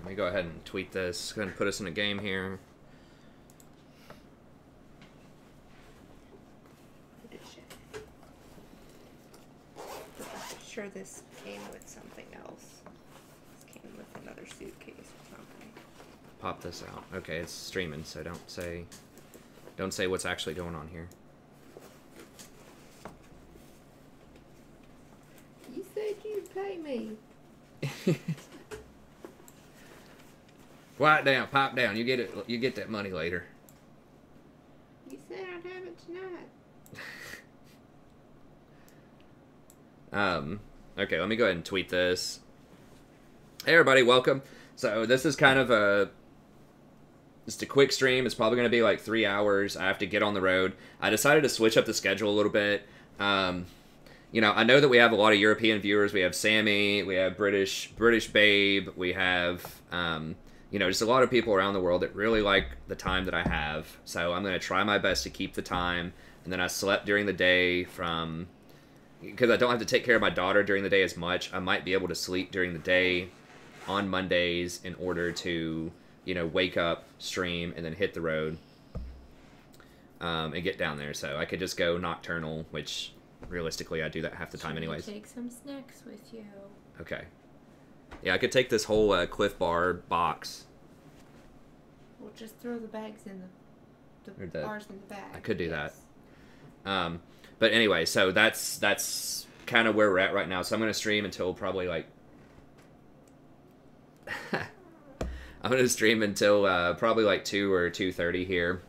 Let me go ahead and tweet this. Go ahead and put us in a game here. I'm sure this came with something else. This came with another suitcase or something. Pop this out. Okay, it's streaming, so don't say what's actually going on here. You said you'd pay me. Quiet down, pipe down. You get it. You get that money later. You said I'd have it tonight. Okay, let me go ahead and tweet this. Hey everybody, welcome. So this is kind of just a quick stream. It's probably going to be like 3 hours. I have to get on the road. I decided to switch up the schedule a little bit. You know, I know that we have a lot of European viewers. We have Sammy, we have British Babe, we have, you know, just a lot of people around the world that really like the time that I have. So I'm going to try my best to keep the time. And then I slept during the day from... Because I don't have to take care of my daughter during the day as much, I might be able to sleep during the day on Mondays in order to, you know, wake up, stream, and then hit the road and get down there. So I could just go nocturnal, which realistically I do that half the time anyways. Take some snacks with you. Okay. Yeah, I could take this whole Cliff Bar box. We'll just throw the bags in the bars in the bag. I could do that. But anyway, so that's kind of where we're at right now. So I'm going to stream until probably like... I'm going to stream until probably like 2 or 2:30 here.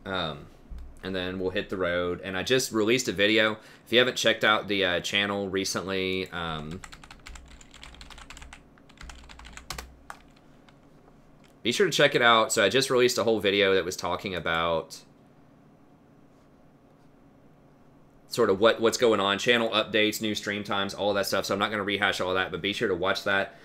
And then we'll hit the road. And I just released a video. If you haven't checked out the channel recently... be sure to check it out. So I just released a whole video that was talking about... sort of what's going on, channel updates, new stream times, all of that stuff. So I'm not going to rehash all of that, but be sure to watch that.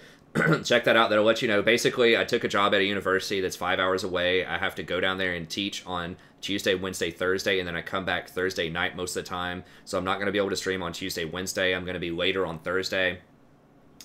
Check that out. That'll let you know. Basically, I took a job at a university that's 5 hours away. I have to go down there and teach on Tuesday, Wednesday, Thursday, and then I come back Thursday night most of the time. So I'm not going to be able to stream on Tuesday, Wednesday. I'm going to be later on Thursday.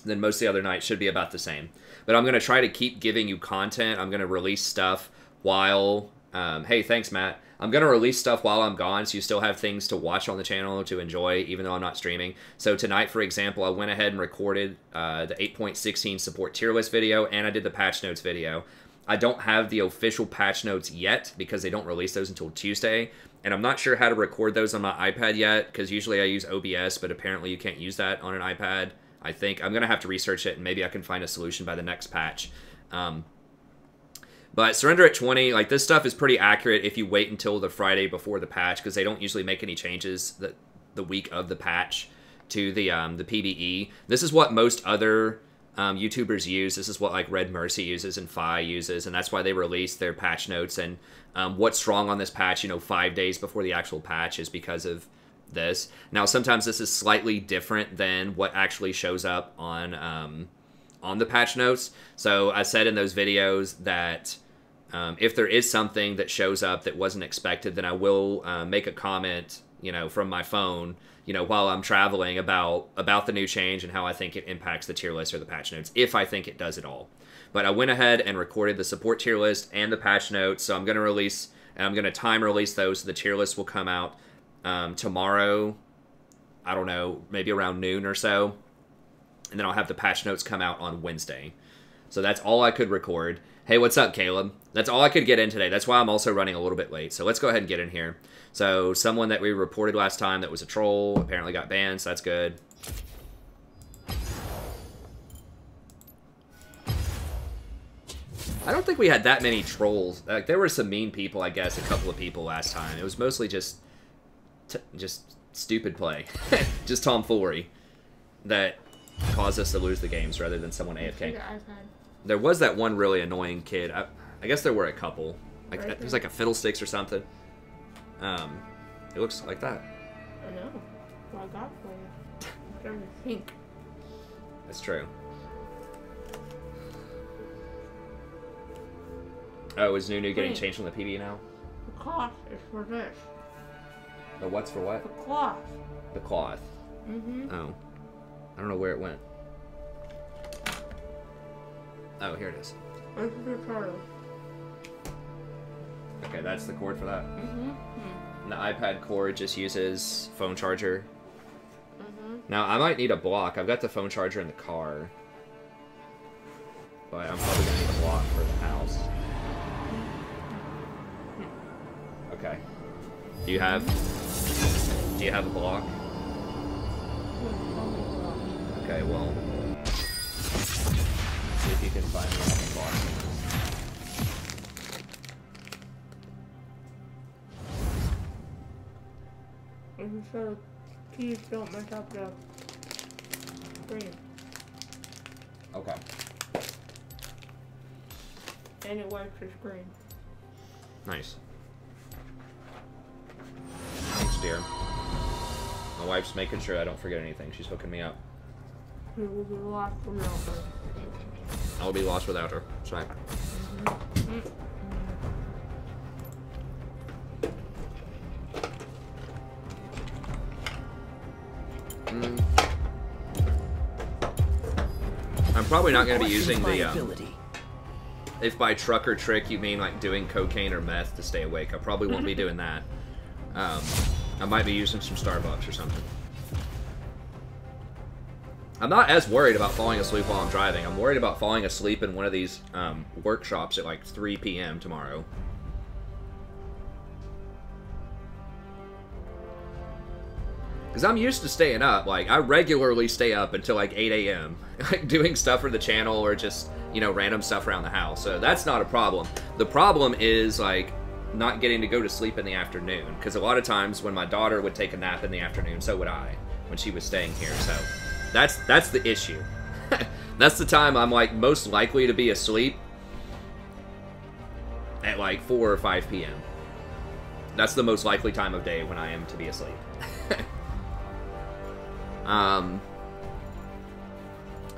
Then most of the other nights should be about the same. But I'm going to try to keep giving you content. I'm going to release stuff while... hey, thanks, Matt. I'm going to release stuff while I'm gone, so you still have things to watch on the channel to enjoy, even though I'm not streaming. So tonight, for example, I went ahead and recorded the 8.16 support tier list video, and I did the patch notes video. I don't have the official patch notes yet, because they don't release those until Tuesday, and I'm not sure how to record those on my iPad yet, because usually I use OBS, but apparently you can't use that on an iPad, I think. I'm going to have to research it, and maybe I can find a solution by the next patch. But Surrender at 20, like, this stuff is pretty accurate if you wait until the Friday before the patch, because they don't usually make any changes the week of the patch to the PBE. This is what most other YouTubers use. This is what, like, Red Mercy uses and Fi uses, and that's why they release their patch notes. And what's wrong on this patch, you know, 5 days before the actual patch is because of this. Now, sometimes this is slightly different than what actually shows up on the patch notes. So I said in those videos that if there is something that shows up that wasn't expected, then I will make a comment, you know, from my phone, you know, while I'm traveling about the new change and how I think it impacts the tier list or the patch notes, if I think it does at all. But I went ahead and recorded the support tier list and the patch notes, so I'm going to release, and I'm going to time release those. So the tier list will come out tomorrow, I don't know, maybe around noon or so. And then I'll have the patch notes come out on Wednesday. So that's all I could record. Hey, what's up, Caleb? That's all I could get in today. That's why I'm also running a little bit late. So let's go ahead and get in here. So someone that we reported last time that was a troll apparently got banned, so that's good. I don't think we had that many trolls. Like, there were some mean people, I guess, a couple of people last time. It was mostly just stupid play. Just tomfoolery that caused us to lose the games rather than someone AFK. There was that one really annoying kid. I guess there were a couple. Like right there's like a fiddlesticks or something. It looks like that. I know. What I got for you. Turn pink. That's true. Oh, is new getting changed from the PB now? The cloth is for this. The what's for what? The cloth. The cloth. Mm-hmm. Oh. I don't know where it went. Oh, here it is. This is the charger. Okay, that's the cord for that. Mm-hmm. And the iPad cord just uses phone charger. Mm-hmm. Now, I might need a block. I've got the phone charger in the car. But I'm probably going to need a block for the house. Okay. Do you have a block? Okay, well... see if you can find me a block. And so, keys don't mess up the screen. Okay. And it wipes the screen. Nice. Thanks, dear. My wife's making sure I don't forget anything. She's hooking me up. You will be lost without her. I will be lost without her. That's right. Mm-hmm. I'm probably not going to be using the, if by truck or trick you mean like doing cocaine or meth to stay awake, I probably won't be doing that. I might be using some Starbucks or something. I'm not as worried about falling asleep while I'm driving. I'm worried about falling asleep in one of these workshops at like 3 p.m. tomorrow. Because I'm used to staying up. Like, I regularly stay up until like 8 a.m. like doing stuff for the channel or just, you know, random stuff around the house. So that's not a problem. The problem is, like, not getting to go to sleep in the afternoon. Because a lot of times when my daughter would take a nap in the afternoon, so would I, when she was staying here. So that's the issue. That's the time I'm, like, most likely to be asleep at, like, 4 or 5 p.m. That's the most likely time of day when I am to be asleep.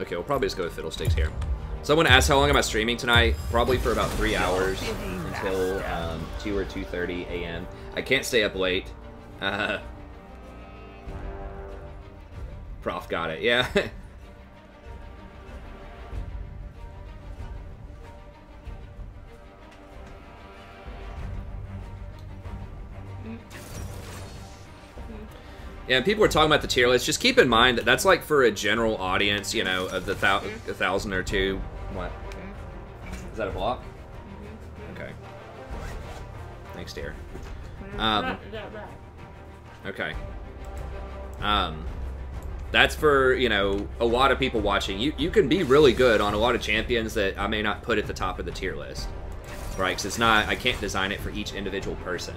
Okay, we'll probably just go with Fiddlesticks here. Someone asked how long am I streaming tonight? Probably for about 3 hours until 2 or 2:30 a.m. I can't stay up late. Prof got it, yeah. Yeah, and people were talking about the tier list. Just keep in mind that that's like for a general audience, you know, of the 1,000 or two. What? Is that a block? Okay. Thanks, dear. Okay. That's for, you know, a lot of people watching. You can be really good on a lot of champions that I may not put at the top of the tier list. Right? Because it's not, I can't design it for each individual person.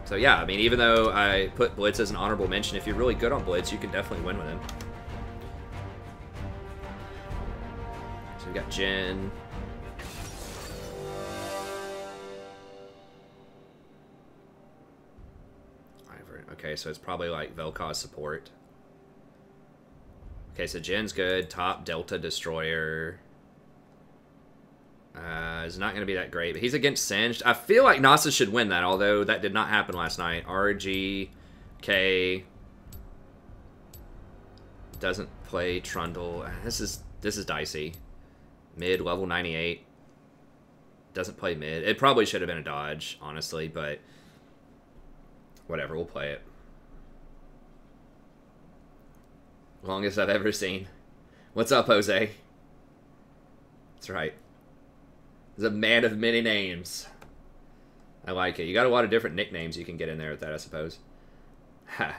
So yeah, I mean, even though I put Blitz as an honorable mention, if you're really good on Blitz, you can definitely win with him. So we got Jin. Okay, so it's probably like Vel'Koz support. Okay, so Jin's good. Top Delta Destroyer. Is not going to be that great, but he's against Singed. I feel like Nasa should win that, although that did not happen last night. RG, K doesn't play Trundle. This is dicey. Mid level 98 doesn't play mid. It probably should have been a dodge, honestly, but whatever. We'll play it. Longest I've ever seen. What's up, Jose? That's right. He's a man of many names. I like it. You got a lot of different nicknames you can get in there with that, I suppose. Ha.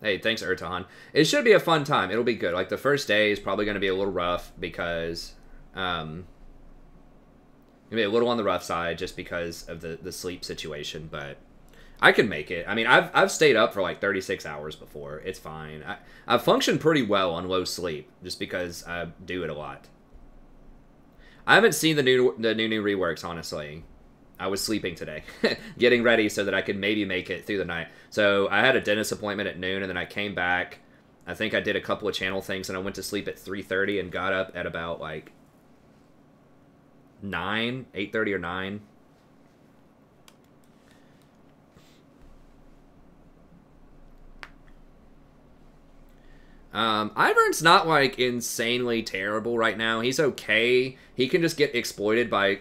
Hey, thanks, Ertan. It should be a fun time. It'll be good. Like, the first day is probably going to be a little rough because... it'll be a little on the rough side just because of the sleep situation, but... I can make it. I mean, I've stayed up for like 36 hours before. It's fine. I've functioned pretty well on low sleep just because I do it a lot. I haven't seen the new reworks, honestly. I was sleeping today, getting ready so that I could maybe make it through the night. So I had a dentist appointment at noon, and then I came back. I think I did a couple of channel things, and I went to sleep at 3:30 and got up at about like 8:30 or 9. Ivern's not, like, insanely terrible right now. He's okay. He can just get exploited by,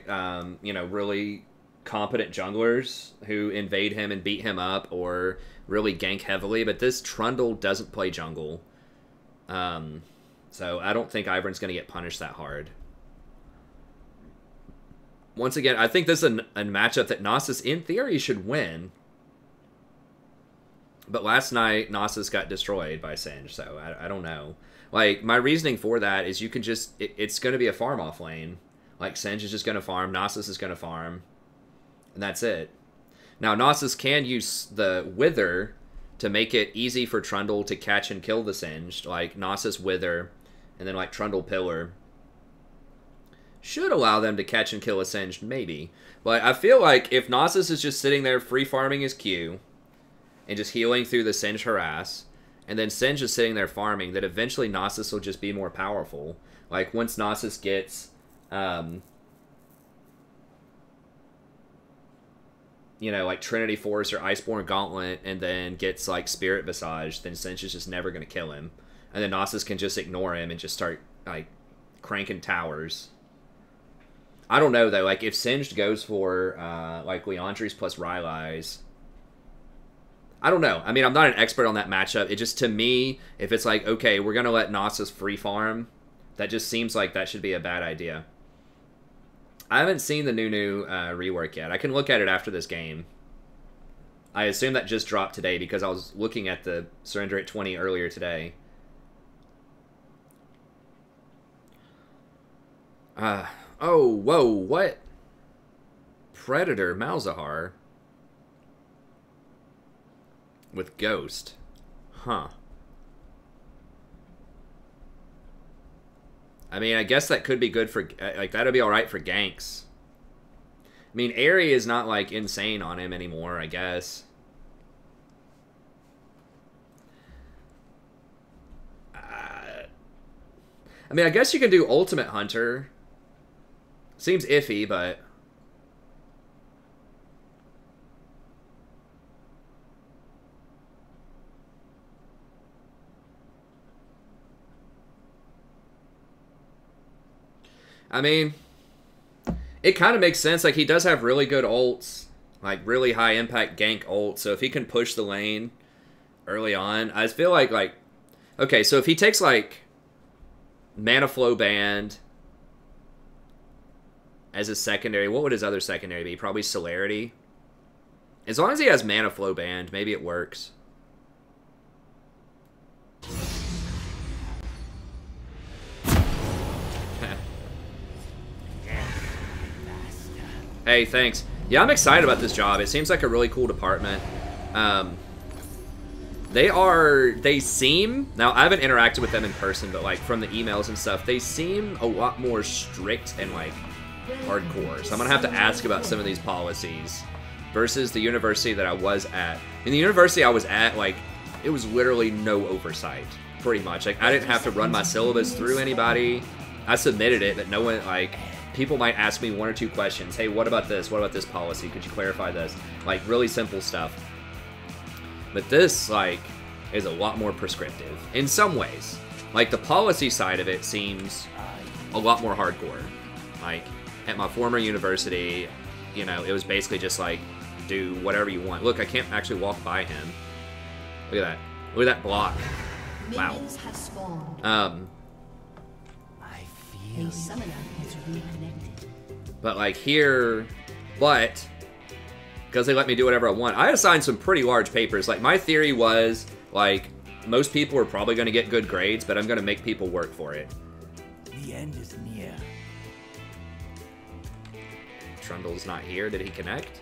you know, really competent junglers who invade him and beat him up or really gank heavily. But this Trundle doesn't play jungle. So I don't think Ivern's going to get punished that hard. Once again, I think this is a matchup that Nasus, in theory, should win. But last night, Nasus got destroyed by Singe, so I don't know. Like, my reasoning for that is you can just... It's going to be a farm-off lane. Like, Singe is just going to farm, Nasus is going to farm, and that's it. Now, Nasus can use the Wither to make it easy for Trundle to catch and kill the Singed. Like, Nasus Wither, and then, like, Trundle Pillar. Should allow them to catch and kill a Singed, maybe. But I feel like if Nasus is just sitting there free-farming his Q... and just healing through the Singe harass, and then Singe is sitting there farming, that eventually Nasus will just be more powerful. Like, once Nasus gets, you know, like Trinity Force or Iceborne Gauntlet, and then gets, like, Spirit Visage, then Singe is just never going to kill him. And then Nasus can just ignore him and just start, like, cranking towers. I don't know, though. Like, if Singed goes for, like, Leandries plus Rylai's, I don't know. I mean, I'm not an expert on that matchup. It just, to me, if it's like, okay, we're going to let Nasus free farm, that just seems like that should be a bad idea. I haven't seen the new rework yet. I can look at it after this game. I assume that just dropped today because I was looking at the Surrender at 20 earlier today. Oh, whoa, what? Predator Malzahar with Ghost. Huh. I mean, I guess that could be good for... Like, that'll be alright for ganks. I mean, Aerie is not, like, insane on him anymore, I guess. I mean, I guess you can do Ultimate Hunter. Seems iffy, but... I mean, it kind of makes sense. Like, he does have really good ults, like really high impact gank ults. So if he can push the lane early on, I feel like, okay, so if he takes like Mana Flow Band as his secondary, what would his other secondary be? Probably Celerity. As long as he has Mana Flow Band, maybe it works. Hey, thanks. Yeah, I'm excited about this job. It seems like a really cool department. They seem, now I haven't interacted with them in person, but like from the emails and stuff, they seem a lot more strict and like hardcore. So I'm gonna have to ask about some of these policies versus the university that I was at. In the university I was at, like, it was literally no oversight, pretty much. Like, I didn't have to run my syllabus through anybody. I submitted it, but no one, like, people might ask me one or two questions. Hey, what about this? What about this policy? Could you clarify this? Like, really simple stuff. But this, like, is a lot more prescriptive in some ways. Like, the policy side of it seems a lot more hardcore. Like, at my former university, you know, it was basically just like, do whatever you want. Look, I can't actually walk by him. Look at that. Look at that block. Wow. A summoner has reconnected. But like here, but because they let me do whatever I want, I assigned some pretty large papers. Like, my theory was, like, most people are probably going to get good grades, but I'm going to make people work for it. The end is near. Trundle's not here. Did he connect?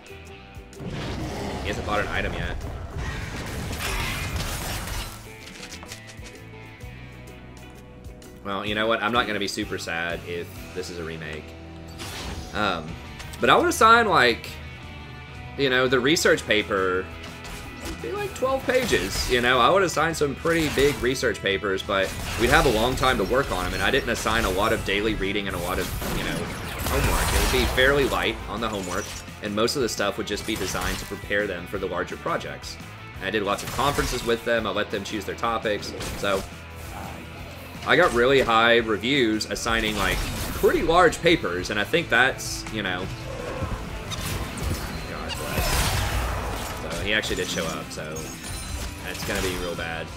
He hasn't bought an item yet. Well, you know what? I'm not going to be super sad if this is a remake. But I would assign, like, you know, the research paper would be like 12 pages. You know, I would assign some pretty big research papers, but we'd have a long time to work on them, and I didn't assign a lot of daily reading and a lot of, you know, homework. It would be fairly light on the homework, and most of the stuff would just be designed to prepare them for the larger projects. And I did lots of conferences with them. I let them choose their topics. So I got really high reviews assigning like pretty large papers, and I think that's, you know, God bless. So he actually did show up, so that's gonna be real bad.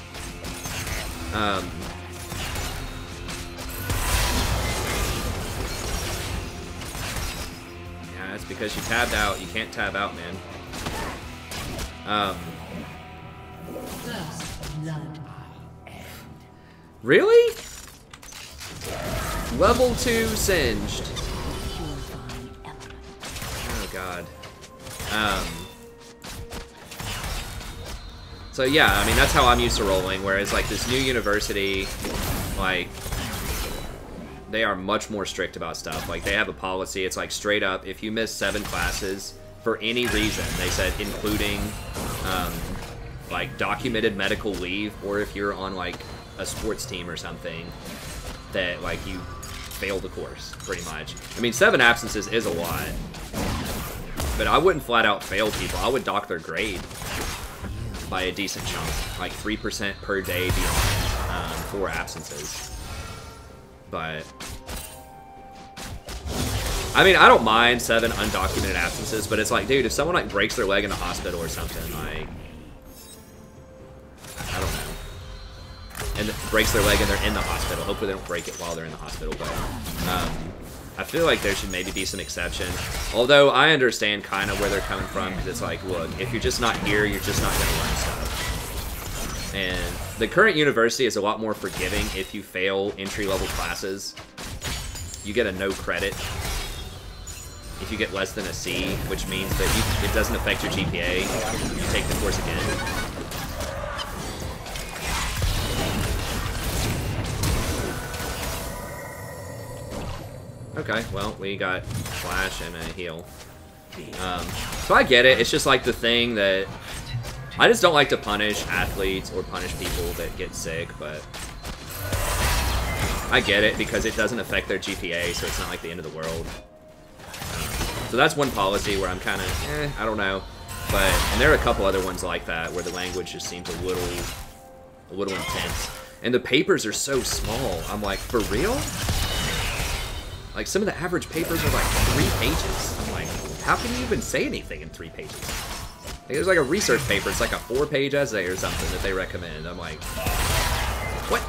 Yeah, that's because you tabbed out. You can't tab out, man. Really? Level 2 singed. Oh god. So yeah, I mean that's how I'm used to rolling, whereas like this new university, like they are much more strict about stuff. Like they have a policy, it's like straight up, if you miss 7 classes for any reason, they said including like documented medical leave, or if you're on like a sports team or something, that like you fail the course, pretty much. I mean 7 absences is a lot, but I wouldn't flat out fail people. I would dock their grade by a decent chunk, like 3% per day beyond 4 absences. But I mean, I don't mind 7 undocumented absences, but it's like, dude, if someone like breaks their leg in the hospital or something, like, I don't know, and breaks their leg and they're in the hospital. Hopefully they don't break it while they're in the hospital, but I feel like there should maybe be some exceptions. Although I understand kind of where they're coming from, because it's like, look, if you're just not here, you're just not going to learn stuff. And the current university is a lot more forgiving. If you fail entry-level classes, you get a no credit. If you get less than a C, which means that it doesn't affect your GPA, you take the course again. Okay, well, we got Flash and a heal. So I get it. It's just like the thing that I just don't like to punish athletes or punish people that get sick, but I get it because it doesn't affect their GPA, so it's not like the end of the world. So that's one policy where I'm kind of, I don't know. But, and there are a couple other ones like that where the language just seems a little intense. And the papers are so small. I'm like, for real? Like, some of the average papers are like 3 pages. I'm like, how can you even say anything in 3 pages? Like, there's like a research paper, it's like a 4-page essay or something that they recommend. I'm like, what?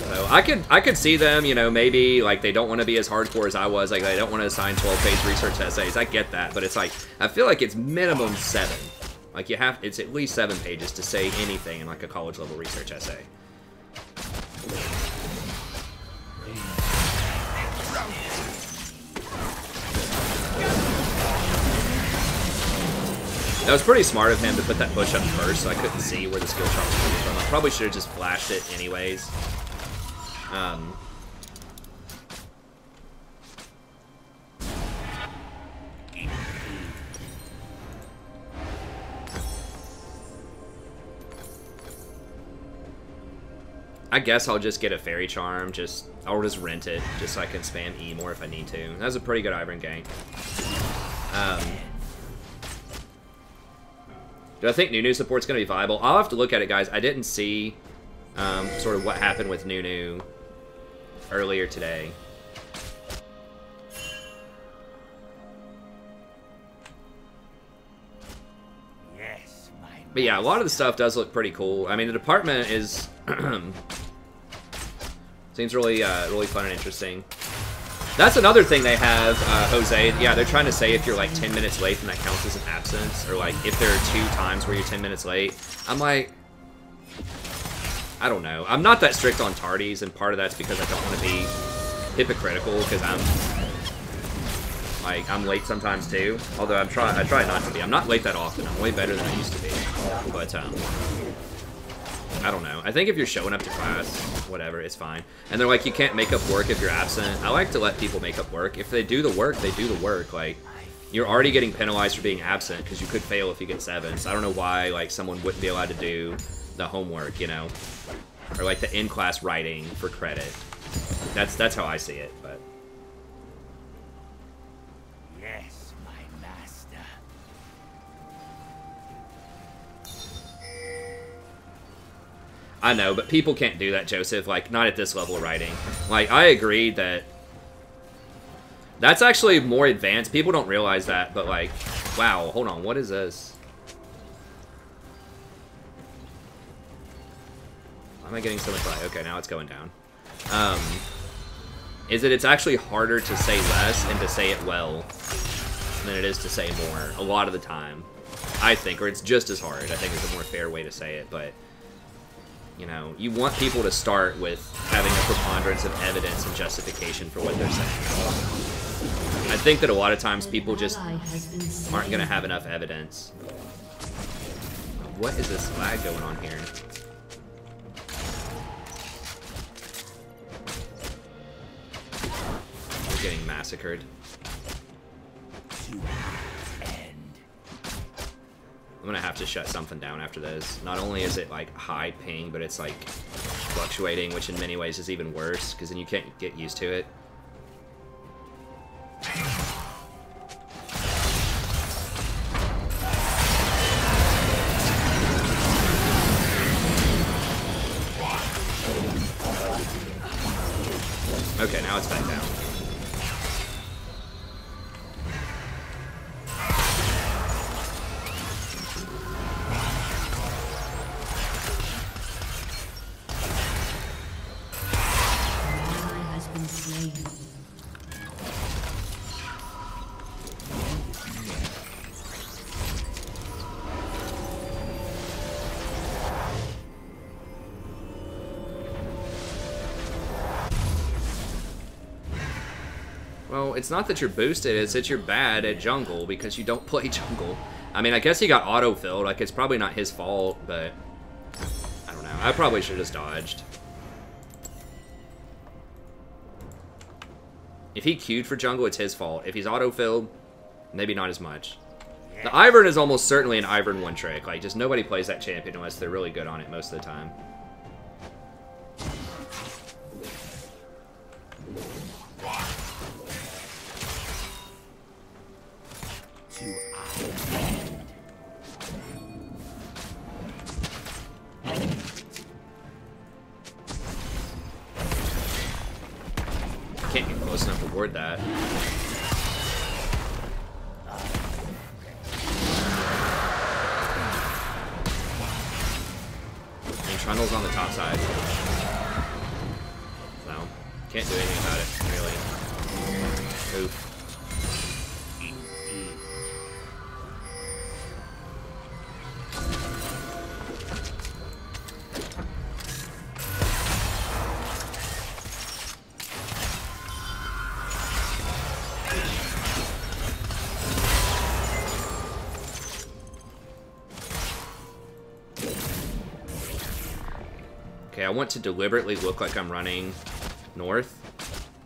So I could see them, you know, maybe like they don't want to be as hardcore as I was, like they don't want to assign 12-page research essays. I get that, but it's like I feel like it's minimum 7. Like it's at least 7 pages to say anything in like a college level research essay. That was pretty smart of him to put that push up first, so I couldn't see where the skill shot was coming from. I probably should have just flashed it anyways. I guess I'll just get a fairy charm. I'll just rent it, just so I can spam E more if I need to. That was a pretty good Ivern gank. Do I think Nunu support's going to be viable? I'll have to look at it, guys. I didn't see sort of what happened with Nunu earlier today. Yes, but yeah, a lot of the stuff does look pretty cool. I mean, the department is seems really really fun and interesting. That's another thing they have, Jose. Yeah, they're trying to say if you're like 10 minutes late, then that counts as an absence, or like if there are 2 times where you're 10 minutes late. I'm like, I don't know. I'm not that strict on tardies, and part of that's because I don't want to be hypocritical, because I'm late sometimes too. Although I try not to be. I'm not late that often. I'm way better than I used to be. But I don't know. I think if you're showing up to class, whatever, it's fine. And they're like, you can't make up work if you're absent. I like to let people make up work. If they do the work, they do the work. Like, you're already getting penalized for being absent because you could fail if you get 7. So I don't know why, like, someone wouldn't be allowed to do the homework, you know? Or, like, the in-class writing for credit. That's how I see it, but. Yes, my master. I know, but people can't do that, Joseph. Like, not at this level of writing. Like, I agree that that's actually more advanced. People don't realize that, but like, wow, hold on, what is this? Why am I getting so much light? Okay, now it's going down. Is that it's actually harder to say less and to say it well than it is to say more a lot of the time, I think, or it's just as hard. I think is a more fair way to say it, but you know, you want people to start with having a preponderance of evidence and justification for what they're saying. I think that a lot of times people just aren't going to have enough evidence. What is this lag going on here? We're getting massacred. I'm gonna have to shut something down after this. Not only is it like high ping, but it's like fluctuating, which in many ways is even worse, because then you can't get used to it. Okay, now it's back down. Well, it's not that you're boosted, it's that you're bad at jungle because you don't play jungle. I mean, I guess he got auto-filled. Like, it's probably not his fault, but I don't know. I probably should have just dodged. If he queued for jungle, it's his fault. If he's auto-filled, maybe not as much. The Ivern is almost certainly an Ivern one-trick. Like, just nobody plays that champion unless they're really good on it most of the time. Can't get close enough to ward that. And Trundle's on the top side. No, can't do anything about it, really. Oof. Okay, I want to deliberately look like I'm running north,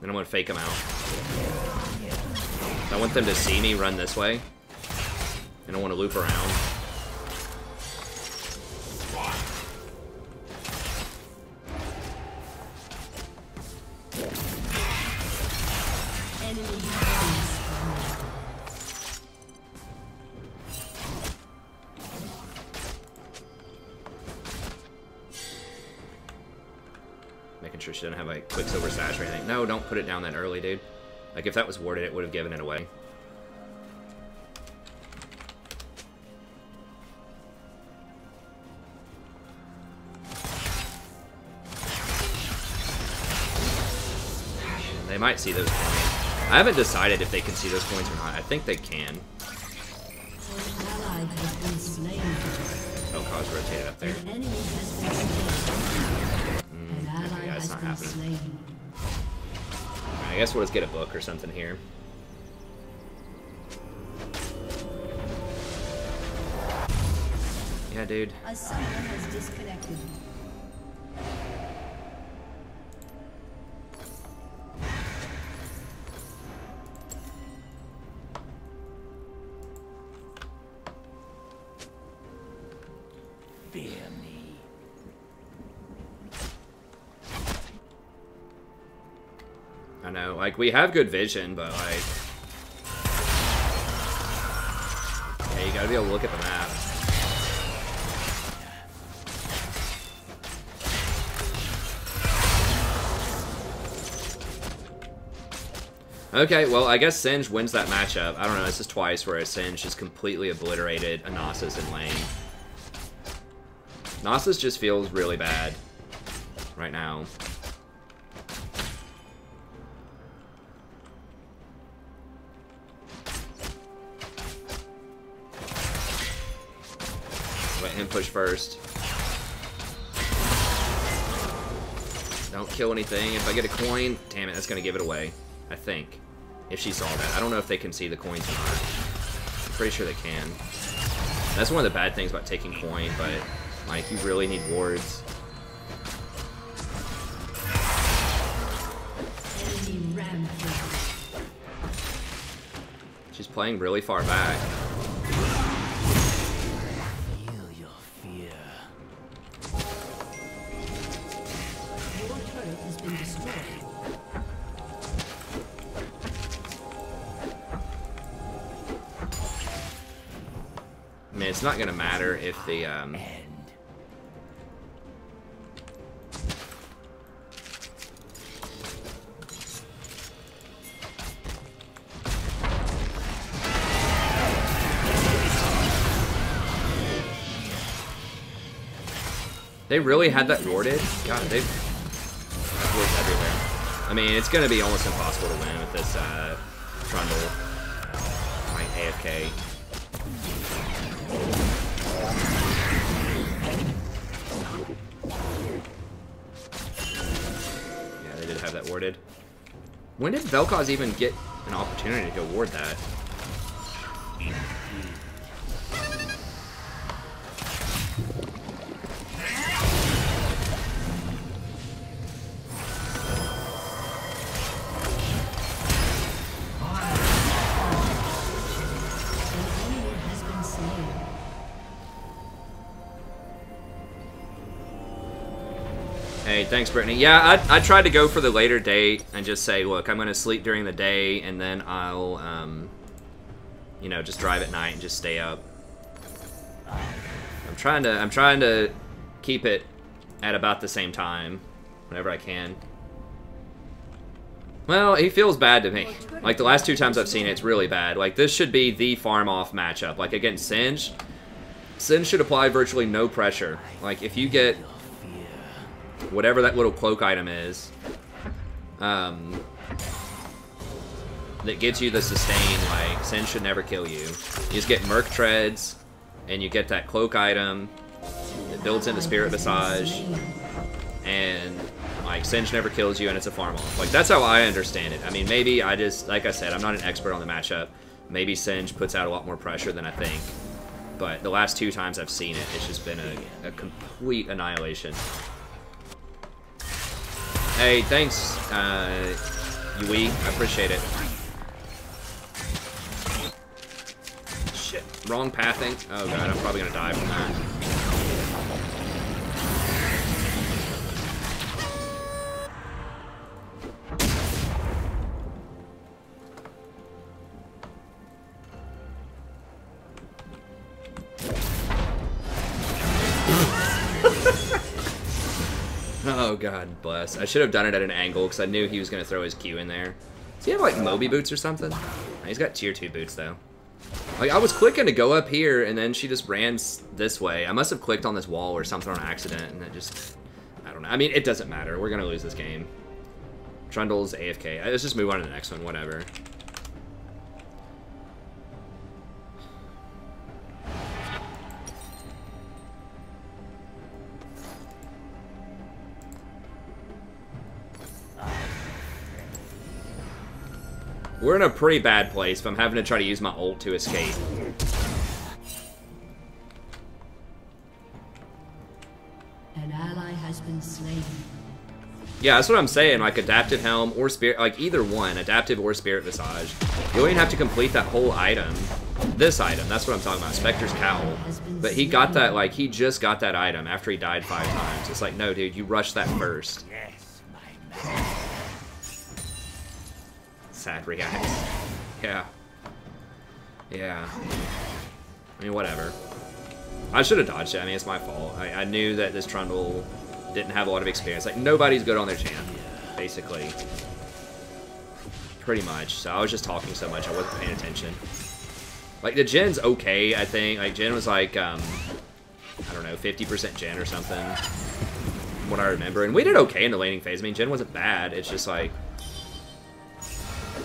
then I'm going to fake them out. I want them to see me run this way, and I want to loop around. Making sure she doesn't have like Quicksilver Sash or anything. No, don't put it down that early, dude. Like, if that was warded, it would have given it away. They might see those coins. I haven't decided if they can see those coins or not. I think they can. Oh, cause rotated up there. Okay, yeah, it's not happening. Right, I guess we'll just get a book or something here. Yeah, dude. A summoner has disconnected. Fear me. I know, like, we have good vision, but, like... Yeah, you gotta be able to look at the map. Okay, well, I guess Singe wins that matchup. I don't know, this is twice where Singe just completely obliterated a Nasus in lane. Nasus just feels really bad right now. Let him push first. Don't kill anything. If I get a coin, damn it, that's gonna give it away. I think. If she saw that. I don't know if they can see the coins or not. I'm pretty sure they can. That's one of the bad things about taking coin, but like you really need wards. She's playing really far back. Feel your fear. Your turret has been destroyed. I mean, it's not gonna matter if the they really had that warded? God, they've wards everywhere. I mean, it's gonna be almost impossible to win with this Trundle. Like AFK. Yeah, they did have that warded. When did Vel'Koz even get an opportunity to go ward that? Hey, thanks, Brittany. Yeah, I tried to go for the later date and just say, look, I'm going to sleep during the day, and then I'll, you know, just drive at night and just stay up. I'm trying to keep it at about the same time whenever I can. Well, he feels bad to me. Like, the last 2 times I've seen it, it's really bad. Like, this should be the farm-off matchup. Like, against Singe, Singe should apply virtually no pressure. Like, if you get whatever that little cloak item is, that gives you the sustain, like, Singe should never kill you. You just get Merc Treads, and you get that cloak item, it builds into Spirit Visage, and, like, Singe never kills you, and it's a farm off. Like, that's how I understand it. I mean, maybe I just, like I said, I'm not an expert on the matchup. Maybe Singe puts out a lot more pressure than I think. But the last 2 times I've seen it, it's just been a complete annihilation. Hey, thanks, Yui. I appreciate it. Shit. Wrong pathing. Oh god, I'm probably gonna die from that. Oh god bless. I should have done it at an angle because I knew he was going to throw his Q in there. Does he have like Moby boots or something? He's got tier 2 boots though. Like I was clicking to go up here and then she just ran this way. I must have clicked on this wall or something on accident and it just... I don't know. I mean, it doesn't matter. We're going to lose this game. Trundle's AFK. Let's just move on to the next one. Whatever. We're in a pretty bad place if I'm having to try to use my ult to escape. An ally has been slain. Yeah, that's what I'm saying. Like Adaptive Helm or Spirit, like either one, Adaptive or Spirit Visage. You don't even have to complete that whole item. This item, that's what I'm talking about, Spectre's Cowl. But he got that, like, he just got that item after he died 5 times. It's like, no, dude, you rushed that first. Yes, my man. Sad reacts. Yeah. Yeah. I mean, whatever. I should have dodged it. I mean, it's my fault. I knew that this Trundle didn't have a lot of experience. Like, nobody's good on their champ, basically. Pretty much. So I was just talking so much, I wasn't paying attention. Like, the Gen's okay, I think. Like, Gen was like, I don't know, 50% Gen or something, from what I remember. And we did okay in the laning phase. I mean, Gen wasn't bad. It's just like,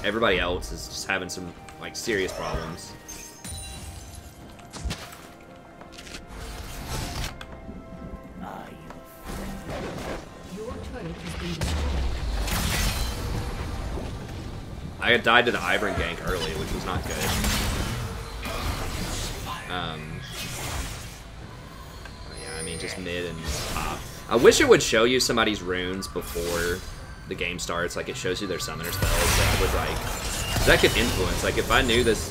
everybody else is just having some, like, serious problems. Your turret has been destroyed. I had died to the Ivern gank early, which was not good. Yeah, I mean, just mid and top. I wish it would show you somebody's runes before the game starts. Like, it shows you their summoner spells. So I would, like, that could influence. Like, if I knew this,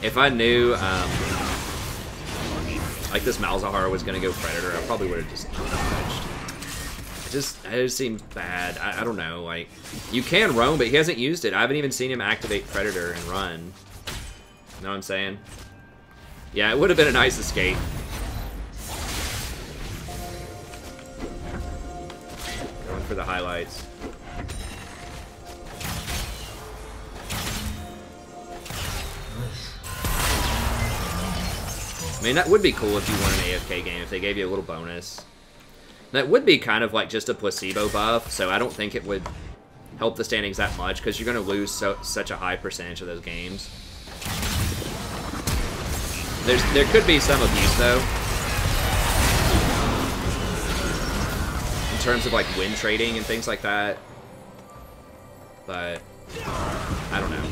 if I knew, like, this Malzahar was gonna go Predator, I probably would have just dodged. It just seems bad. I don't know. Like, you can roam, but he hasn't used it. I haven't even seen him activate Predator and run. You know what I'm saying? Yeah, it would have been a nice escape. Going for the highlights. I mean, that would be cool if you won an AFK game, if they gave you a little bonus. That would be kind of like just a placebo buff, so I don't think it would help the standings that much, because you're going to lose such a high percentage of those games. There could be some abuse, though, in terms of, like, win trading and things like that. But, I don't know.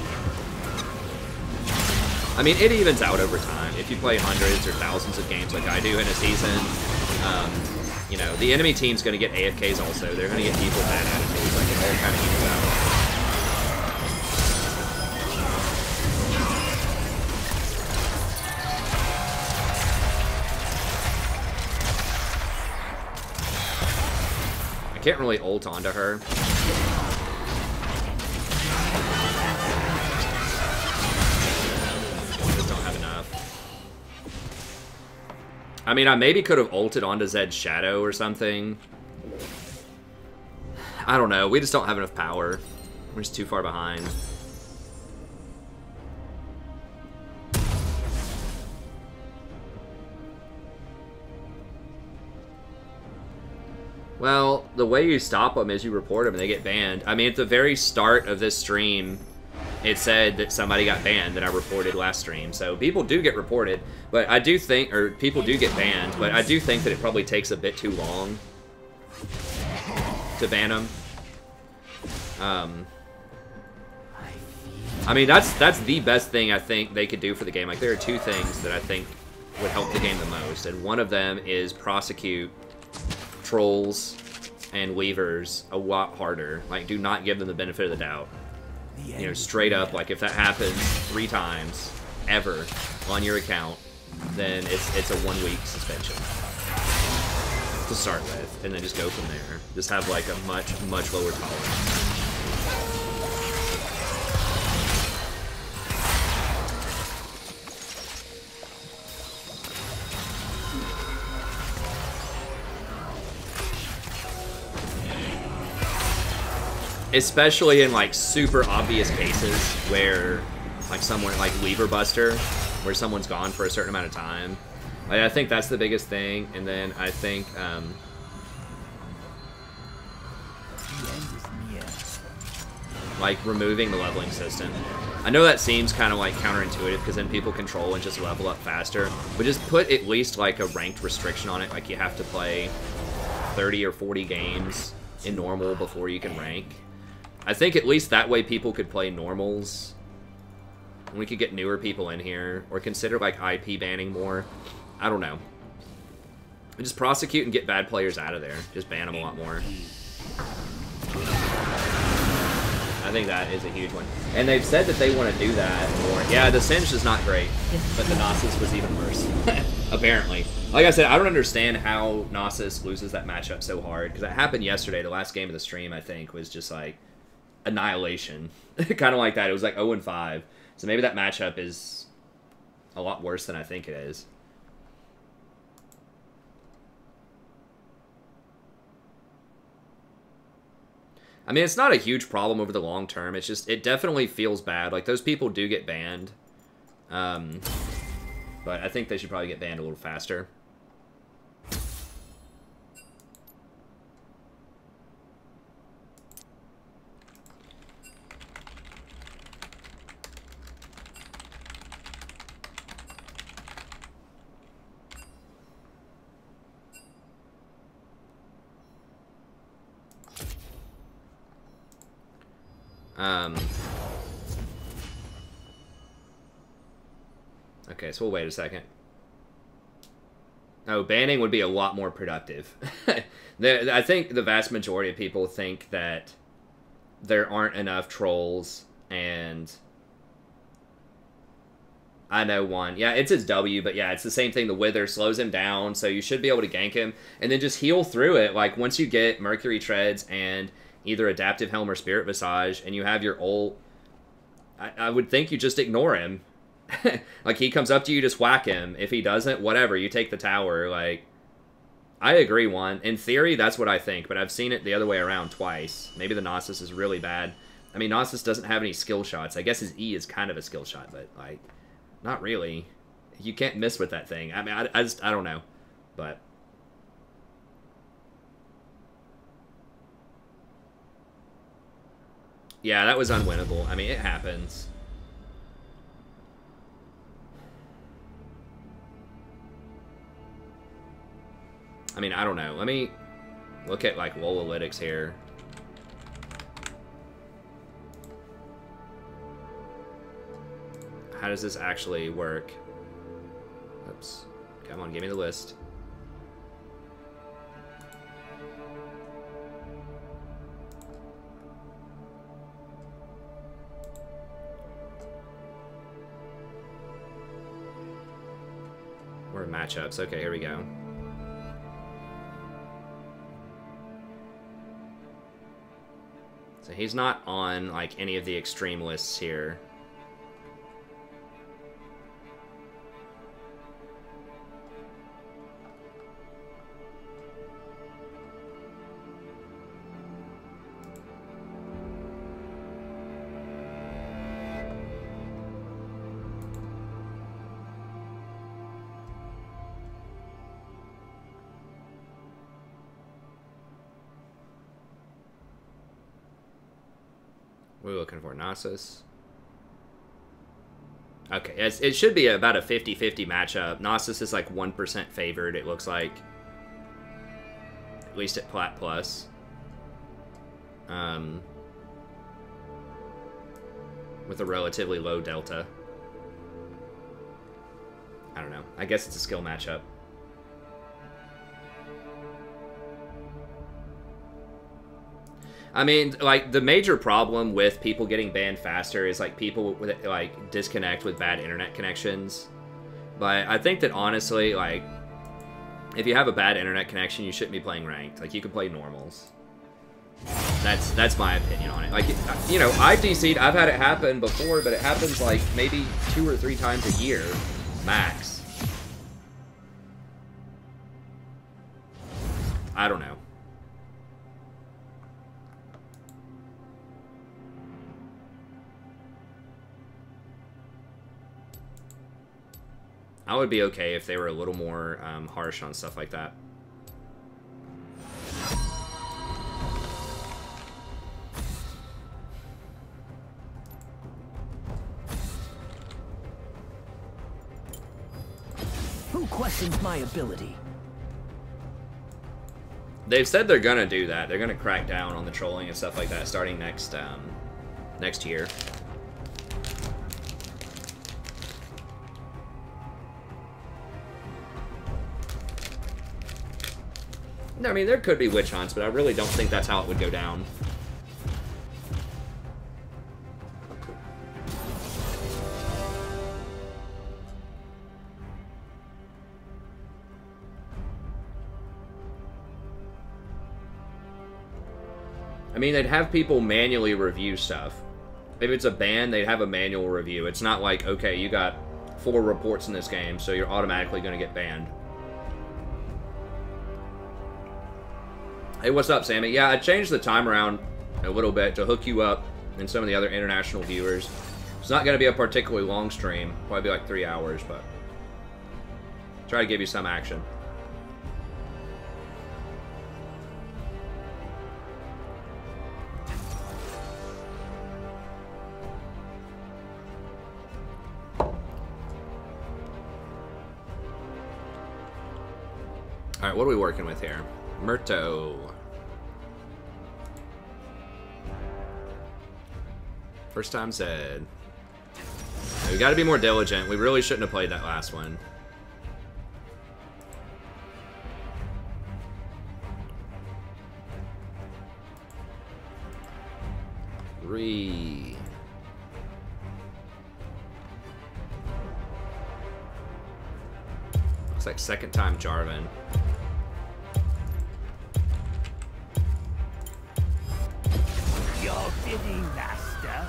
I mean, it evens out over time. If you play hundreds or thousands of games like I do in a season, you know, the enemy team's going to get AFKs also. They're going to get people with bad attitudes. Like, it all kind of evens out. I can't really ult onto her. I mean, I maybe could have ulted onto Zed's Shadow or something. I don't know. We just don't have enough power. We're just too far behind. Well, the way you stop them is you report them and they get banned. I mean, at the very start of this stream, it said that somebody got banned that I reported last stream. So people do get reported, but I do think, or people do get banned, but I do think that it probably takes a bit too long to ban them. I mean, that's the best thing I think they could do for the game. Like, there are two things that I think would help the game the most, and one of them is prosecute trolls and weavers a lot harder. Like, do not give them the benefit of the doubt. You know, straight up, like, if that happens 3 times ever on your account, then it's a 1-week suspension to start with, and then just go from there. Just have, like, a much lower tolerance. Especially in, like, super obvious cases where, like, someone like Weaver Buster, where someone's gone for a certain amount of time. Like, I think that's the biggest thing, and then I think, like, removing the leveling system. I know that seems kind of, like, counterintuitive, because then people control and just level up faster, but just put at least, like, a ranked restriction on it. Like, you have to play 30 or 40 games in normal before you can rank. I think at least that way people could play normals. And we could get newer people in here. Or consider, like, IP banning more. I don't know. Just prosecute and get bad players out of there. Just ban them a lot more. I think that is a huge one. And they've said that they want to do that more. Yeah, the Singe is not great. But the Nasus was even worse. Apparently. Like I said, I don't understand how Nasus loses that matchup so hard. Because it happened yesterday. The last game of the stream, I think, was just like... annihilation. Kind of like that. It was like 0-5. So maybe that matchup is a lot worse than I think it is. I mean, it's not a huge problem over the long term. It's just, it definitely feels bad. Like, those people do get banned. But I think they should probably get banned a little faster. Okay, so we'll wait a second. Oh, banning would be a lot more productive. I think the vast majority of people think that there aren't enough trolls, and I know one. Yeah, it's his W, but yeah, it's the same thing. The Wither slows him down, so you should be able to gank him, and then just heal through it. Like, once you get Mercury Treads and either Adaptive Helm or Spirit Visage, and you have your ult, I would think you just ignore him. Like, he comes up to you, just whack him. If he doesn't, whatever, you take the tower. Like, I agree, Juan. In theory, that's what I think, but I've seen it the other way around twice. Maybe the Gnosis is really bad. I mean, Gnosis doesn't have any skill shots. I guess his E is kind of a skill shot, but, like, not really. You can't miss with that thing. I mean, I don't know, but... Yeah, that was unwinnable. I mean, it happens. I mean, I don't know. Let me look at, like, Lolalytics here. How does this actually work? Oops. Come on, give me the list. Where are matchups? Okay, here we go. So he's not on, like, any of the extreme lists here. What are we looking for? Gnosis? Okay, it should be about a 50-50 matchup. Gnosis is like 1% favored, it looks like. At least at Plat Plus. With a relatively low delta. I don't know. I guess it's a skill matchup. I mean, like, the major problem with people getting banned faster is, like, people with, like, disconnect with bad internet connections. But I think that, honestly, like, if you have a bad internet connection, you shouldn't be playing ranked. Like, you can play normals. That's my opinion on it. Like, you know, I've DC'd, I've had it happen before, but it happens, like, maybe 2 or 3 times a year, max. I don't know. I would be okay if they were a little more harsh on stuff like that. Who questions my ability? They've said they're gonna do that. They're gonna crack down on the trolling and stuff like that starting next next year. I mean, there could be witch hunts, but I really don't think that's how it would go down. I mean, they'd have people manually review stuff. If it's a ban, they'd have a manual review. It's not like, okay, you got 4 reports in this game, so you're automatically going to get banned. Hey, what's up, Sammy? Yeah, I changed the time around a little bit to hook you up and some of the other international viewers. It's not going to be a particularly long stream. Probably be like 3 hours, but try to give you some action. Alright, what are we working with here? Murto. First time said. We gotta be more diligent. We really shouldn't have played that last one. Looks like second time Jarvan. Your bidding, master.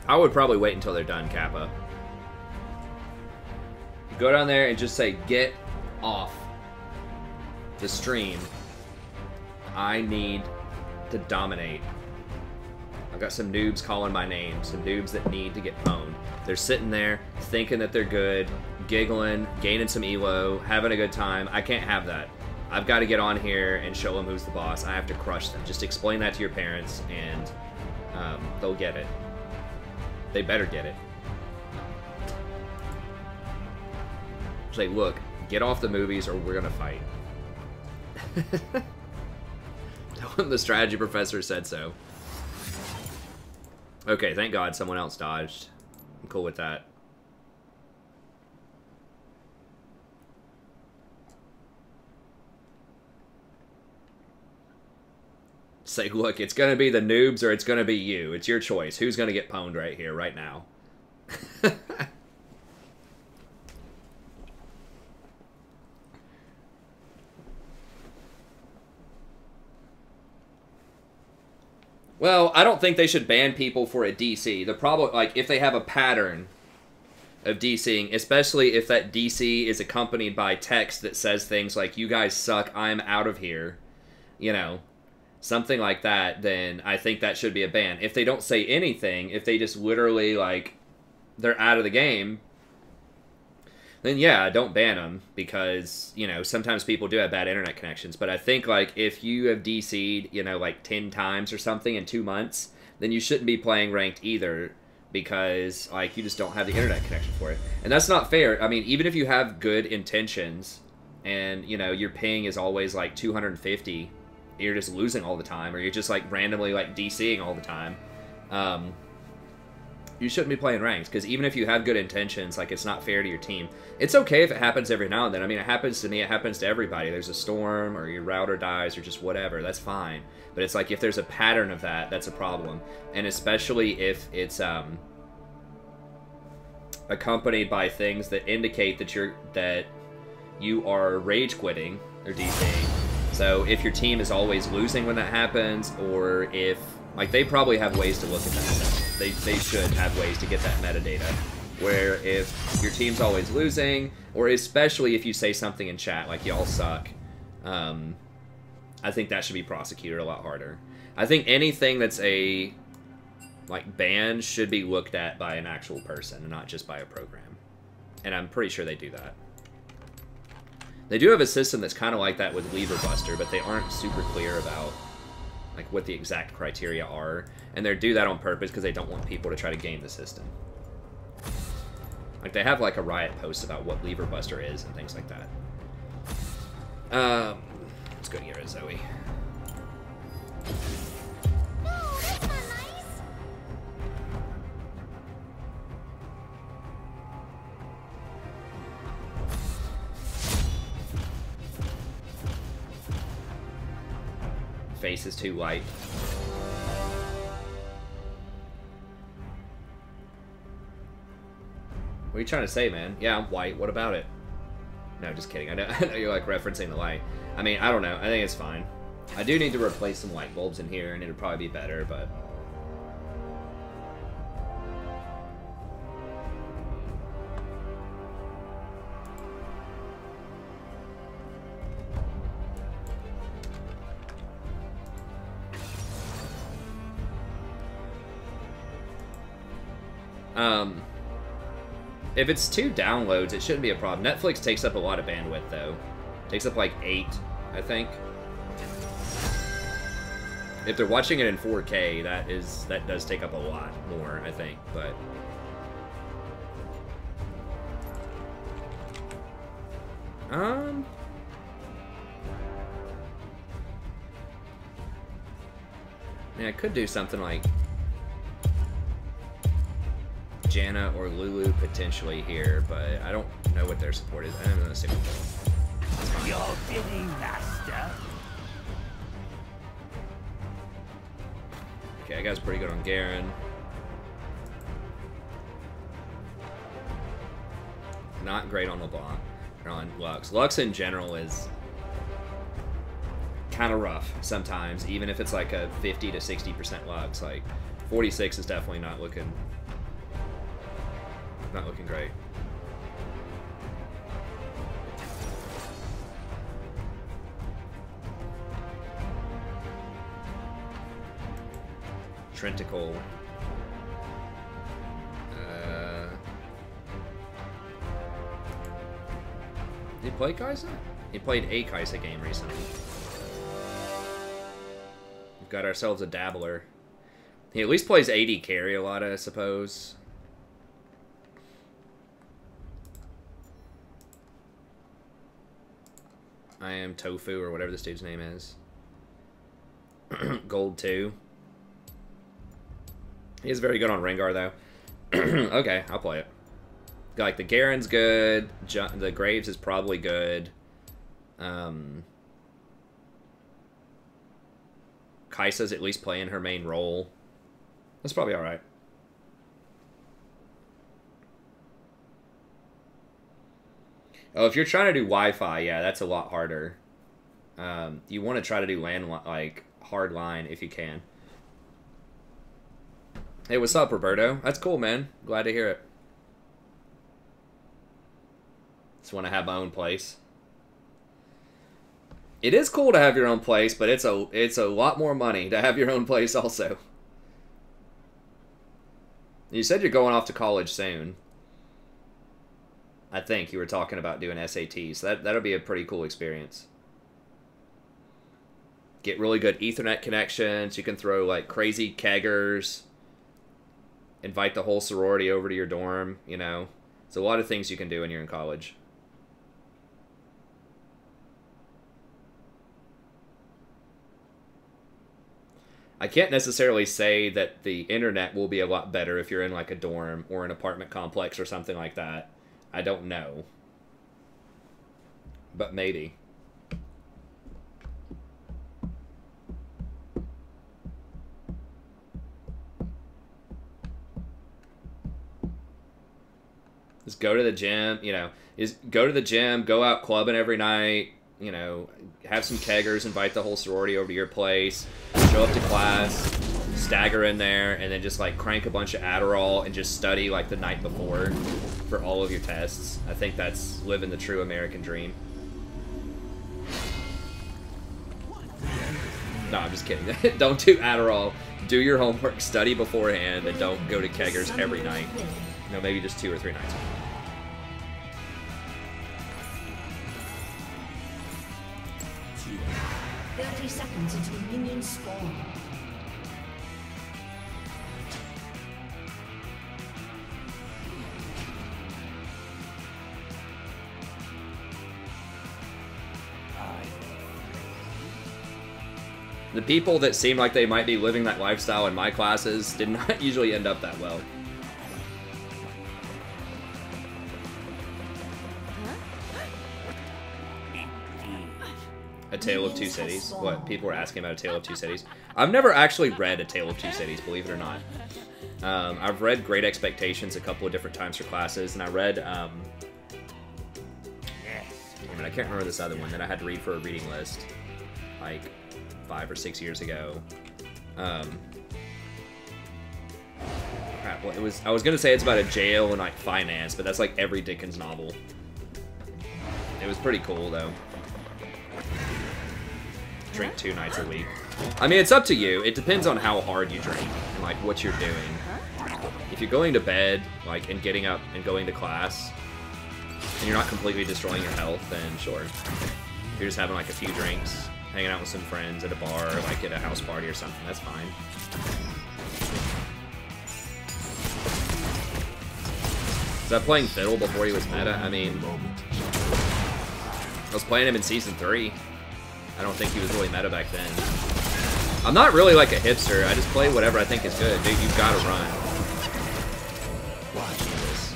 I would probably wait until they're done, Kappa. Go down there and just say, get off the stream. I need to dominate. I've got some noobs calling my name. Some noobs that need to get pwned. They're sitting there thinking that they're good, giggling, gaining some elo, having a good time. I can't have that. I've got to get on here and show them who's the boss. I have to crush them. Just explain that to your parents and they'll get it. They better get it. Say, look, get off the movies or we're gonna fight. Tell them the strategy professor said so. Okay, thank God someone else dodged. I'm cool with that. Say, look, it's gonna be the noobs or it's gonna be you. It's your choice. Who's gonna get pwned right here, right now? Well, I don't think they should ban people for a DC. The problem, like, if they have a pattern of DCing, especially if that DC is accompanied by text that says things like, you guys suck, I'm out of here, you know, something like that, then I think that should be a ban. If they don't say anything, if they just literally, like, they're out of the game, then yeah, don't ban them, because, you know, sometimes people do have bad internet connections. But I think, like, if you have DC'd, you know, like 10 times or something in 2 months, then you shouldn't be playing ranked either, because, like, you just don't have the internet connection for it. And that's not fair. I mean, even if you have good intentions and, you know, your ping is always, like, 250, you're just losing all the time, or you're just, like, randomly, like, DCing all the time, you shouldn't be playing ranked, because even if you have good intentions, like, it's not fair to your team. It's okay if it happens every now and then. I mean, it happens to me, it happens to everybody. There's a storm, or your router dies, or just whatever. That's fine. But it's like, if there's a pattern of that, that's a problem. And especially if it's accompanied by things that indicate that you are rage quitting or DCing. So if your team is always losing when that happens, or if, like, they probably have ways to look at that stuff. They should have ways to get that metadata, where if your team's always losing, or especially if you say something in chat like y'all suck, I think that should be prosecuted a lot harder. I think anything that's a, like, ban should be looked at by an actual person and not just by a program. And I'm pretty sure they do that. They do have a system that's kind of like that with Lever Buster, but they aren't super clear about, like, what the exact criteria are, and they do that on purpose because they don't want people to try to game the system. Like, they have, like, a Riot post about what Lever Buster is and things like that. Let's go get rid of Zoe. No, that's not nice. Face is too light. are you trying to say, man? Yeah, I'm white. What about it? No, just kidding. I know you're like referencing the light. I mean, I don't know. I think it's fine. I do need to replace some light bulbs in here, and it'll probably be better, but... If it's 2 downloads, it shouldn't be a problem. Netflix takes up a lot of bandwidth, though. Takes up like 8, I think. If they're watching it in 4K, that does take up a lot more, I think, but... Yeah, I could do something like Janna or Lulu potentially here, but I don't know what their support is. I'm gonna see what Your bidding, master. Okay, that guy's pretty good on Garen. Not great on LeBlanc or on Lux. Lux in general is kind of rough sometimes, even if it's like a 50 to 60% Lux. Like 46 is definitely not looking great. Trenticle. Did he play Kaisa? He played a Kaisa game recently. We've got ourselves a dabbler. He at least plays AD carry a lot, I suppose. I am Tofu, or whatever this dude's name is. Gold 2. He is very good on Rengar, though. Okay, I'll play it. Like, the Garen's good. The Graves is probably good. Kaisa's at least playing her main role. That's probably alright. Oh, if you're trying to do Wi-Fi, yeah, that's a lot harder. You want to try to do like hard line if you can. Hey, what's up, Roberto? That's cool, man. Glad to hear it. Just want to have my own place. It is cool to have your own place, but it's a lot more money to have your own place also. You said you're going off to college soon. I think you were talking about doing SATs. So that'll be a pretty cool experience. Get really good Ethernet connections. You can throw like crazy keggers. Invite the whole sorority over to your dorm, you know. It's a lot of things you can do when you're in college. I can't necessarily say that the internet will be a lot better if you're in like a dorm or an apartment complex or something like that. I don't know. But maybe. Just go to the gym, you know. Go to the gym, go out clubbing every night, you know, have some keggers, invite the whole sorority over to your place, show up to class, stagger in there, and then just like crank a bunch of Adderall and just study like the night before for all of your tests. I think that's living the true American dream. No, I'm just kidding. Don't do Adderall. Do your homework, study beforehand, and don't go to keggers every night. You know, maybe just 2 or 3 nights. 30 seconds until minions spawn. The people that seem like they might be living that lifestyle in my classes did not usually end up that well. A Tale of Two Cities. What people were asking about A Tale of Two Cities. I've never actually read A Tale of Two Cities, believe it or not. I've read Great Expectations a couple of different times for classes, and I read, damn it, I can't remember this other one that I had to read for a reading list, like 5 or 6 years ago. Crap, well, I was gonna say it's about a jail and like finance, but that's like every Dickens novel. It was pretty cool though. Drink 2 nights a week. I mean, it's up to you. It depends on how hard you drink and like what you're doing. If you're going to bed, like, and getting up and going to class, and you're not completely destroying your health, then sure. If you're just having like a few drinks, hanging out with some friends at a bar, or like at a house party or something, that's fine. Was I playing Fiddle before he was meta? I mean, I was playing him in Season 3. I don't think he was really meta back then. I'm not really like a hipster. I just play whatever I think is good. Dude, you've got to run. Watch this.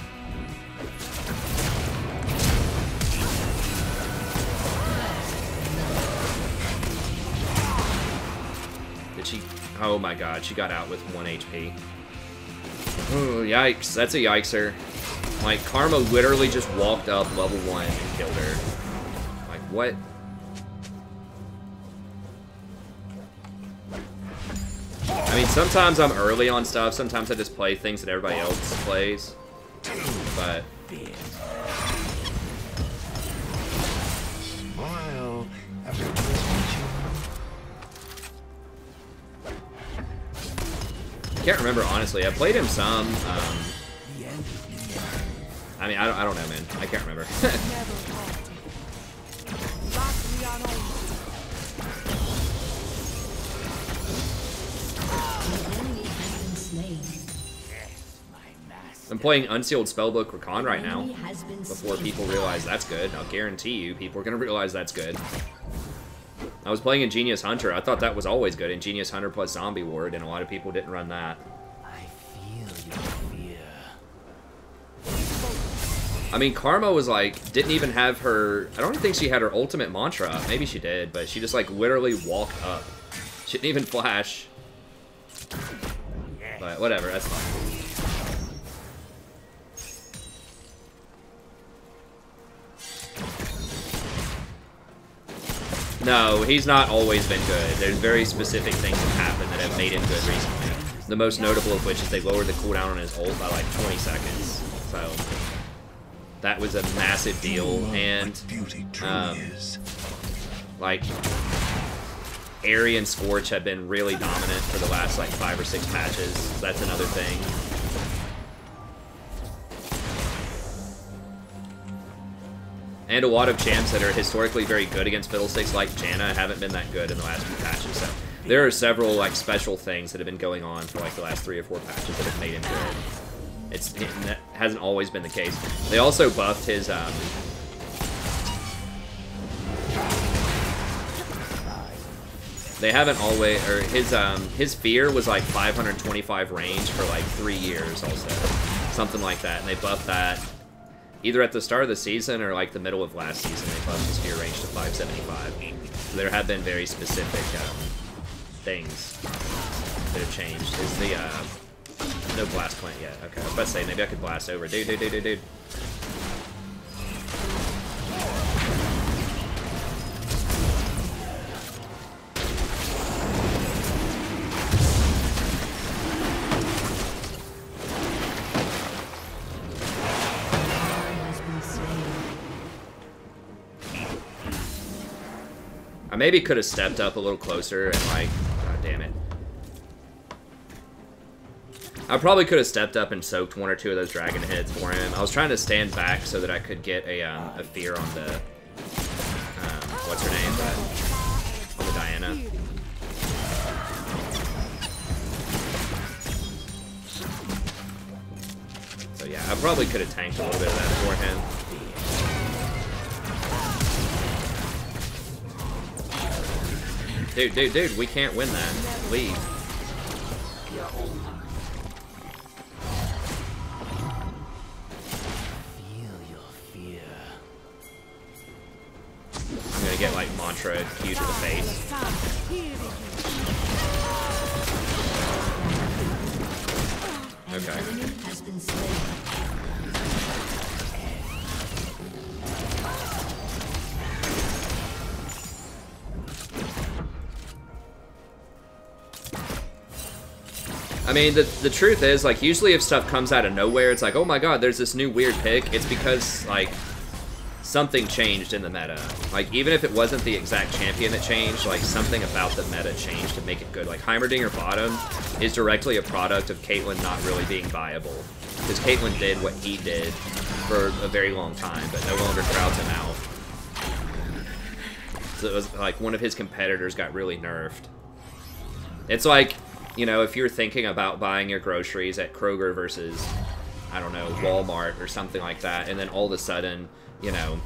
Did she? Oh my god, she got out with 1 HP. Oh, yikes. That's a yikeser. Like, Karma literally just walked up level 1 and killed her. Like, what? I mean, sometimes I'm early on stuff. Sometimes I just play things that everybody else plays. But... Smile. I can't remember, honestly. I played him some. I mean, I don't know, man. I can't remember. I'm playing Unsealed Spellbook Rakan right now. Before people realize that's good. I'll guarantee you people are going to realize that's good. I was playing Ingenious Hunter. I thought that was always good. Ingenious Hunter plus Zombie Ward, and a lot of people didn't run that. I feel your fear. I mean, Karma was like, didn't even have her... I don't think she had her ultimate mantra up. Maybe she did, but she just like literally walked up. She didn't even flash. But whatever, that's fine. No, he's not always been good. There's very specific things that happened that have made him good recently. The most notable of which is they lowered the cooldown on his ult by like 20 seconds. So that was a massive deal. And like Aerie and Scorch have been really dominant for the last like 5 or 6 patches. So that's another thing. And a lot of champs that are historically very good against Fiddlesticks, like Janna, haven't been that good in the last few patches. So there are several like special things that have been going on for like the last 3 or 4 patches that have made him good. That hasn't always been the case. They also buffed his they haven't always, or his fear was like 525 range for like 3 years also, something like that, and they buffed that. Either at the start of the season or like the middle of last season, they buffed his fear range to 575. So there have been very specific things that have changed. Is the no blast plant yet? Okay, I was about to say maybe I could blast over. Dude. I maybe could have stepped up a little closer and like, god damn it. I probably could have stepped up and soaked 1 or 2 of those dragon hits for him. I was trying to stand back so that I could get a fear on the, what's her name, on the Diana. So yeah, I probably could have tanked a little bit of that for him. Dude, we can't win that. Leave. Feel your fear. I'm gonna get like mantra cue to the face. Okay. Has been slain. I mean, the truth is, like, usually if stuff comes out of nowhere, it's like, oh my god, there's this new weird pick. It's because, like, something changed in the meta. Like, even if it wasn't the exact champion that changed, like, something about the meta changed to make it good. Like, Heimerdinger bottom is directly a product of Caitlyn not really being viable. Because Caitlyn did what he did for a very long time, but no longer crowds him out. So it was, like, one of his competitors got really nerfed. It's like, you know, if you're thinking about buying your groceries at Kroger versus, I don't know, Walmart or something like that, and then all of a sudden, you know,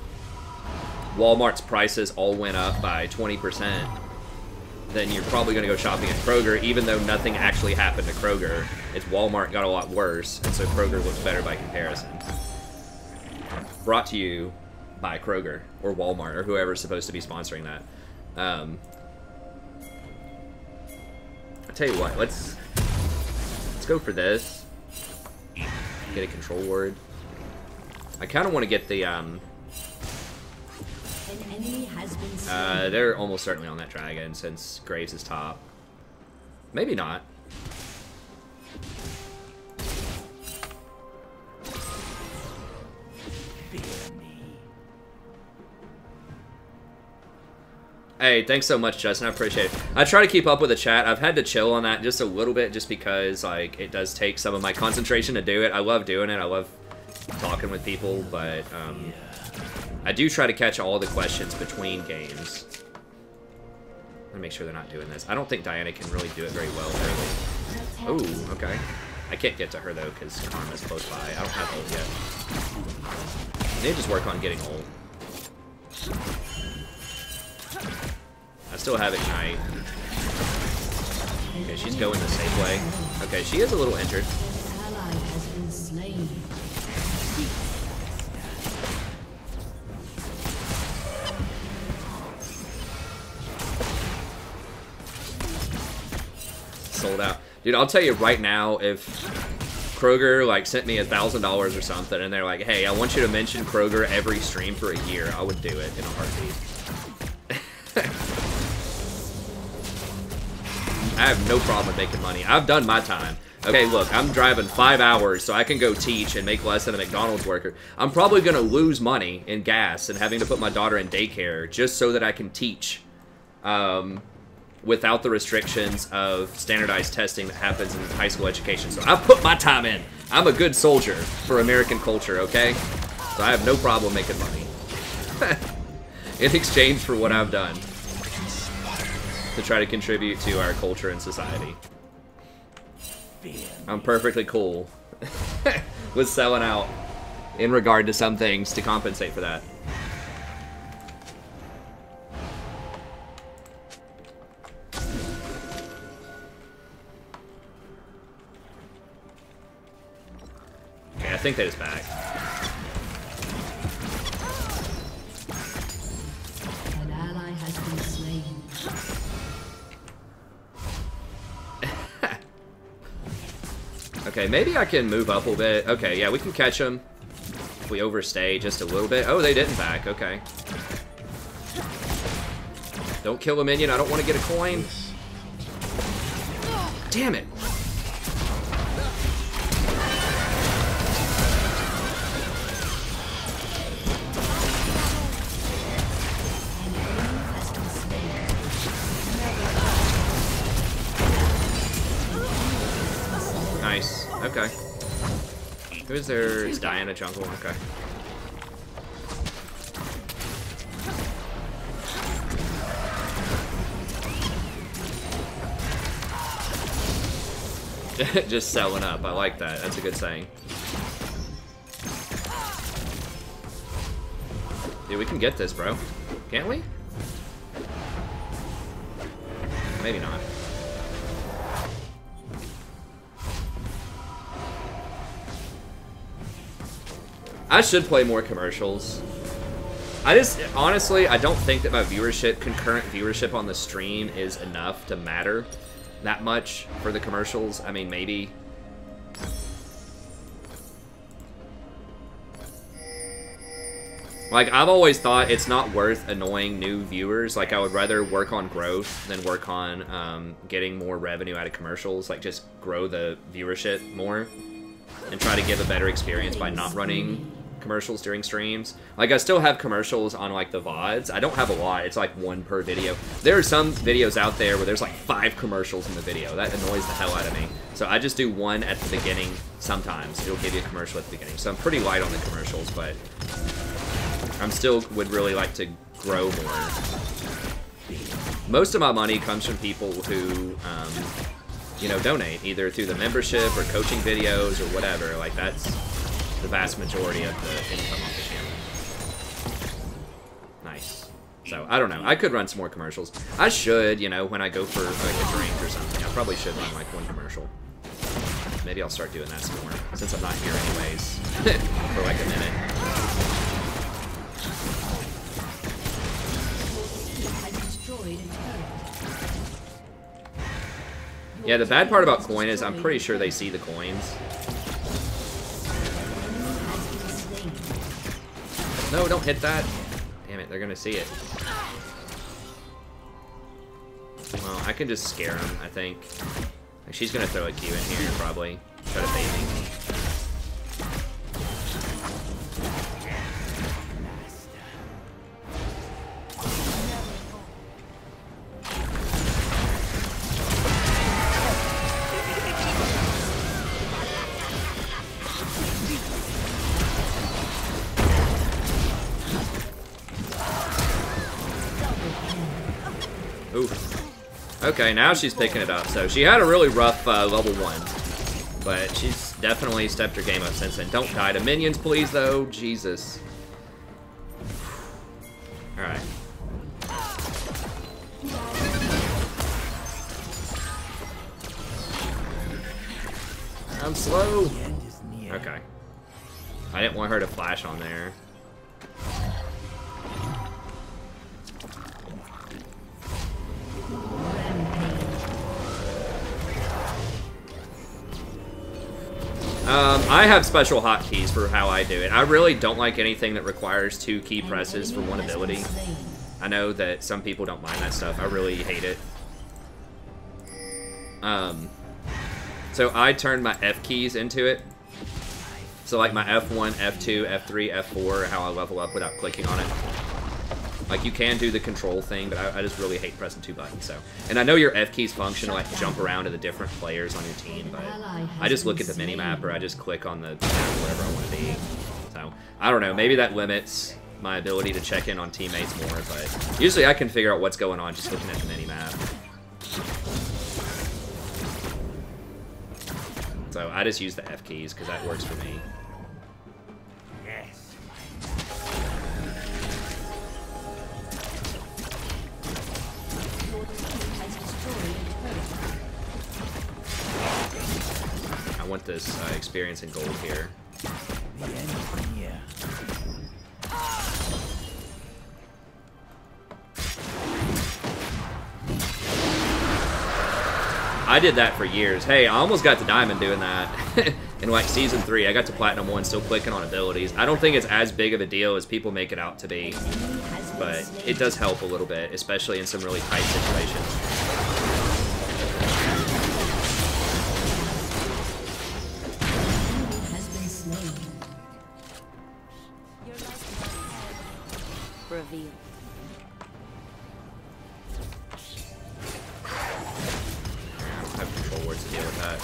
Walmart's prices all went up by 20%, then you're probably going to go shopping at Kroger, even though nothing actually happened to Kroger. It's Walmart got a lot worse, and so Kroger looks better by comparison. Brought to you by Kroger, or Walmart, or whoever's supposed to be sponsoring that. Tell you what, let's go for this. Get a control word. I kind of want to get the An enemy has been slain. they're almost certainly on that dragon since Graves is top. Maybe not. Hey, thanks so much, Justin. I appreciate it. I try to keep up with the chat. I've had to chill on that just a little bit just because, like, it does take some of my concentration to do it. I love doing it. I love talking with people, but I do try to catch all the questions between games. Let me make sure they're not doing this. I don't think Diana can really do it very well early. Oh, okay. I can't get to her, though, because Karma's close by. I don't have ult yet. I need to just work on getting ult. I still have Ignite. Okay, she's going the safe way. Okay, she is a little injured. An ally has been slain. Sold out. Dude, I'll tell you right now, if Kroger, like, sent me $1,000 or something, and they're like, hey, I want you to mention Kroger every stream for a year, I would do it in a heartbeat. I have no problem with making money. I've done my time. Okay, look, I'm driving 5 hours so I can go teach and make less than a McDonald's worker. I'm probably going to lose money in gas and having to put my daughter in daycare just so that I can teach without the restrictions of standardized testing that happens in high school education. So I put my time in. I'm a good soldier for American culture, okay? So I have no problem making money. In exchange for what I've done to try to contribute to our culture and society. I'm perfectly cool with selling out in regard to some things to compensate for that. Okay, I think that is back. An ally has been slain. Okay, maybe I can move up a little bit. Okay, yeah, we can catch them if we overstay just a little bit. Oh, they didn't back. Okay. Don't kill a minion. I don't want to get a coin. Damn it. Nice. Okay. Who is there? It's Diana jungle. Okay. Just selling up. I like that. That's a good saying. Dude, we can get this, bro. Can't we? Maybe not. I should play more commercials. honestly, I don't think that my viewership, concurrent viewership on the stream is enough to matter that much for the commercials. I mean, maybe. Like, I've always thought it's not worth annoying new viewers. Like, I would rather work on growth than work on getting more revenue out of commercials. Like, just grow the viewership more and try to give a better experience by not running commercials during streams. Like, I still have commercials on, like, the VODs. I don't have a lot. It's, like, one per video. There are some videos out there where there's, like, 5 commercials in the video. That annoys the hell out of me. So I just do one at the beginning sometimes. It'll give you a commercial at the beginning. So I'm pretty light on the commercials, but I'm still would really like to grow more. Most of my money comes from people who, you know, donate, either through the membership or coaching videos or whatever. Like, that's the vast majority of the income on the channel. Nice. So, I don't know. I could run some more commercials. I should, you know, when I go for, like, a drink or something. I probably should run, like, one commercial. Maybe I'll start doing that some more, since I'm not here anyways, for, like, a minute. Yeah, the bad part about coin is I'm pretty sure they see the coins. No, don't hit that. Damn it, they're gonna see it. Well, I can just scare them, I think. Like, she's gonna throw a Q in here, probably. Try to bait me. Okay, now she's picking it up. So she had a really rough level 1, but she's definitely stepped her game up since then. Don't die to minions, please, though. Jesus. All right. I'm slow. Okay. I didn't want her to flash on there. I have special hotkeys for how I do it. I really don't like anything that requires 2 key presses for one ability. I know that some people don't mind that stuff. I really hate it. So I turned my F keys into it. So like my F1, F2, F3, F4, how I level up without clicking on it. Like, you can do the control thing, but I just really hate pressing 2 buttons, so. And I know your F keys function to, like, jump around to the different players on your team, but I just look at the minimap, or I just click on the map wherever I want to be. So, I don't know, maybe that limits my ability to check in on teammates more, but usually I can figure out what's going on just looking at the minimap. So, I just use the F keys, because that works for me. I want this experience in gold here. I did that for years. Hey, I almost got to diamond doing that. In like season 3, I got to platinum 1 still clicking on abilities. I don't think it's as big of a deal as people make it out to be, but it does help a little bit, especially in some really tight situations. Reveal. I have control words to deal with that.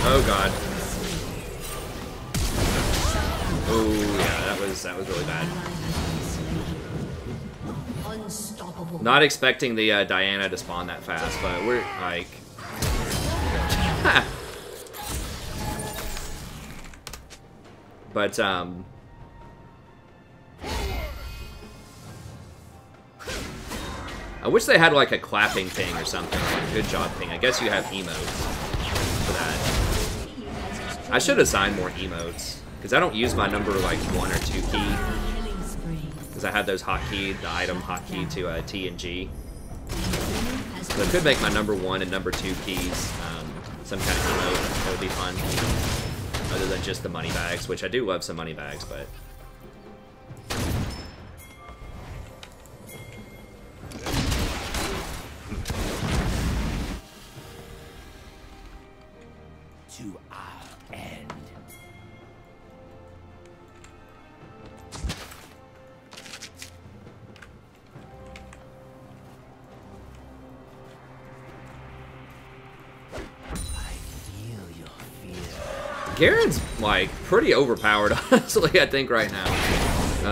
Oh god. that was really bad. Unstoppable. Not expecting the Diana to spawn that fast, but we're like... But, I wish they had like a clapping ping or something, like a good job ping. I guess you have emotes for that. I should assign more emotes, because I don't use my number like 1 or 2 key. Because I have those hotkey, the item hotkey to T and G. So I could make my number 1 and number 2 keys some kind of emote. That would be fun. Other than just the money bags, which I do love some money bags, but... To our end. Garen's, like, pretty overpowered, honestly, I think, right now.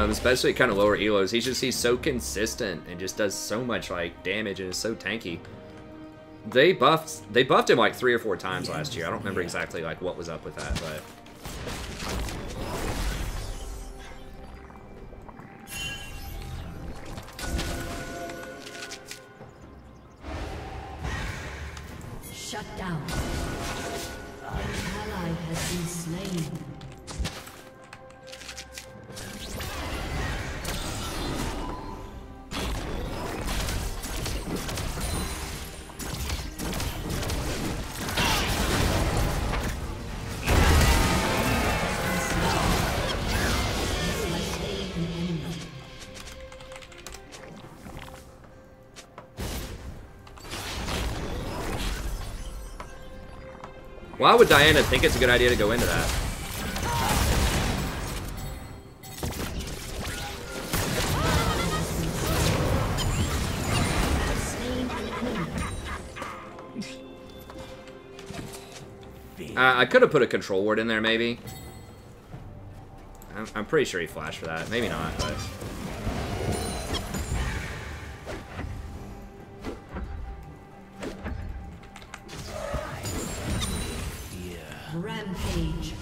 Especially kind of lower elos. He's so consistent and just does so much, like, damage and is so tanky. They buffed him, like, 3 or 4 times last year. I don't remember exactly, like, what was up with that, but... Shut down. An ally has been slain. Why would Diana think it's a good idea to go into that? I could have put a control ward in there, maybe. I'm pretty sure he flashed for that. Maybe not, but... Rampage.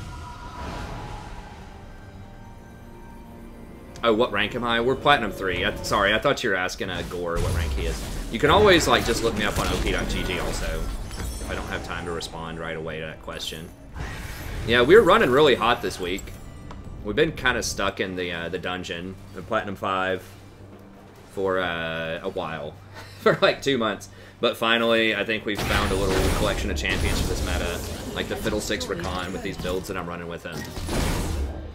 Oh, what rank am I? We're Platinum 3. Sorry, I thought you were asking Gore what rank he is. You can always, like, just look me up on op.gg also, if I don't have time to respond right away to that question. Yeah, we're running really hot this week. We've been kind of stuck in the dungeon, the Platinum 5, for a while. For, like, 2 months. But finally, I think we've found a little collection of champions for this meta. Like the Fiddlesticks Rakan with these builds that I'm running with him.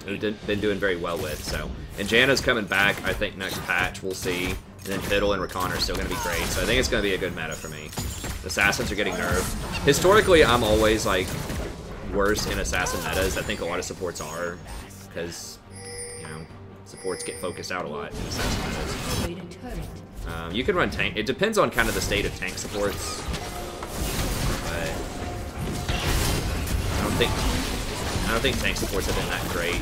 We've been doing very well with, so. And Janna's coming back, I think, next patch, we'll see. And then Fiddle and Rakan are still going to be great, so I think it's going to be a good meta for me. The Assassins are getting nerfed. Historically, I'm always, like, worse in Assassin metas. I think a lot of supports are, because, you know, supports get focused out a lot in Assassin metas. You can run tank. It depends on kind of the state of tank supports. But I don't think tank supports have been that great.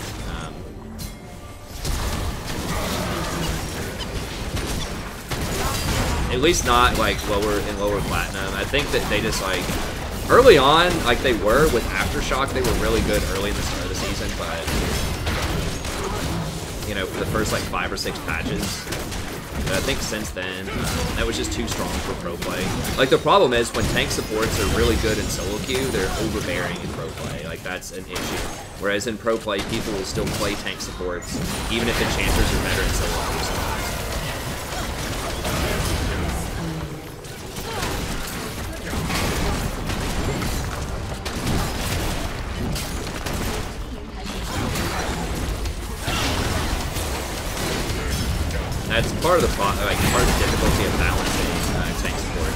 At least not like lower platinum. I think that they just like early on, like they were with Aftershock, they were really good early in the start of the season, but you know, for the first like 5 or 6 patches. But I think since then, that was just too strong for pro play. Like, the problem is, when tank supports are really good in solo queue, they're overbearing in pro play. Like, that's an issue. Whereas in pro play, people will still play tank supports, even if enchanters are better in solo queue sometimes. That's part of the part of the difficulty of balancing tank support.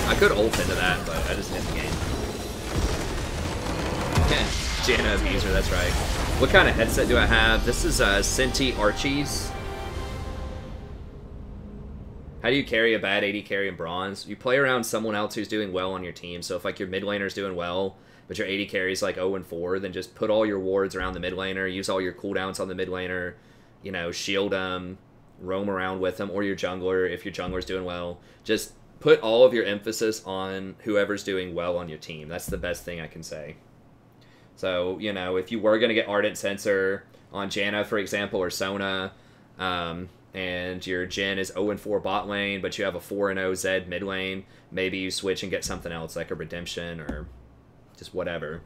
I could ult into that, but I just hit the game. Janna Abuser, that's right. What kind of headset do I have? This is Senti Archies. How do you carry a bad AD carry in bronze? You play around someone else who's doing well on your team. So if like your mid laner's doing well, but your AD carry's like 0-4, then just put all your wards around the mid laner, use all your cooldowns on the mid laner, you know, shield them, roam around with them, or your jungler if your jungler's doing well. Just put all of your emphasis on whoever's doing well on your team. That's the best thing I can say. So, you know, if you were going to get Ardent Sensor on Janna, for example, or Sona, and your Jhin is 0-4 bot lane, but you have a 4-0 Zed mid lane, maybe you switch and get something else, like a Redemption or just whatever.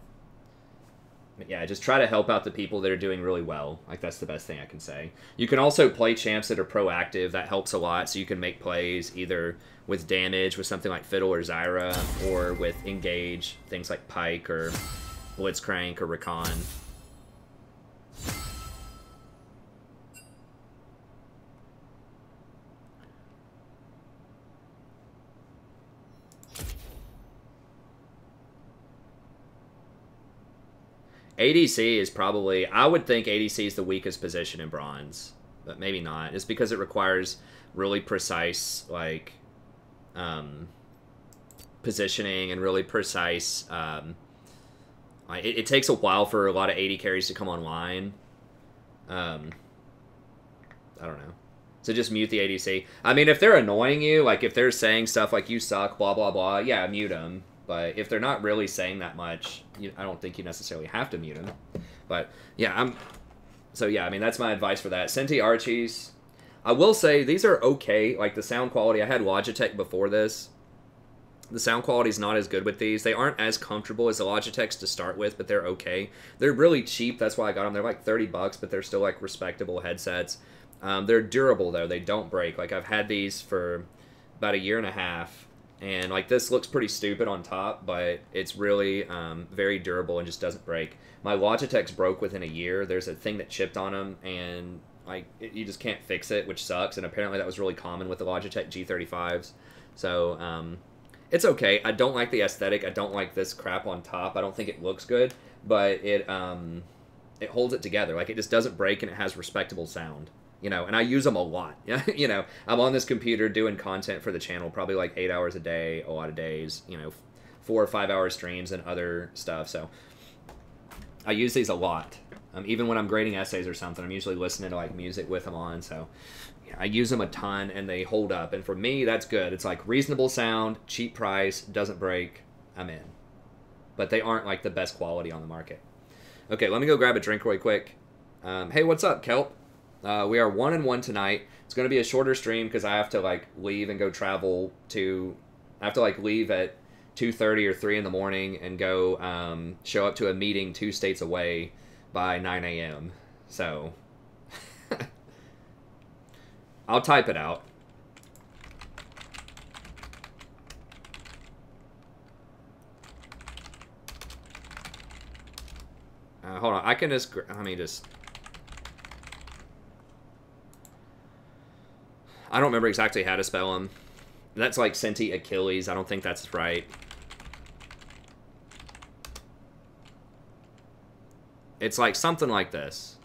But yeah, just try to help out the people that are doing really well. Like, that's the best thing I can say. You can also play champs that are proactive. That helps a lot, so you can make plays either with damage, with something like Fiddle or Zyra, or with engage, things like Pyke or Blitzcrank or Rakan. ADC is probably, I would think ADC is the weakest position in bronze, but maybe not. It's because it requires really precise, like, positioning and really precise, it takes a while for a lot of AD carries to come online. I don't know. So just mute the ADC. I mean, if they're annoying you, like if they're saying stuff like you suck, blah, blah, blah, yeah, mute them. But if they're not really saying that much, I don't think you necessarily have to mute them. But yeah, so yeah, I mean, that's my advice for that. Senti Archies, I will say these are okay. Like the sound quality, I had Logitech before this. The sound quality is not as good with these. They aren't as comfortable as the Logitechs to start with, but they're okay. They're really cheap. That's why I got them. They're like $30, but they're still like respectable headsets. They're durable though. They don't break. Like I've had these for about 1.5 years. And like this looks pretty stupid on top, but it's really very durable and just doesn't break. My Logitechs broke within 1 year. There's a thing that chipped on them, and like you just can't fix it, which sucks. And apparently that was really common with the Logitech G35s. So it's okay. I don't like the aesthetic. I don't like this crap on top. I don't think it looks good, but it holds it together. Like it just doesn't break, and it has respectable sound. You know, and I use them a lot. You know, I'm on this computer doing content for the channel, probably like 8 hours a day, a lot of days, you know, 4 or 5 hour streams and other stuff. So I use these a lot. Even when I'm grading essays or something, I'm usually listening to like music with them on. So yeah, I use them a ton, and they hold up. And for me, that's good. It's like reasonable sound, cheap price, doesn't break. I'm in. But they aren't like the best quality on the market. Okay, let me go grab a drink really quick. Hey, what's up, Kelp? We are 1-1 tonight. It's going to be a shorter stream because I have to like leave and go travel to. I have to like leave at 2:30 or 3 in the morning and go show up to a meeting 2 states away by 9 a.m. So I'll type it out. Hold on. I can just. Let me just. I don't remember exactly how to spell them. That's like Senti Achilles. I don't think that's right. It's like something like this.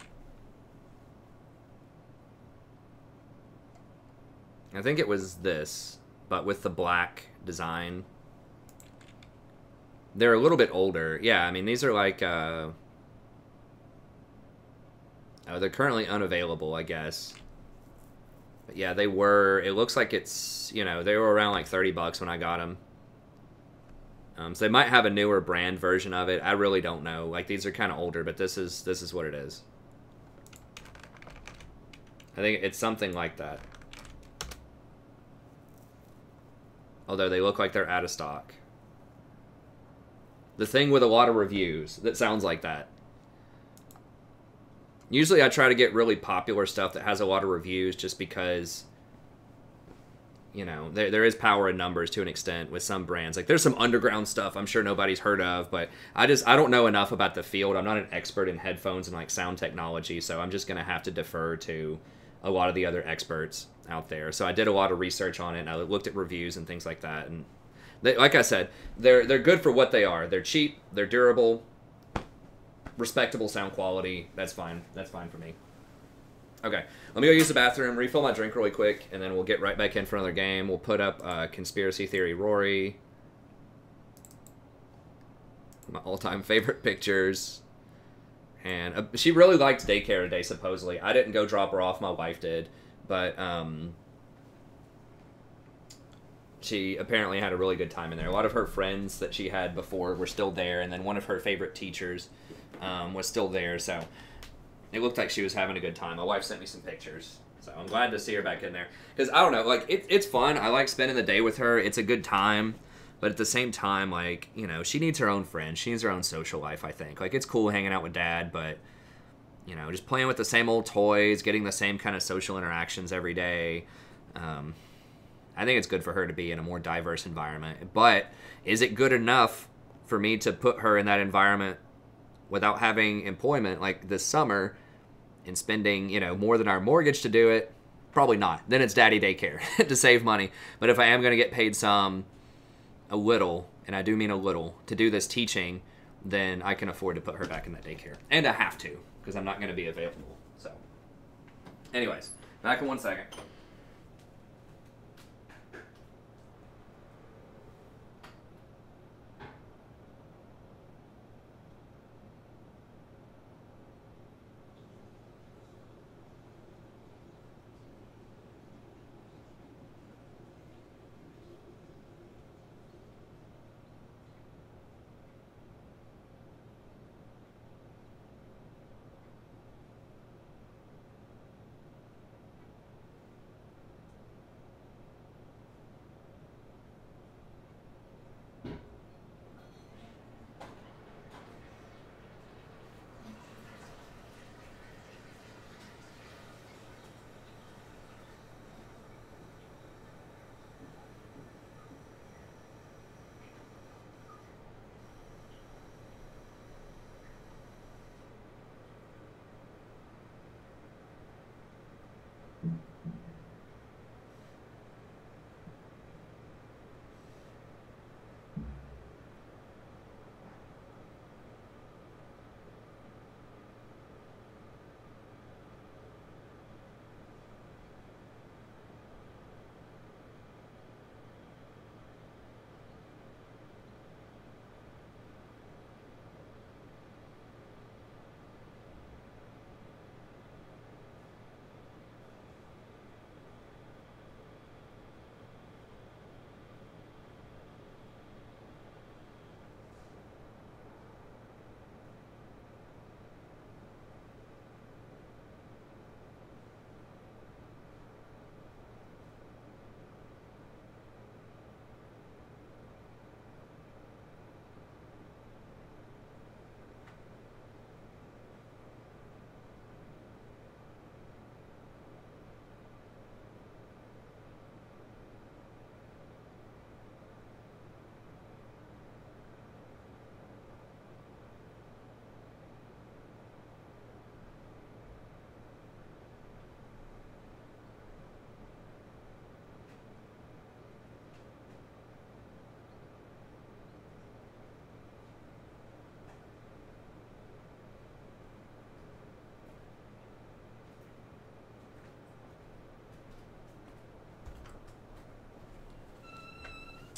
I think it was this, but with the black design. They're a little bit older. Yeah, I mean, these are like... oh, they're currently unavailable, I guess. But yeah, they were. It looks like it's, you know, they were around like $30 when I got them. So they might have a newer brand version of it. I really don't know. Like these are kind of older, but this is what it is. I think it's something like that. Although they look like they're out of stock. The thing with a lot of reviews that sounds like that. Usually I try to get really popular stuff that has a lot of reviews just because, you know, there is power in numbers to an extent with some brands. Like there's some underground stuff I'm sure nobody's heard of, but I don't know enough about the field. I'm not an expert in headphones and like sound technology, so I'm just going to have to defer to a lot of the other experts out there. So I did a lot of research on it, and I looked at reviews and things like that. And they, like I said, they're good for what they are. They're cheap, they're durable, respectable sound quality. That's fine. That's fine for me. Okay, let me go use the bathroom, refill my drink really quick, and then we'll get right back in for another game. We'll put up Conspiracy Theory Rory. My all-time favorite pictures. And she really liked daycare today, supposedly. I didn't go drop her off, my wife did. But she apparently had a really good time in there. A lot of her friends that she had before were still there, and then one of her favorite teachers was still there, so it looked like she was having a good time. My wife sent me some pictures, so I'm glad to see her back in there. Because, I don't know, like, it's fun. I like spending the day with her. It's a good time. But at the same time, like, you know, she needs her own friends. She needs her own social life, I think. Like, it's cool hanging out with Dad, but, you know, just playing with the same old toys, getting the same kind of social interactions every day. I think it's good for her to be in a more diverse environment. But is it good enough for me to put her in that environment without having employment, like this summer, and spending, you know, more than our mortgage to do it? Probably not. Then it's daddy daycare to save money. But if I am going to get paid a little, and I do mean a little, to do this teaching, then I can afford to put her back in that daycare. And I have to, because I'm not going to be available. So, anyways, back in 1 second.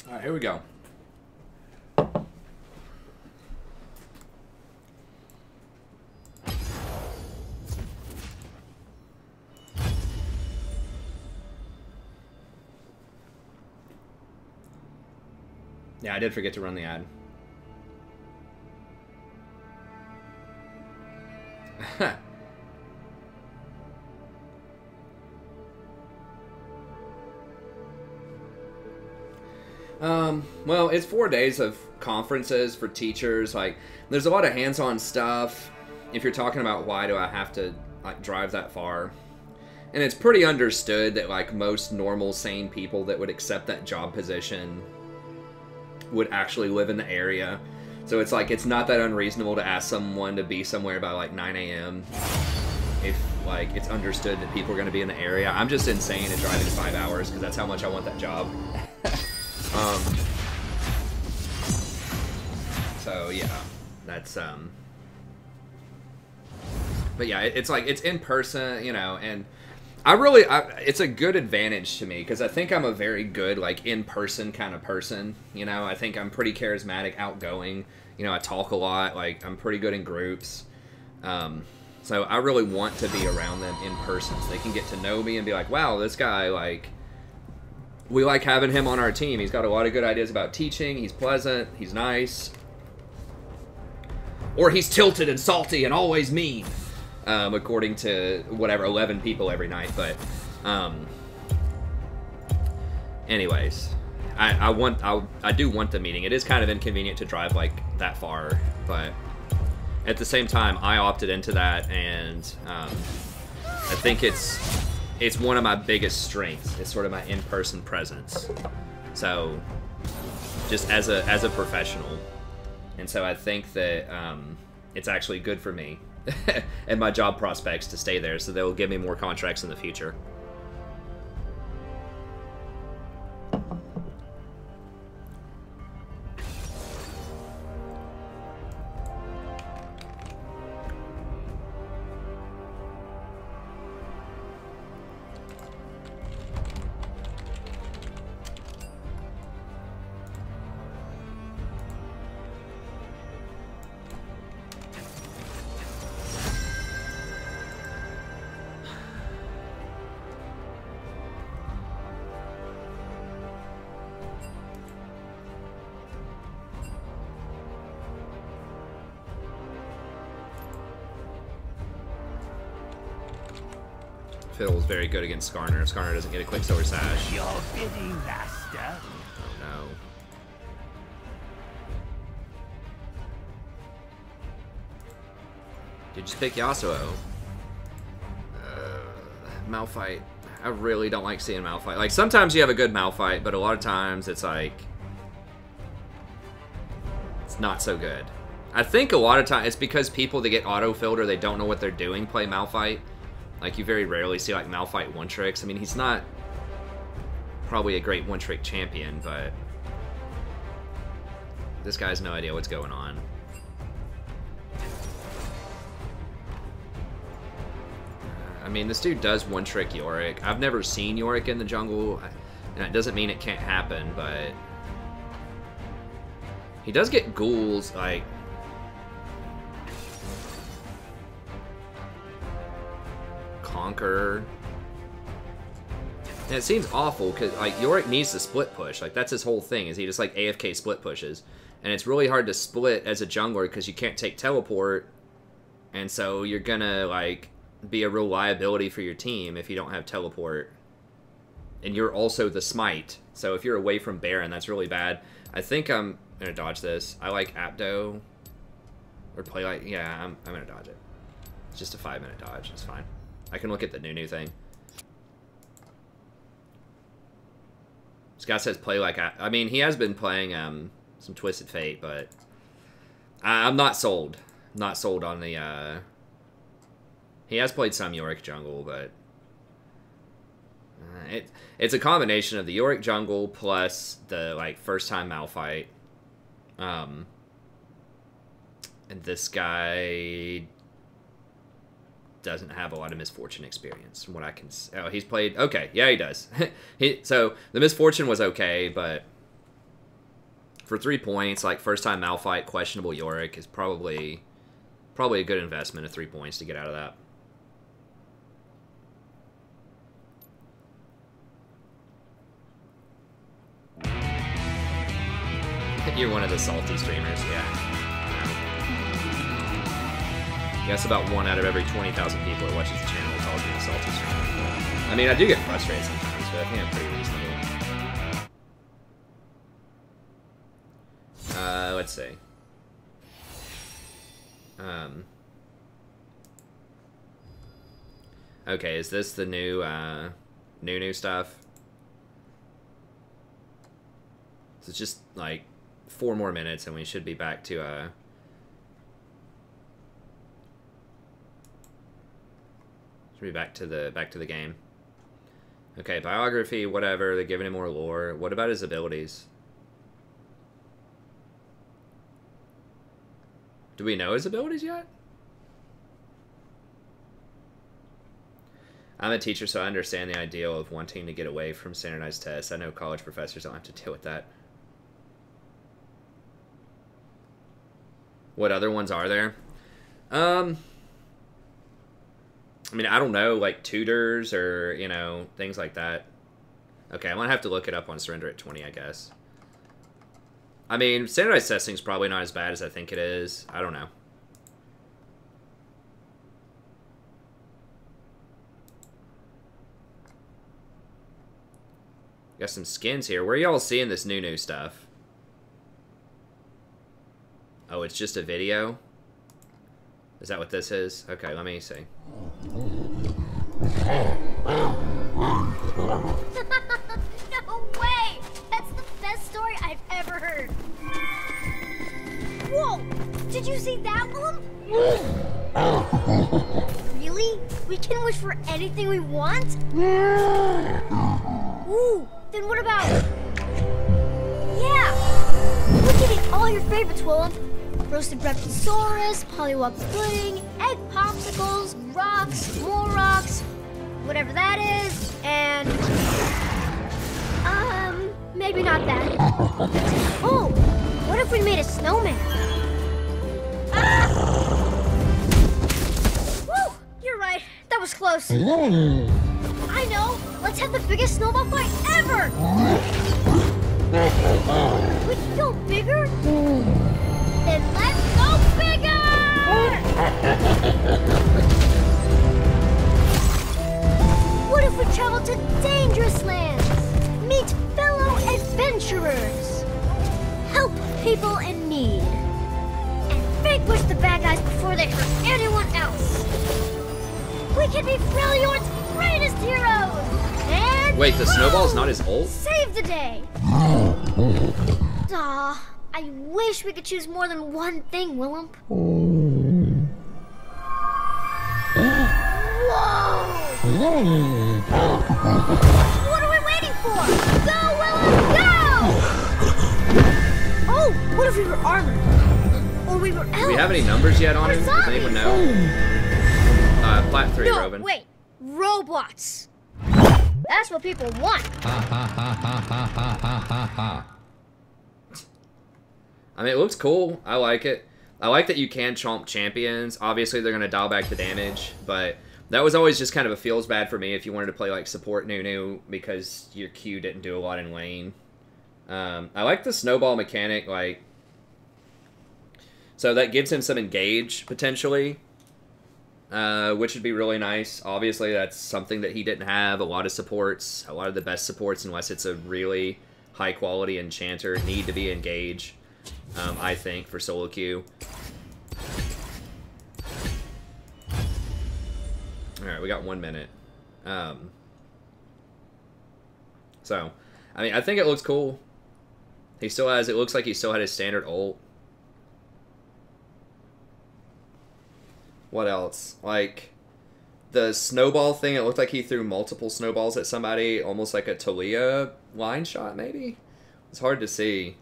All right, here we go. Yeah, I did forget to run the ad. Well, it's 4 days of conferences for teachers. Like, there's a lot of hands-on stuff. If you're talking about why do I have to, like, drive that far. And it's pretty understood that, like, most normal, sane people that would accept that job position would actually live in the area. So it's like, it's not that unreasonable to ask someone to be somewhere by, like, 9 a.m. if, like, it's understood that people are going to be in the area. I'm just insane at driving 5 hours because that's how much I want that job. So yeah, that's But yeah, it's like it's in person, you know, and it's a good advantage to me because I think I'm a very good like in person kind of person. You know, I think I'm pretty charismatic, outgoing. You know, I talk a lot. Like I'm pretty good in groups. So I really want to be around them in person so they can get to know me and be like, wow, this guy, like, we like having him on our team. He's got a lot of good ideas about teaching. He's pleasant. He's nice. Or he's tilted and salty and always mean, according to whatever 11 people every night. But, anyways, I do want the meeting. It is kind of inconvenient to drive like that far, but at the same time, I opted into that, and I think it's one of my biggest strengths. It's sort of my in-person presence. So, just as a professional, and so I think that it's actually good for me and my job prospects to stay there. So they will give me more contracts in the future. Phil's very good against Skarner. Skarner doesn't get a Quicksilver Sash. Your bidding, master. Oh no. Did you just pick Yasuo? Malphite. I really don't like seeing Malphite. Like, sometimes you have a good Malphite, but a lot of times it's like... it's not so good. I think a lot of times it's because people that get auto-filled or they don't know what they're doing play Malphite. Like, you very rarely see, like, Malphite one-tricks. I mean, he's not probably a great one-trick champion, but this guy has no idea what's going on. I mean, this dude does one-trick Yorick. I've never seen Yorick in the jungle, and it doesn't mean it can't happen, but he does get ghouls, like... Conquer. And it seems awful because like Yorick needs to split push. Like that's his whole thing is he just like AFK split pushes. And it's really hard to split as a jungler because you can't take teleport. And so you're gonna like be a real liability for your team if you don't have teleport. And you're also the smite. So if you're away from Baron, that's really bad. I think I'm gonna dodge this. I like Apto. Or play like yeah, I'm gonna dodge it. It's just a 5-minute dodge, it's fine. I can look at the new thing. This guy says play like... I mean, he has been playing some Twisted Fate, but... I'm not sold. Not sold on the... He has played some Yorick jungle, but... It's a combination of the Yorick jungle plus the, like, first-time Malphite. And this guy... doesn't have a lot of Misfortune experience from what I can... Oh, he's played... Okay, yeah, he does. So, the Misfortune was okay, but... For 3 points, like, first-time Malphite, questionable Yorick is probably a good investment of 3 points to get out of that. You're one of the salty streamers, yeah. Guess about 1 out of every 20,000 people that watches the channel calls me a salty streamer. I mean, I do get frustrated sometimes, but I think I'm pretty reasonable. Let's see. Okay, is this the new, new stuff? So it's just, like, 4 more minutes and we should be back to, should be back to the game. Okay, biography, whatever. They're giving him more lore. What about his abilities? Do we know his abilities yet? I'm a teacher, so I understand the ideal of wanting to get away from standardized tests. I know college professors don't have to deal with that. What other ones are there? I mean, I don't know, like tutors or, you know, things like that. Okay, I'm going to have to look it up on Surrender at 20, I guess. I mean, standardized testing is probably not as bad as I think it is. I don't know. Got some skins here. Where are y'all seeing this new stuff? Oh, it's just a video? Is that what this is? Okay, let me see. No way! That's the best story I've ever heard. Whoa! Did you see that one? Really? We can wish for anything we want? Ooh, then what about... Yeah! We can eat all your favorites, Willem. Roasted Brachiosaurus, Pollywog pudding, egg popsicles, rocks, more rocks, whatever that is, and... maybe not that. Oh, what if we made a snowman? Ah! Woo, you're right, that was close. I know, let's have the biggest snowball fight ever! We can go bigger? Then let's go bigger! What if we travel to dangerous lands? Meet fellow adventurers. Help people in need. And vanquish the bad guys before they hurt anyone else. We can be Freljord's greatest heroes! And wait, the snowball's not his ult? save the day! Aw, I wish we could choose more than one thing, Willem. Whoa! What are we waiting for? Go, Willem, go! Oh, what if we were armored? Or we were elves? Do we have any numbers yet on Or him? Does anyone know? Plat 3, No, Robin. wait. Robots. That's what people want. I mean, it looks cool. I like it. I like that you can chomp champions. Obviously, they're going to dial back the damage, but that was always just kind of a feels bad for me if you wanted to play, like, support Nunu because your Q didn't do a lot in lane. I like the snowball mechanic, like... So that gives him some engage, potentially, which would be really nice. Obviously, that's something that he didn't have. A lot of supports, a lot of the best supports, unless it's a really high-quality enchanter, need to be engage. I think, for solo queue. Alright, we got 1 minute. So, I mean, I think it looks cool. He still has, it looks like he still had his standard ult. What else? Like, the snowball thing, it looked like he threw multiple snowballs at somebody, almost like a Talia line shot, maybe? It's hard to see.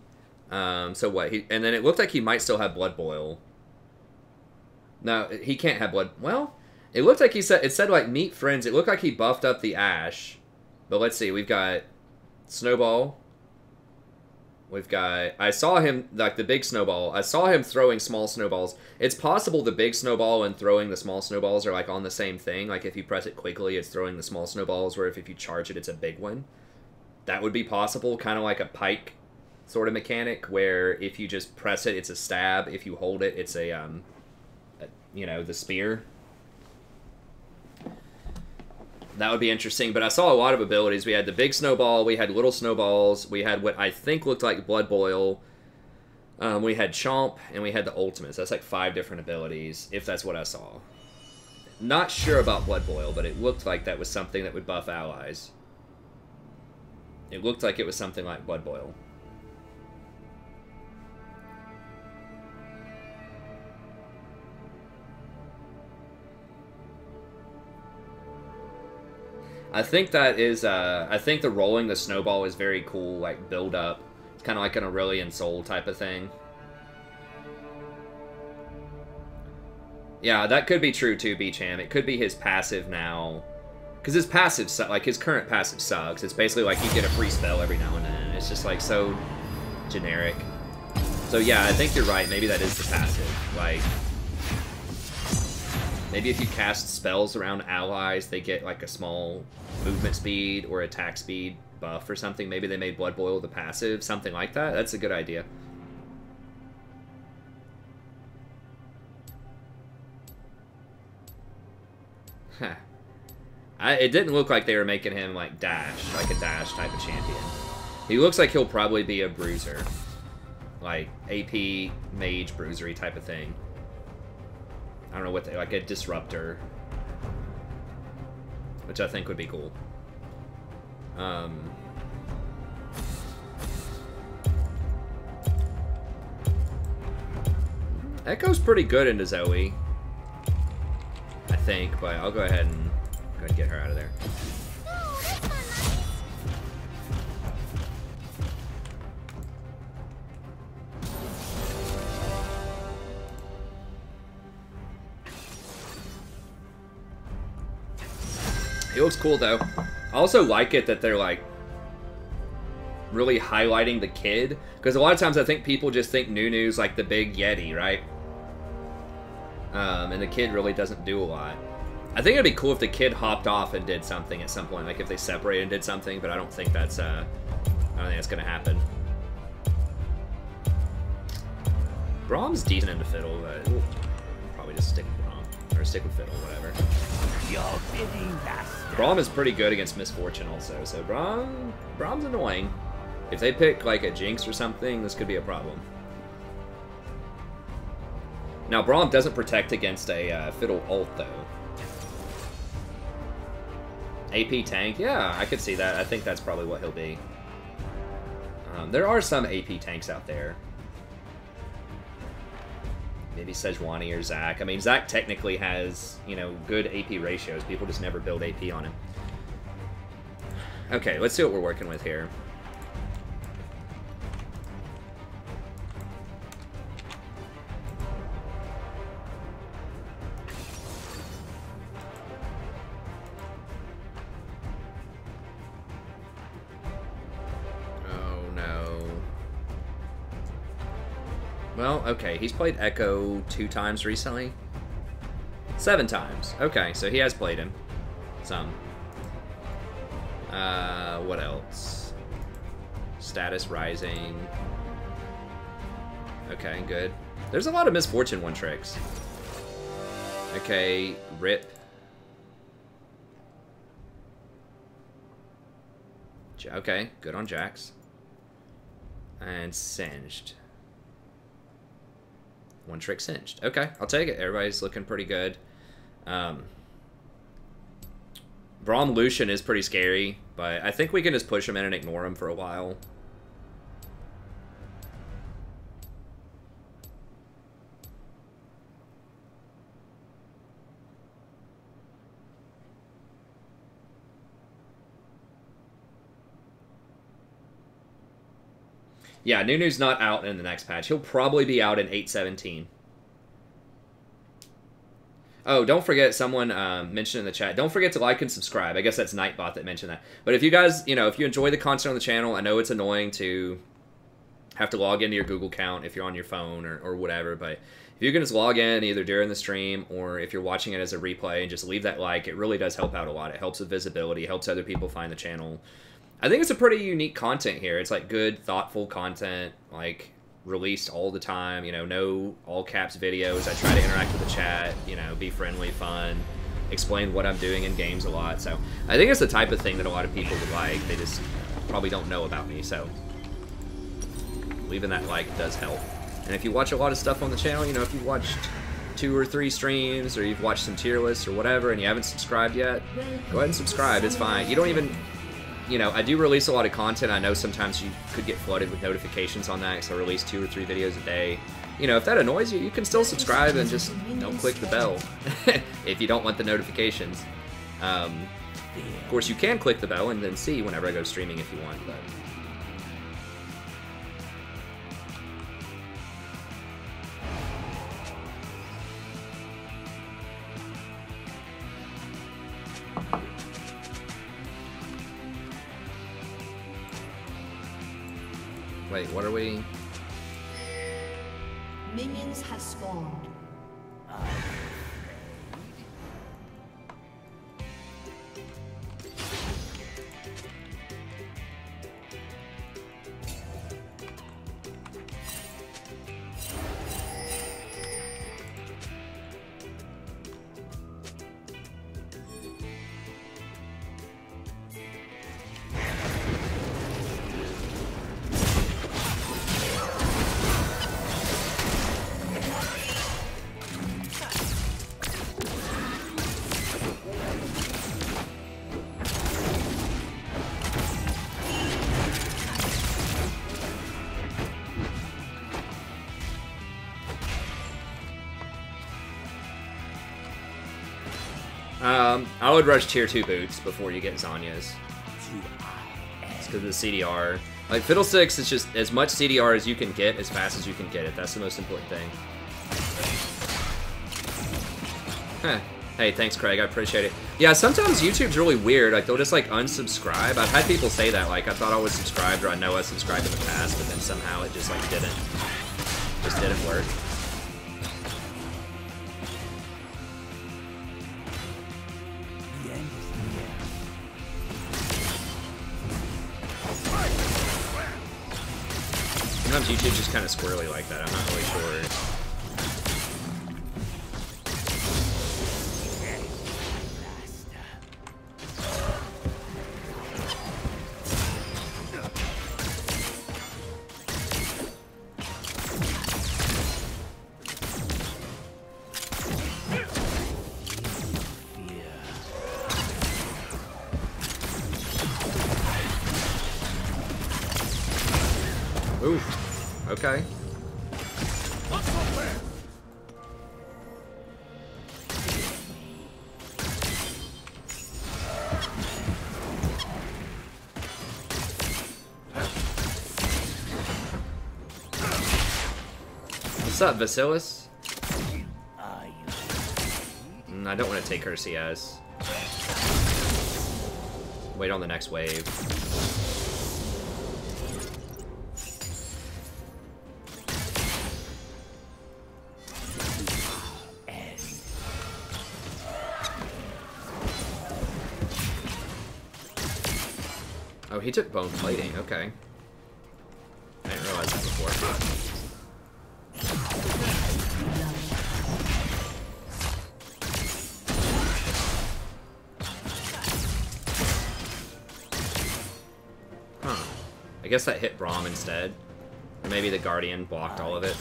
So what? And then it looked like he might still have Blood Boil. No, he can't have Blood... Well, it looked like he said... It said, like, meet friends. It looked like he buffed up the Ash. But let's see. We've got Snowball. We've got... I saw him, like, the big snowball. I saw him throwing small snowballs. It's possible the big snowball and throwing the small snowballs are, like, on the same thing. Like, if you press it quickly, it's throwing the small snowballs, where if you charge it, it's a big one. That would be possible. Kind of like a pike sort of mechanic, where if you just press it, it's a stab. If you hold it, it's you know, the spear. That would be interesting, but I saw a lot of abilities. We had the big snowball, we had little snowballs, we had what I think looked like Blood Boil, we had Chomp, and we had the ultimates. That's like 5 different abilities, if that's what I saw. Not sure about Blood Boil, but it looked like that was something that would buff allies. It looked like it was something like Blood Boil. I think that is, I think the rolling the snowball is very cool, like, build up. It's kind of like an Aurelian Soul type of thing. Yeah, that could be true too, Beacham. It could be his passive now Because his passive, like his current passive sucks. It's basically like you get a free spell every now and then. It's just like so generic. So yeah, I think you're right. Maybe that is the passive. Like, maybe if you cast spells around allies, they get like a small movement speed or attack speed buff or something. Maybe they made Blood Boil the passive, something like that. That's a good idea. Huh. It didn't look like they were making him like dash, like a dash type of champion. He looks like he'll probably be a bruiser. Like AP mage bruisery type of thing. I don't know what they, like a disruptor. Which I think would be cool. Echo's pretty good into Zoe. I think, but I'll go ahead and get her out of there. It looks cool though. I also like it that they're like really highlighting the kid, because a lot of times I think people just think Nunu's like the big Yeti, right? And the kid really doesn't do a lot. I think it'd be cool if the kid hopped off and did something at some point, like if they separated and did something, but I don't think that's gonna happen. Brahm's decent into Fiddle, but we'll probably just stick with Brahm. Or stick with Fiddle, whatever. Your bidding, master. Brahm is pretty good against Misfortune also, so Brahm's annoying. If they pick like a Jinx or something, this could be a problem. Now Brahm doesn't protect against a Fiddle ult though. AP tank, yeah, I could see that. I think that's probably what he'll be. There are some AP tanks out there. Maybe Sejuani or Zac. I mean, Zac technically has, you know, good AP ratios. People just never build AP on him. Okay, let's see what we're working with here. Well, okay, he's played Echo 2 times recently. 7 times. Okay, so he has played him. Some. What else? Status Rising. Okay, good. There's a lot of Misfortune 1 tricks. Okay, Rip. Okay, good on Jax. And Singed. 1 trick Singed. Okay, I'll take it. Everybody's looking pretty good. Braum Lucian is pretty scary, but I think we can just push him in and ignore him for a while. Yeah, Nunu's not out in the next patch. He'll probably be out in 8.17. Oh, don't forget, someone mentioned in the chat, don't forget to like and subscribe. I guess that's Nightbot that mentioned that. But if you guys, you know, if you enjoy the content on the channel, I know it's annoying to have to log into your Google account if you're on your phone or whatever, but if you can just log in either during the stream or if you're watching it as a replay and just leave that like, it really does help out a lot. It helps with visibility, it helps other people find the channel. I think it's a pretty unique content here. It's like good, thoughtful content, like released all the time, you know, no all caps videos. I try to interact with the chat, you know, be friendly, fun, explain what I'm doing in games a lot. So I think it's the type of thing that a lot of people would like. They just probably don't know about me. So leaving that like does help. And if you watch a lot of stuff on the channel, you know, if you've watched 2 or 3 streams or you've watched some tier lists or whatever and you haven't subscribed yet, go ahead and subscribe. It's fine. You don't even... You know, I do release a lot of content. I know sometimes you could get flooded with notifications on that because I release 2 or 3 videos a day. You know, if that annoys you, you can still subscribe and just don't click the bell if you don't want the notifications. Of course, you can click the bell and then see whenever I go streaming if you want, but... Wait, what are we? Minions have spawned. I would rush tier 2 boots before you get Zanya's. It's because of the CDR. Like, Fiddlesticks is just as much CDR as you can get as fast as you can get it. That's the most important thing. Huh. Hey, thanks, Craig. I appreciate it. Yeah, sometimes YouTube's really weird. Like, they'll just, like, unsubscribe. I've had people say that. Like, I thought I was subscribed or I know I was subscribed in the past, but then somehow it just, like, just didn't work. Sometimes YouTube's just kind of squirrely like that. I'm not really sure. Oof. Okay. What's up, Vasilis? I don't want to take her CS. Wait on the next wave. Oh, he took bone plating. Okay. I didn't realize that before. Huh. I guess that hit Braum instead. Or maybe the Guardian blocked all of it.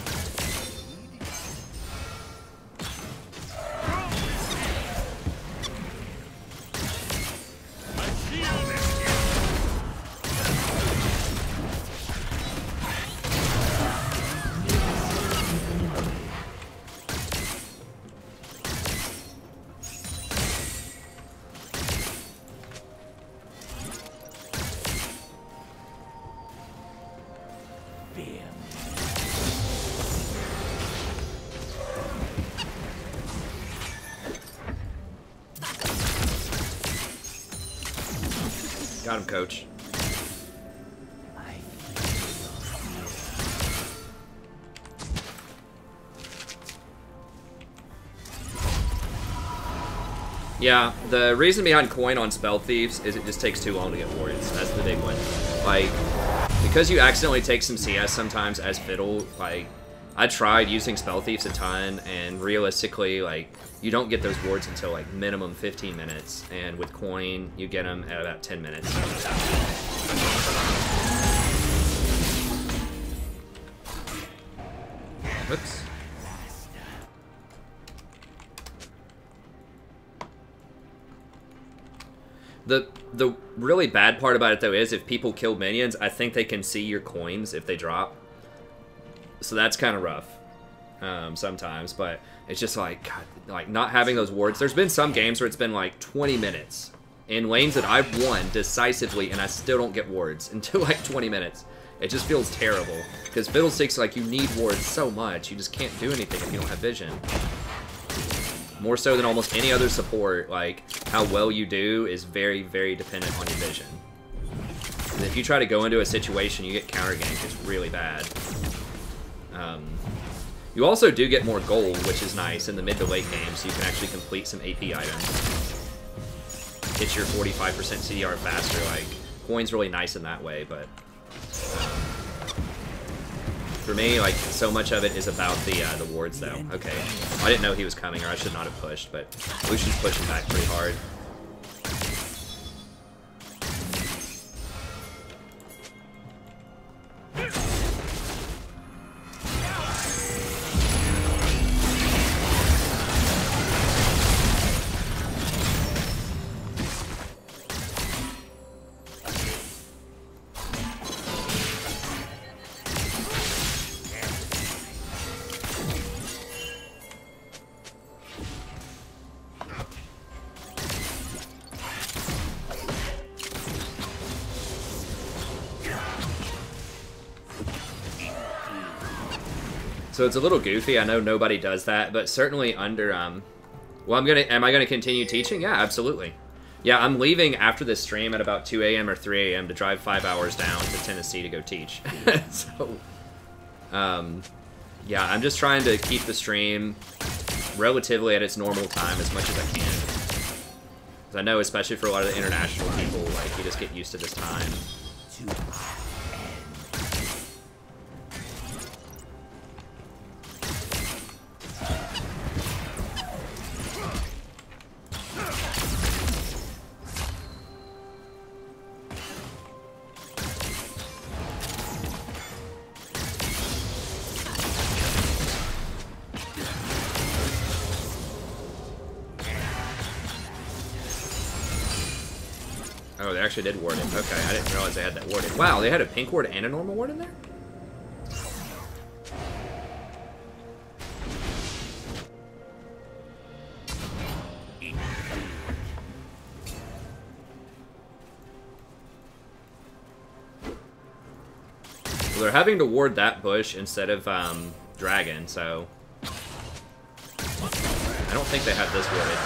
Got him, coach. Yeah, the reason behind coin on Spell Thieves is it just takes too long to get wards. That's the big one. Like, because you accidentally take some CS sometimes as Fiddle, like, I tried using Spell Thieves a ton, and realistically, like, you don't get those wards until, like, minimum 15 minutes, and with coin, you get them at about 10 minutes. Oops. The really bad part about it, though, is if people kill minions, I think they can see your coins if they drop. So that's kind of rough sometimes, but it's just like, God, like not having those wards. There's been some games where it's been like 20 minutes in lanes that I've won decisively, and I still don't get wards until like 20 minutes. It just feels terrible because Fiddlesticks, like, you need wards so much, you just can't do anything if you don't have vision. More so than almost any other support, like, how well you do is very, very dependent on your vision. if you try to go into a situation, you get counter ganked. It's really bad. You also do get more gold, which is nice in the mid to late game, so you can actually complete some AP items. Hit your 45% CDR faster. Like, coin's really nice in that way, but for me, like, so much of it is about the wards, though. Okay, I didn't know he was coming, or I should not have pushed, but Lucian's pushing back pretty hard. So it's a little goofy. I know nobody does that, but certainly under well, am I gonna continue teaching? Yeah, absolutely. Yeah, I'm leaving after this stream at about 2 a.m. or 3 a.m. to drive 5 hours down to Tennessee to go teach. So yeah, I'm just trying to keep the stream relatively at its normal time as much as I can. Because I know, especially for a lot of the international people, like, you just get used to this time. Oh, they actually did ward it. Okay, I didn't realize they had that warded. Wow, they had a pink ward and a normal ward in there? Well, they're having to ward that bush instead of dragon, so I don't think they have this warded.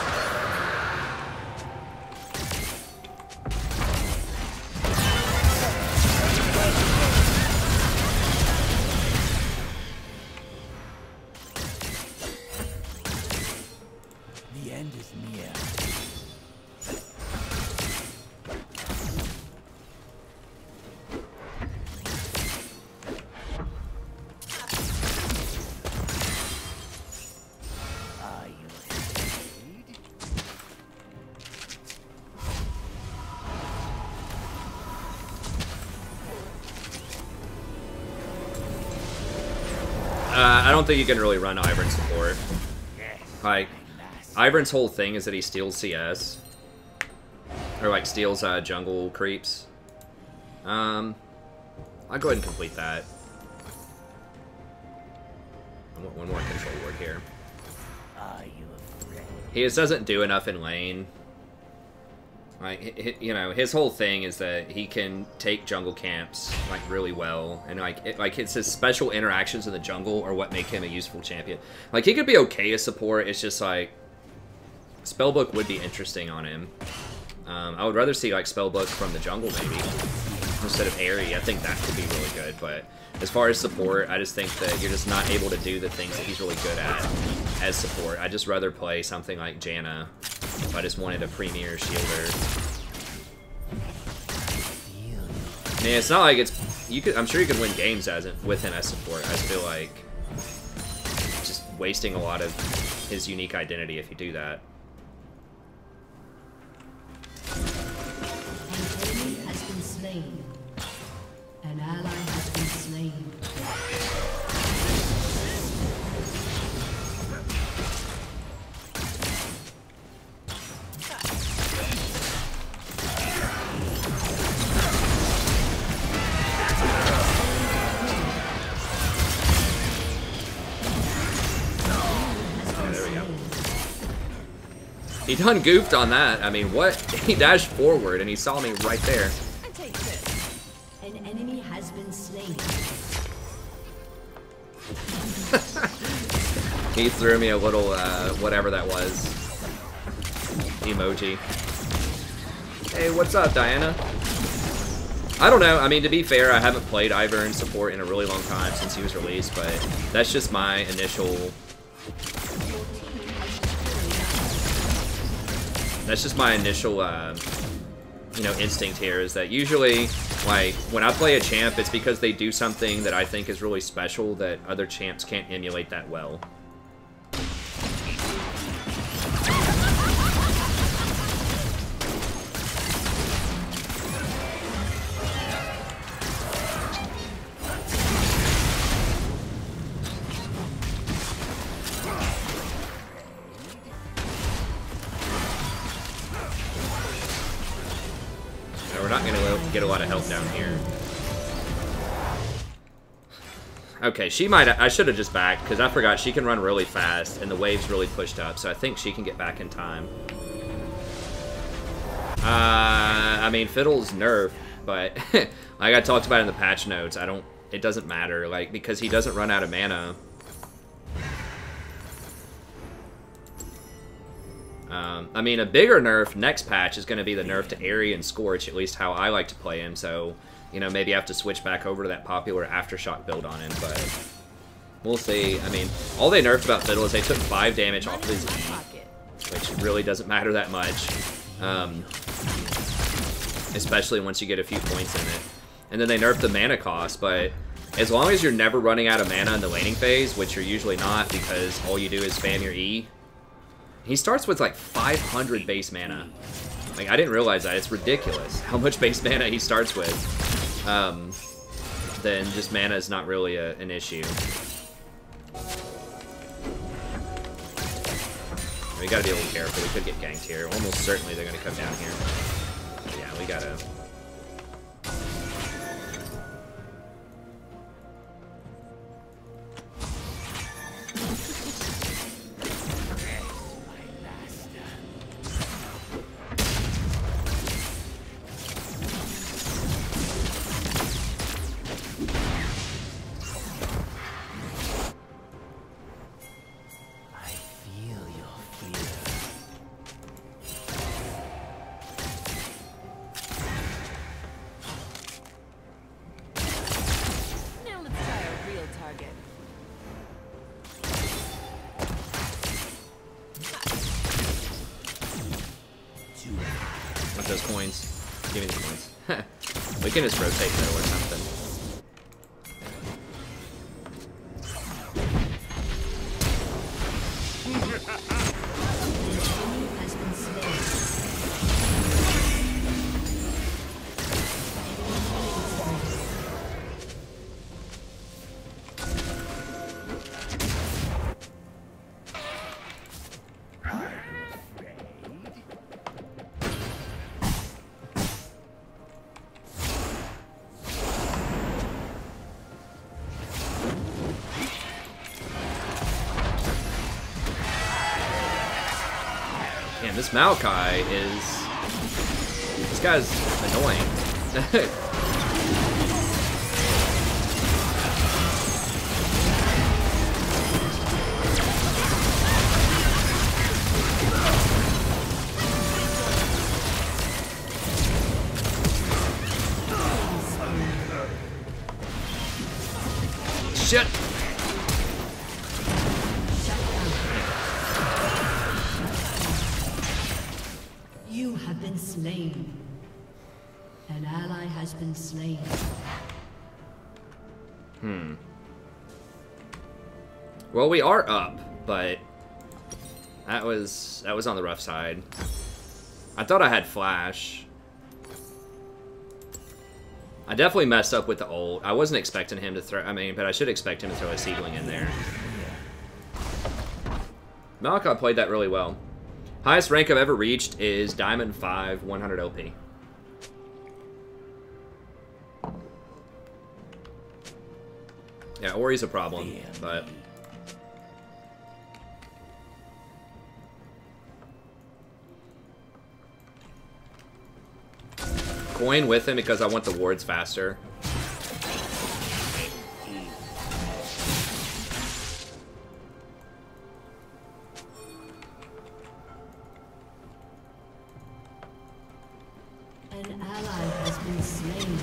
I don't think you can really run Ivern's support. Like, Ivern's whole thing is that he steals CS. Or, like, steals jungle creeps. I'll go ahead and complete that. I want one more control ward here. He just doesn't do enough in lane. Like, you know, his whole thing is that he can take jungle camps, like, really well. And, like, it's his special interactions in the jungle are what make him a useful champion. Like, he could be okay as support. It's just, like, Spellbook would be interesting on him. I would rather see, like, Spellbook from the jungle, maybe, instead of Airy. I think that could be really good. But as far as support, I just think that you're just not able to do the things that he's really good at as support. I'd just rather play something like Janna if I just wanted a premier shielder. Man, it's not like it's... I'm sure you can win games with him as support. I just feel like just wasting a lot of his unique identity if you do that. An enemy has been slain. An ally has been slain. He done goofed on that. I mean, what? He dashed forward and he saw me right there. An enemy has been slain. He threw me a little, whatever that was. Emoji. Hey, what's up, Diana? I don't know. I mean, to be fair, I haven't played Ivern support in a really long time since he was released, but that's just my initial... That's just my initial, you know, instinct here, is that usually, like, when I play a champ, it's because they do something that I think is really special that other champs can't emulate that well. We're not gonna get a lot of help down here. Okay, she might... I should have just backed, because I forgot she can run really fast, and the wave's really pushed up, so I think she can get back in time. I mean, Fiddle's nerfed, but like I talked about in the patch notes, it doesn't matter, like, because he doesn't run out of mana. I mean, a bigger nerf next patch is going to be the nerf to Aerie and Scorch, at least how I like to play him, so, you know, maybe I have to switch back over to that popular Aftershock build on him, but we'll see. I mean, all they nerfed about Fiddle is they took 5 damage off of his E, which really doesn't matter that much, especially once you get a few points in it. And then they nerfed the mana cost, but as long as you're never running out of mana in the laning phase, which you're usually not because all you do is spam your E, he starts with like 500 base mana. Like, I didn't realize that. It's ridiculous how much base mana he starts with. Then just mana is not really an issue. We gotta be a little careful. We could get ganked here. Almost certainly they're gonna come down here. So yeah, we gotta... Those coins. Give me the coins. We can just rotate middle or something. Has been slain. Man, this Maokai is... This guy's annoying. Shit! You have been slain. An ally has been slain. Well, we are up, but that was on the rough side. I thought I had flash. I definitely messed up with the ult. I wasn't expecting him to throw... I mean, but I should expect him to throw a seedling in there. Malachi played that really well. Highest rank I've ever reached is Diamond 5, 100 OP. Yeah, Ori's a problem, but... Coin with him because I want the wards faster. An ally has been slain.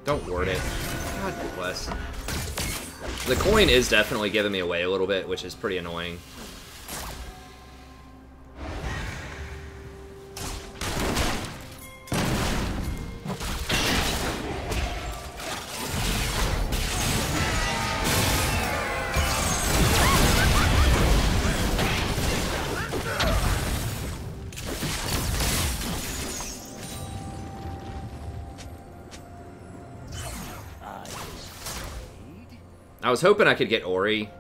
Don't word it. God bless. The coin is definitely giving me away a little bit, which is pretty annoying. I was hoping I could get Ori.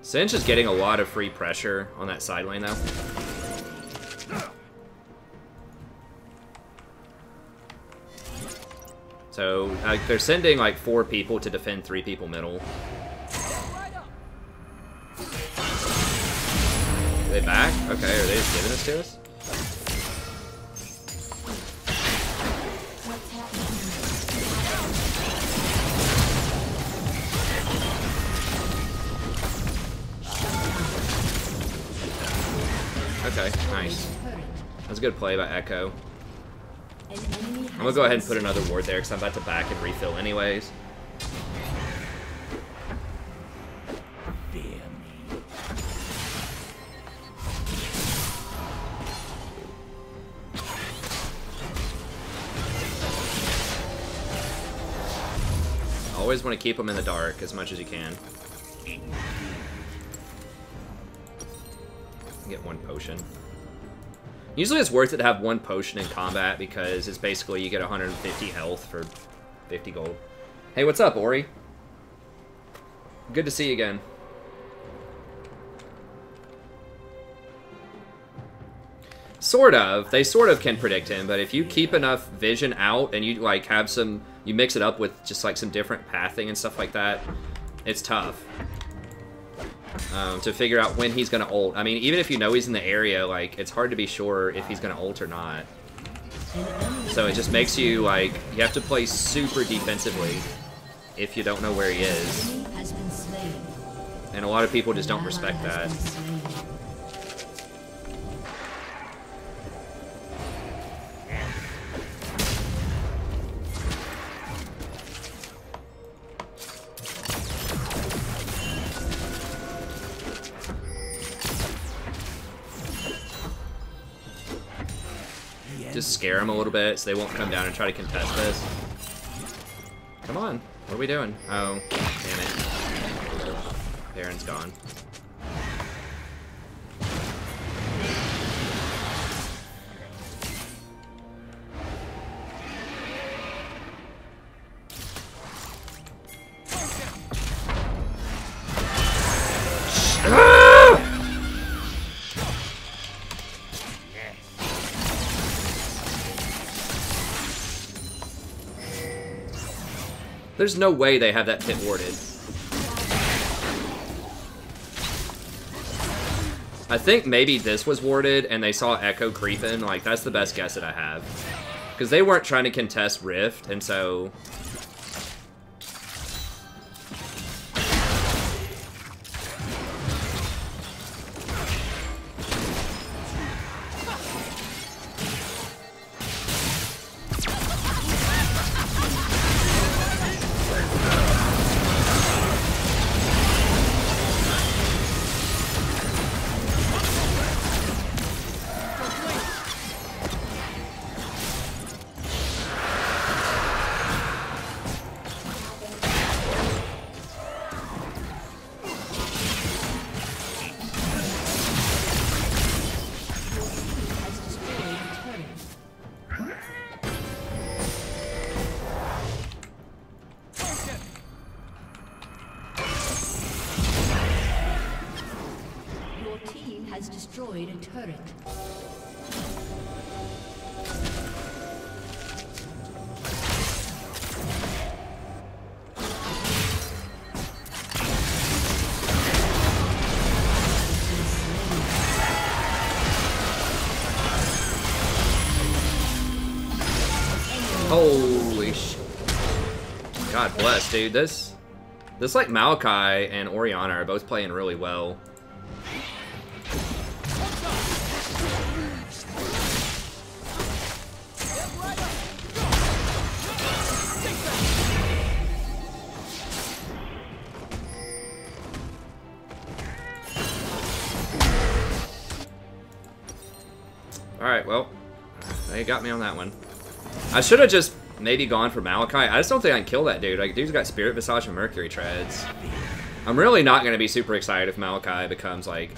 Cinch is getting a lot of free pressure on that side lane, though. So, they're sending, like, 4 people to defend 3 people middle. Are they back? Okay, are they just giving this to us? Okay, nice. That's a good play by Echo. I'm gonna go ahead and put another ward there because I'm about to back and refill anyways. Always want to keep them in the dark as much as you can. Get 1 potion. Usually it's worth it to have 1 potion in combat because it's basically you get 150 health for 50 gold. Hey, what's up, Ori? Good to see you again. Sort of. They sort of can predict him, but if you keep enough vision out and you like have some, you mix it up with just like some different pathing and stuff like that, it's tough. To figure out when he's gonna ult. I mean, even if you know he's in the area, like, it's hard to be sure if he's gonna ult or not. So it just makes you, like, you have to play super defensively if you don't know where he is. And a lot of people just don't respect that. Just scare them a little bit so they won't come down and try to contest this. Come on, what are we doing? Oh, damn it. Baron's gone. There's no way they have that pit warded. I think maybe this was warded and they saw Echo creeping. Like, that's the best guess that I have. Because they weren't trying to contest Rift, and so... destroyed a turret. Holy sh! God bless, dude. This like Malachi and Oriana are both playing really well. Alright, well, they got me on that one. I should have just maybe gone for Malachi. I just don't think I can kill that dude. Like, dude's got Spirit Visage and Mercury Treads. I'm really not going to be super excited if Malachi becomes, like,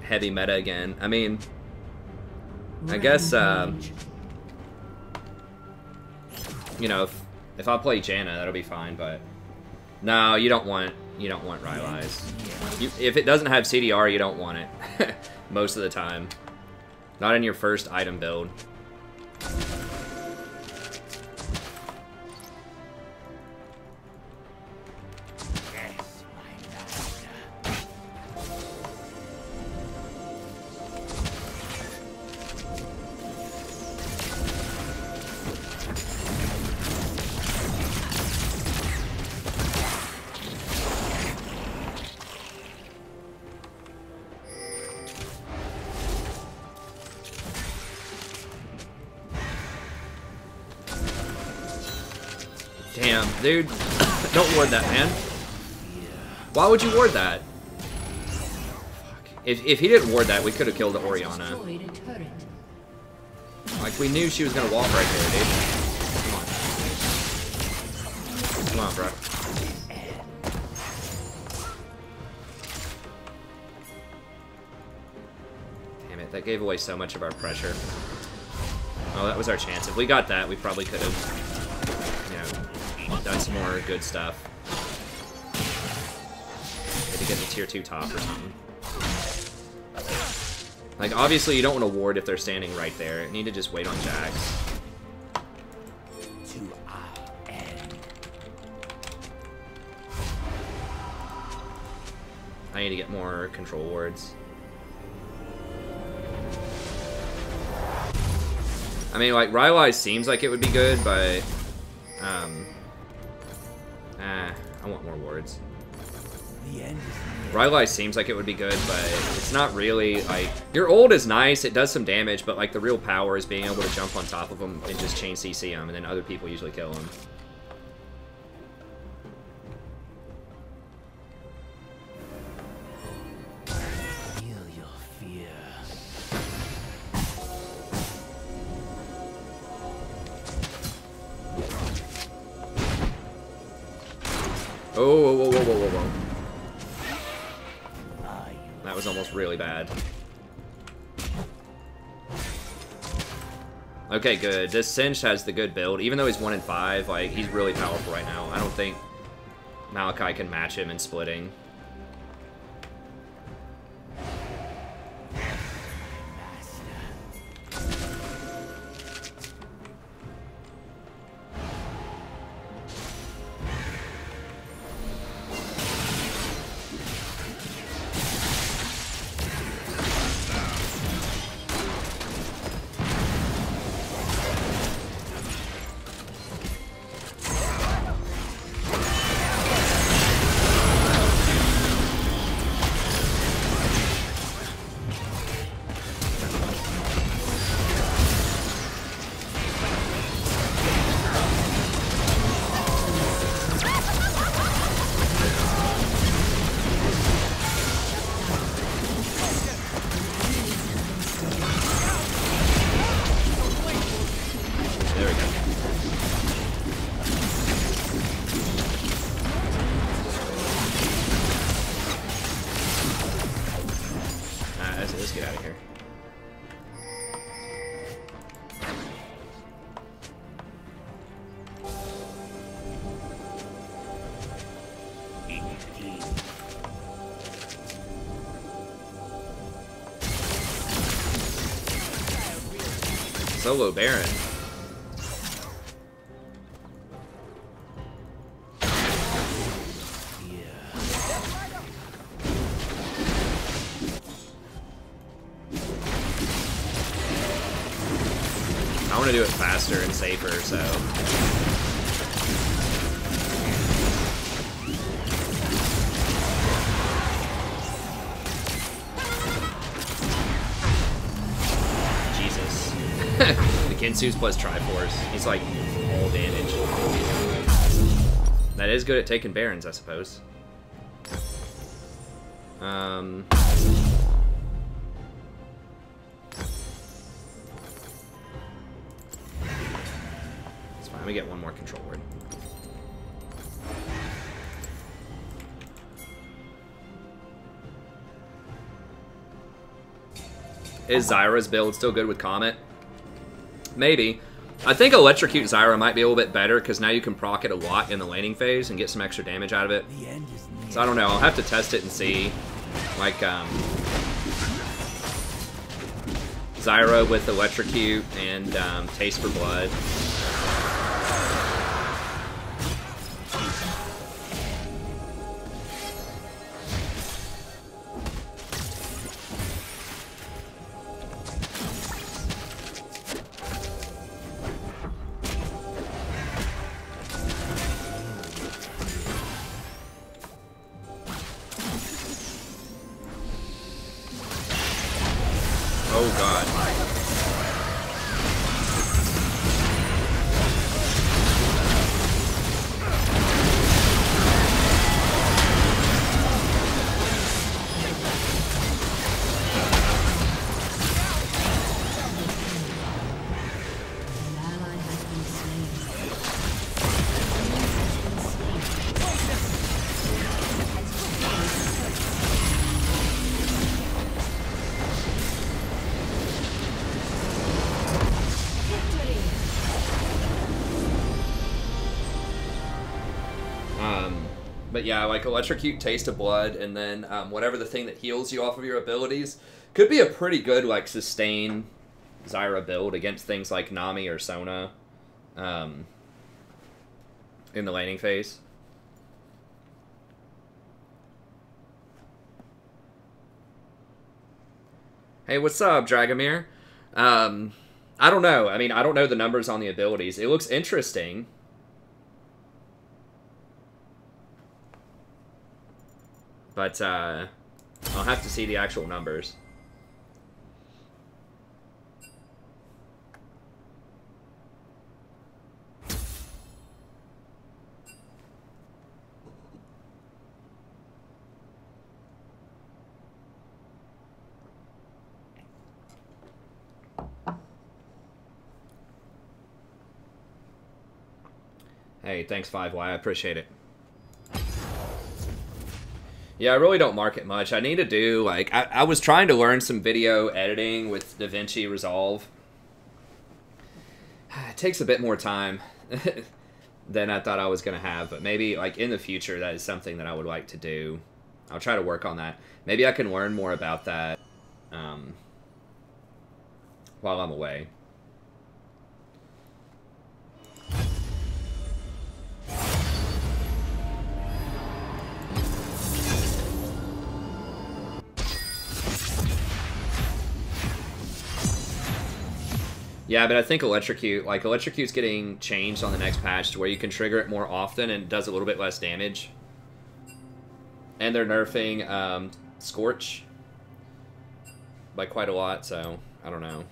heavy meta again. I mean, I guess, you know, if I play Janna, that'll be fine, but no, you don't want Rylai's. If it doesn't have CDR, you don't want it. Most of the time. Not in your first item build. Damn, dude. Don't ward that, man. Why would you ward that? If he didn't ward that, we could have killed the Oriana. Like, we knew she was gonna walk right there, dude. Come on, bro. Damn it, that gave away so much of our pressure. Oh, that was our chance. If we got that, we probably could have, you know, done some more good stuff. Maybe get the tier 2 top or something. Like, obviously you don't want to ward if they're standing right there. You need to just wait on Jax. To our end. I need to get more control wards. I mean, like, Rylai seems like it would be good, but I want more wards. The end is Rylai seems like it would be good, but it's not really, like, your ult is nice, it does some damage, but, like, the real power is being able to jump on top of them and just chain CC them, and then other people usually kill them. feel your fear. Oh, whoa, whoa, whoa, whoa, whoa, whoa. That was almost really bad. Okay, good. This Singed has the good build. Even though he's 1 in 5, like, he's really powerful right now. I don't think Malachi can match him in splitting. Solo Baron. I want to do it faster and safer, so... Jesus. The Kinsu's plus Triforce. He's like all damage. That is good at taking Barons, I suppose. Let me get one more control word. Is Zyra's build still good with Comet? Maybe. I think Electrocute Zyra might be a little bit better because now you can proc it a lot in the laning phase and get some extra damage out of it. So I don't know. I'll have to test it and see. Like, Zyra with Electrocute and Taste for Blood. Oh god. An ally has been slain. But yeah, like Electrocute, Taste of Blood, and then whatever the thing that heals you off of your abilities could be a pretty good like sustain Zyra build against things like Nami or Sona in the laning phase. Hey, what's up, Dragomir? I don't know. I mean, I don't know the numbers on the abilities. It looks interesting. But, I'll have to see the actual numbers. Hey, thanks 5Y, I appreciate it. Yeah, I really don't market much. I need to do, like, I was trying to learn some video editing with DaVinci Resolve. It takes a bit more time than I thought I was going to have, but maybe, like, in the future, that is something that I would like to do. I'll try to work on that. Maybe I can learn more about that while I'm away. Yeah, but I think Electrocute's getting changed on the next patch to where you can trigger it more often and it does a little bit less damage. And they're nerfing Scorch by quite a lot, so I don't know.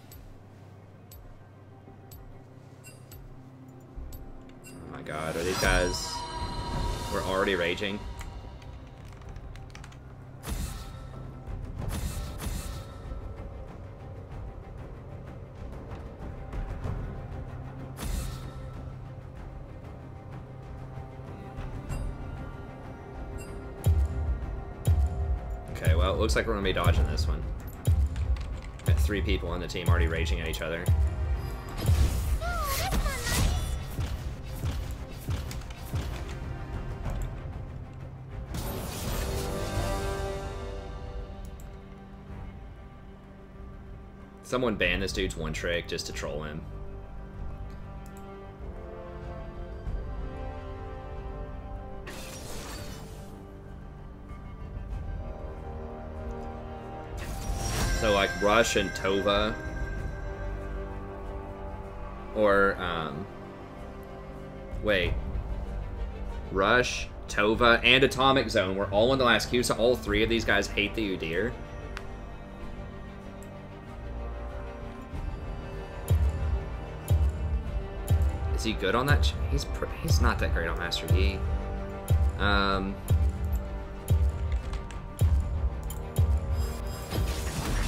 Oh my god, are these guys... We're already raging? Okay, well, it looks like we're going to be dodging this one. Got 3 people on the team already raging at each other. Someone ban this dude's one trick just to troll him. So like Rush and Tova, or wait, Rush, Tova, and Atomic Zone were all in the last queue, so all three of these guys hate the Udyr. Is he good on that? He's not that great on Master Yi.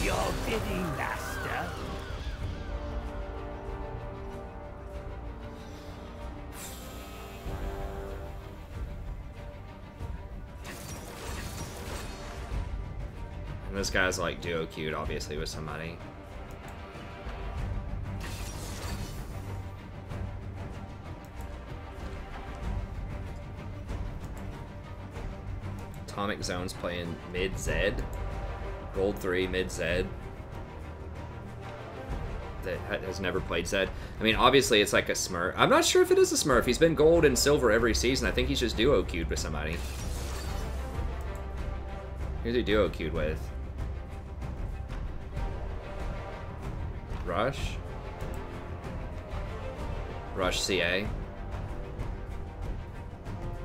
Your bidding, master. And this guy's like duo queued, obviously, with somebody. Atomic Zone's playing mid Zed. Gold 3, mid Zed. That has never played Zed. I mean, obviously it's like a Smurf. I'm not sure if it is a Smurf. He's been gold and silver every season. I think he's just duo queued with somebody. Who's he duo queued with? Rush? Rush CA.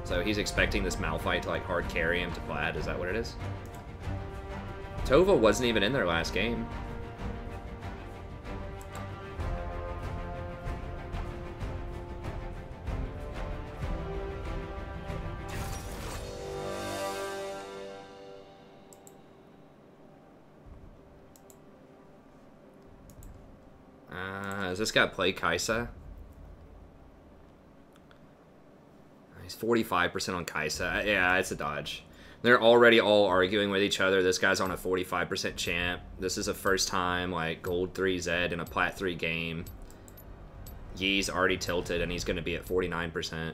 So he's expecting this Malphite to like hard carry him to Plaid. Is that what it is? Tova wasn't even in their last game. Does this guy play Kaisa? He's 45% on Kaisa. Yeah, it's a dodge. They're already all arguing with each other. This guy's on a 45% champ. This is a first time, like, Gold 3 Zed in a Plat 3 game. Yi's already tilted, and he's going to be at 49%.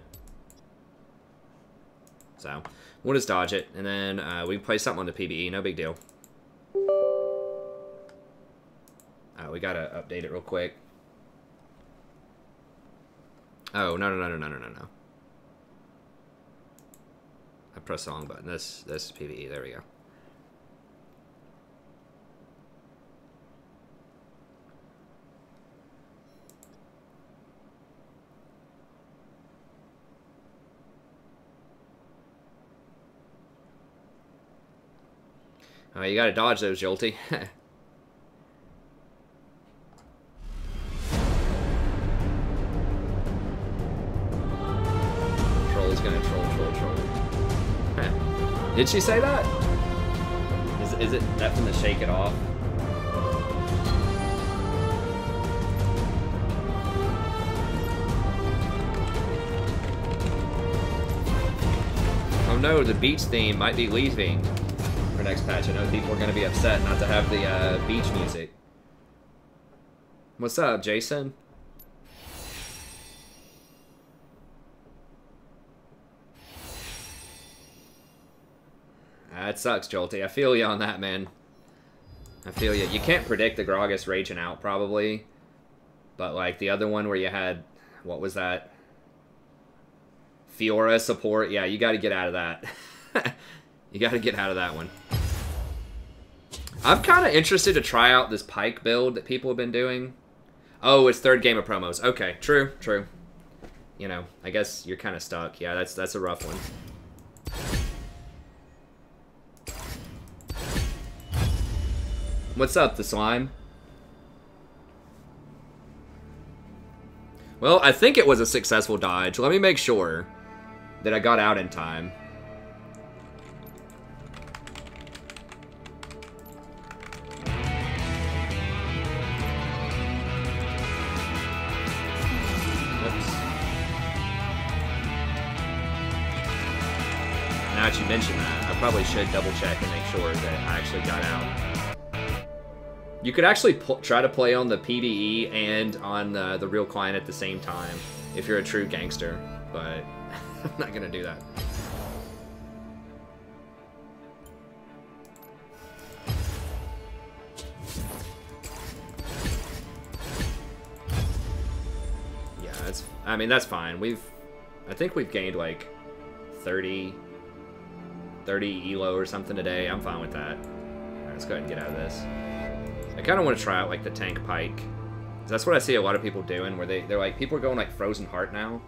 So, we'll just dodge it. And then we play something on the PBE. No big deal. We got to update it real quick. Oh, no. I pressed the wrong button. This is PvE. There we go. Oh, you gotta dodge those, Jolty. Troll's gonna troll. Did she say that? Is it that from the Shake It Off? Oh no, the beach theme might be leaving for next patch. I know people are going to be upset not to have the beach music. What's up, Jason? That sucks, Jolty. I feel you on that, man. I feel you. You can't predict the Gragas raging out, probably. But, like, the other one where you had... What was that? Fiora support. Yeah, you got to get out of that. You got to get out of that one. I'm kind of interested to try out this Pyke build that people have been doing. Oh, it's third game of promos. Okay, true. You know, I guess you're kind of stuck. Yeah, that's a rough one. What's up, the slime? Well, I think it was a successful dodge. Let me make sure that I got out in time. Oops. Now that you mention that, I probably should double check and make sure that I actually got out. You could actually try to play on the PvE and on the real client at the same time if you're a true gangster, but I'm not going to do that. mean, that's fine. I think we've gained like 30 elo or something today. I'm fine with that. Alright, let's go ahead and get out of this. I kind of want to try out like the tank pike. That's what I see a lot of people doing, where they're like, people are going like Frozen Heart now.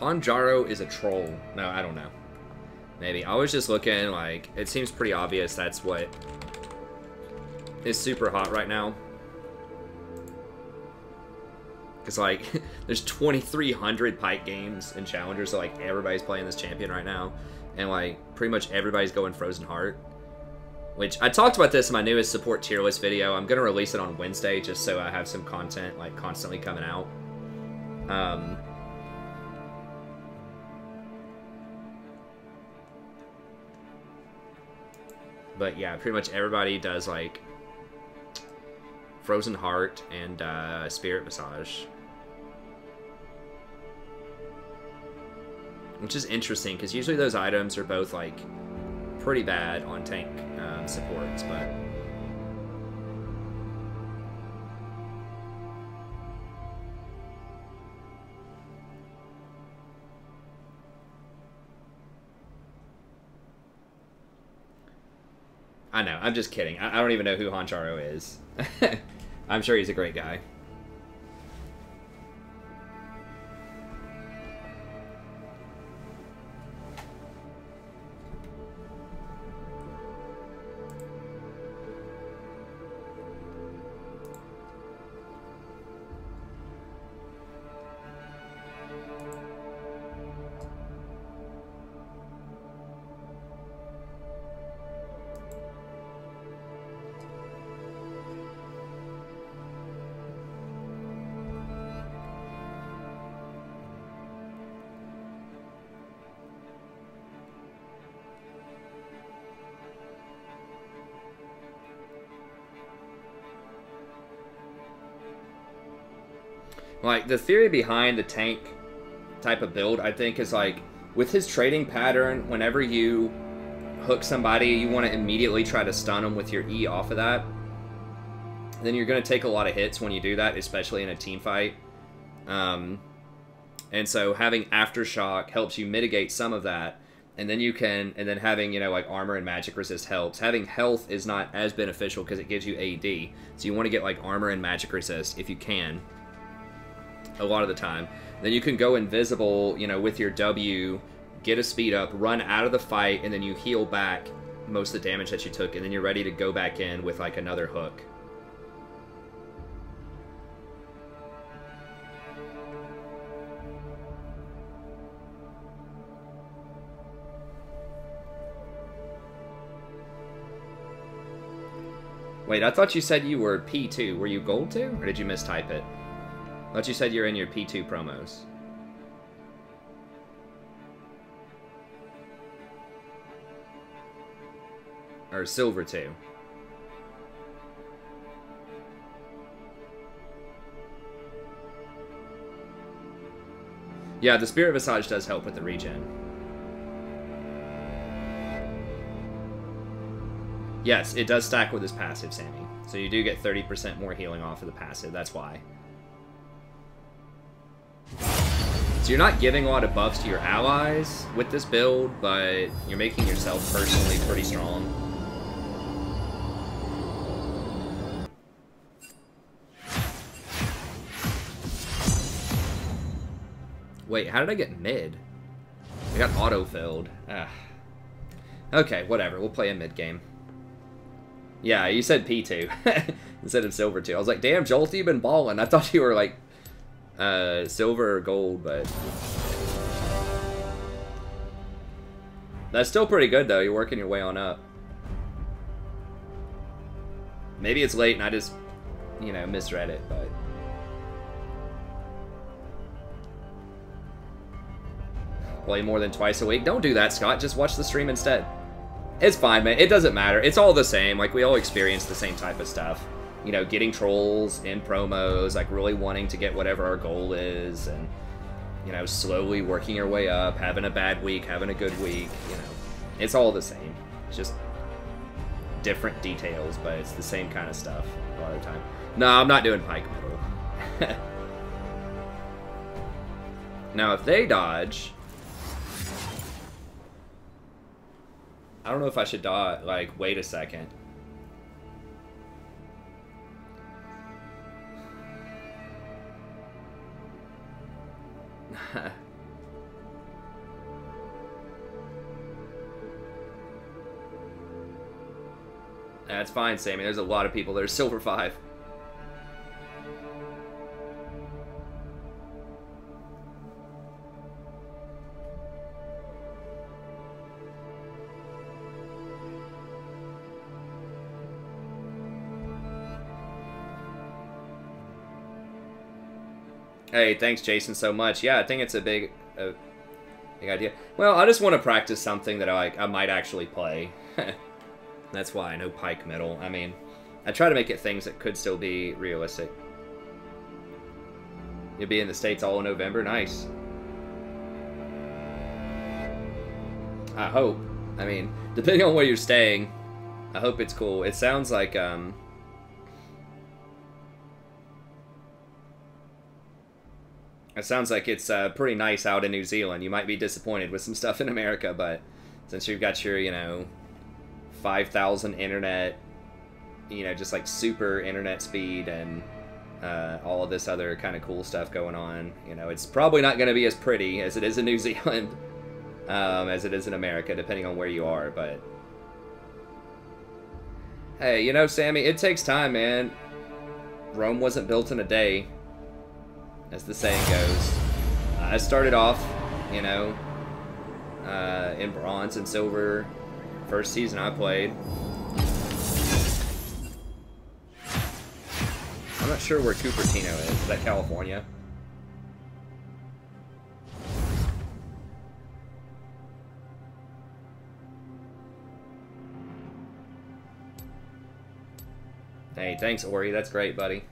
Hanjaro is a troll. No, I don't know. Maybe. I was just looking, like, it seems pretty obvious that's what is super hot right now. Because, like, there's 2,300 Pike games and challengers, so, like, everybody's playing this champion right now. And, like, pretty much everybody's going Frozen Heart. Which, I talked about this in my newest support tier list video. I'm going to release it on Wednesday just so I have some content, like, constantly coming out. But yeah, pretty much everybody does like Frozen Heart and Spirit Massage. Which is interesting, because usually those items are both like pretty bad on tank supports, but... I know, I'm just kidding. I don't even know who Hancharo is. I'm sure he's a great guy. Like, the theory behind the tank type of build, I think, is like, with his trading pattern, whenever you hook somebody, you want to immediately try to stun them with your E off of that. Then you're going to take a lot of hits when you do that, especially in a team fight. And so having Aftershock helps you mitigate some of that. And then you can, and then having, you know, like armor and magic resist helps. Having health is not as beneficial because it gives you AD. So you want to get like armor and magic resist if you can. A lot of the time. Then you can go invisible, you know, with your W, get a speed up, run out of the fight, and then you heal back most of the damage that you took, and then you're ready to go back in with like another hook. Wait, I thought you said you were P2. Were you Gold 2? Or did you mistype it? I thought you said you're in your P2 promos. Or Silver 2. Yeah, the Spirit Visage does help with the regen. Yes, it does stack with his passive, Sammy. So you do get 30% more healing off of the passive, that's why. So you're not giving a lot of buffs to your allies with this build, but you're making yourself personally pretty strong. Wait, how did I get mid? I got auto-filled. Okay, whatever. We'll play a mid game. Yeah, you said P2 instead of Silver 2. I was like, damn, Jolt, you've been balling. I thought you were like silver or gold, but that's still pretty good though. You're working your way on up. Maybe it's late and I just, you know, misread it, but play more than twice a week. Don't do that, Scott. Just watch the stream instead. It's fine, man. It doesn't matter. It's all the same. Like, we all experience the same type of stuff. You know, getting trolls in promos, like really wanting to get whatever our goal is, and, you know, slowly working your way up, having a bad week, having a good week, you know. It's all the same. It's just different details, but it's the same kind of stuff a lot of the time. No, I'm not doing pike middle. Now, if they dodge... I don't know if I should dodge, like, wait a second. That's fine, Sammy. There's a lot of people that are silver 5. Hey, thanks, Jason, so much. Yeah, I think it's a big idea. Well, I just want to practice something that I might actually play. That's why I know pike middle. I mean, I try to make it things that could still be realistic. You'll be in the States all in November? Nice. I hope. I mean, depending on where you're staying, I hope it's cool. It sounds like, it sounds like it's pretty nice out in New Zealand. You might be disappointed with some stuff in America, but since you've got your, you know, 5,000 internet, you know, just like super internet speed and all of this other kind of cool stuff going on, you know, it's probably not going to be as pretty as it is in New Zealand, as it is in America, depending on where you are, but... Hey, you know, Sammy, it takes time, man. Rome wasn't built in a day, as the saying goes. I started off, you know, in bronze and silver first season I played. I'm not sure where Cupertino is. Is that California? Hey, thanks, Ori. That's great, buddy.